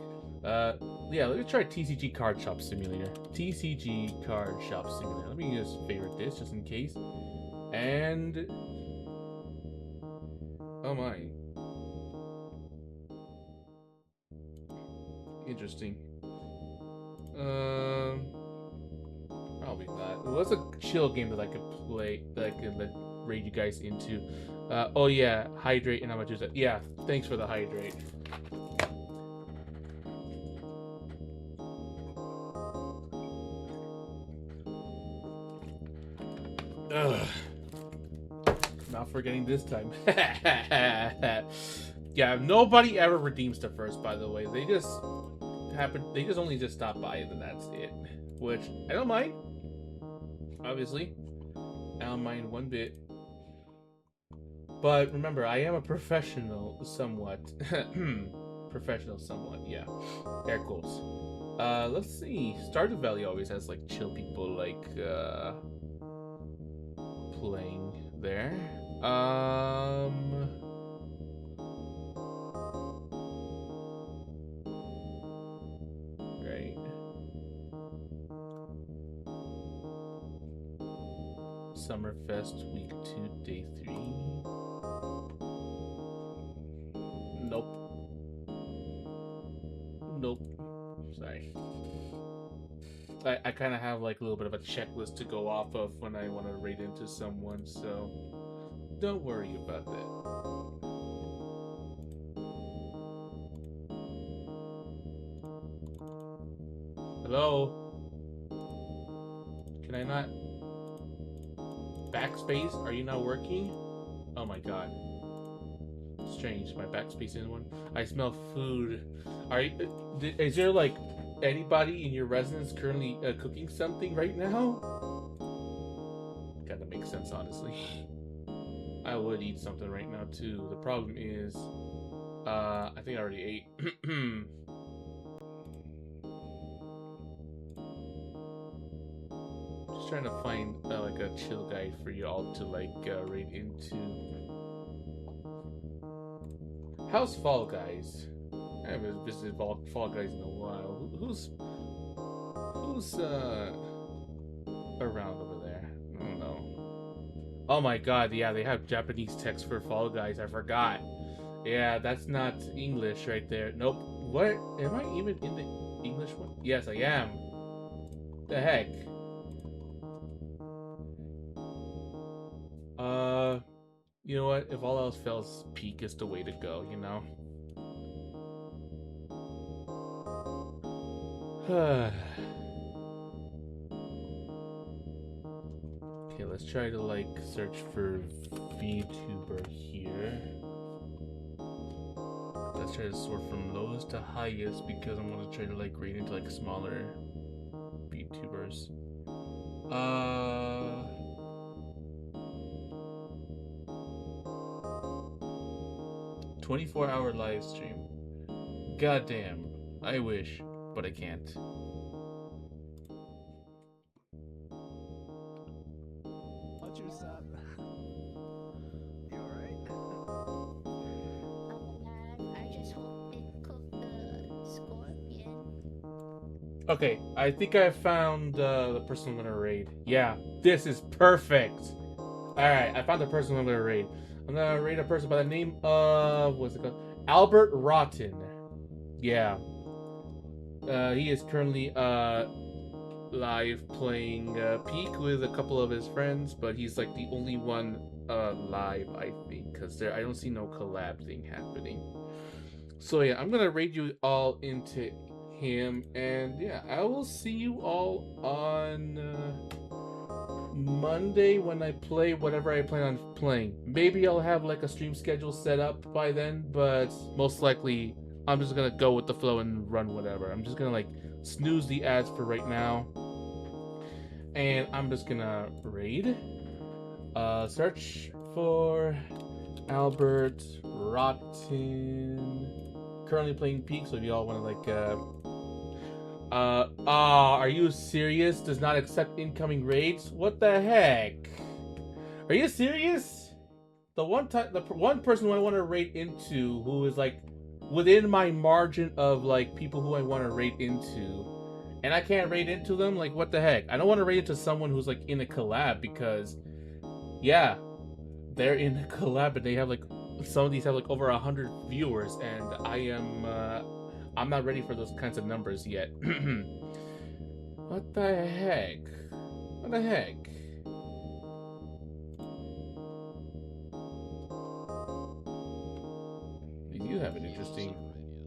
Yeah, let me try TCG Card Shop Simulator. TCG Card Shop Simulator. Let me just favorite this just in case. And oh my. Interesting. Probably not. What's a chill game that I could play that I could raid you guys into? Oh yeah, Hydrate and Amajusa. Yeah, thanks for the Hydrate. not forgetting this time. Yeah, nobody ever redeems the first, by the way. They just only just stop by and then that's it. Which I don't mind. Obviously. I don't mind one bit. But remember, I am a professional somewhat. Professional somewhat, yeah. Air quotes. Let's see. Stardew Valley always has like chill people like playing there. Right. Summerfest week 2, day 3. Nope. Nope. Sorry. I kind of have like a little bit of a checklist to go off of when I want to raid into someone, so don't worry about that. Hello? Can I not? Backspace? Are you not working? Oh my god. Strange, my backspace isn't one. I smell food. Are you, is there like anybody in your residence currently cooking something right now? Kinda makes sense, honestly. I would eat something right now too. The problem is, I think I already ate. Just trying to find like a chill guide for you all to like raid into. How's Fall Guys? I haven't visited Fall Guys in a while. Who's around over there? I don't know. Oh my god, yeah, they have Japanese text for Fall Guys. I forgot. Yeah, that's not English right there. Nope. What? Am I even in the English one? Yes, I am. The heck? You know what? If all else fails, Peak is the way to go, you know? Okay, let's try to like search for VTuber here. Let's try to sort from lowest to highest because I'm gonna try to like rate into like smaller VTubers. 24-hour live stream. Goddamn. I wish, but I can't. What's your up? You alright? I just hope it cooked the scorpion. Okay, I think I found the person I'm gonna raid. Yeah, this is perfect. Alright, I found the person I'm gonna raid. I'm gonna raid a person by the name of, what's it called? Albert Rotten. Yeah. He is currently live playing Peak with a couple of his friends, but he's like the only one live, I think, because I don't see no collab thing happening. So yeah, I'm gonna raid you all into him, and yeah, I will see you all on Monday when I play whatever I plan on playing. Maybe I'll have like a stream schedule set up by then, but most likely I'm just gonna go with the flow and run whatever. I'm just gonna like snooze the ads for right now, and I'm just gonna raid. Search for Albert Rotten. Currently playing Peak, so if y'all want to like are you serious? Does not accept incoming raids? What the heck? Are you serious? The one person who I want to raid into, who is like within my margin of like people who I want to raid into, and I can't raid into them? Like, what the heck? I don't want to raid into someone who's like in a collab, because yeah, they're in a collab and they have like, some of these have like over 100 viewers, and I'm not ready for those kinds of numbers yet. What the heck? What the heck? You have an interesting.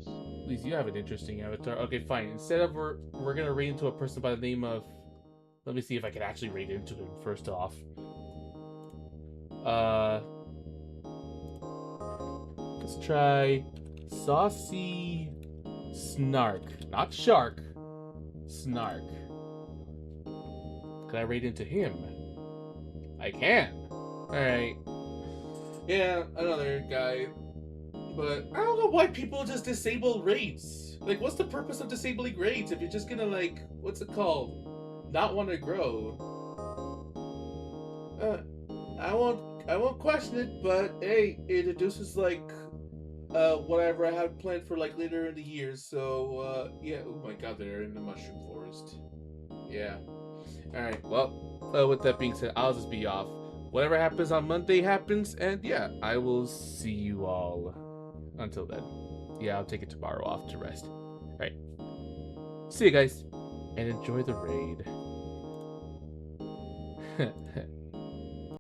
At least you have an interesting avatar. Okay, fine. Instead of we're gonna raid into a person by the name of. Let me see if I can actually raid into him first off. Let's try Saucy Snark. Not Shark. Snark. Can I raid into him? I can. Alright. Yeah, another guy. But I don't know why people just disable raids. Like, what's the purpose of disabling raids if you're just gonna, like, what's it called? Not want to grow. I won't question it, but hey, it introduces, like, whatever I have planned for, like, later in the year. So, yeah. Oh my god, they're in the mushroom forest. Yeah. Alright, well, with that being said, I'll just be off. Whatever happens on Monday happens, and yeah, I will see you all until then. Yeah, I'll take it tomorrow off to rest. Alright. See you guys, and enjoy the raid.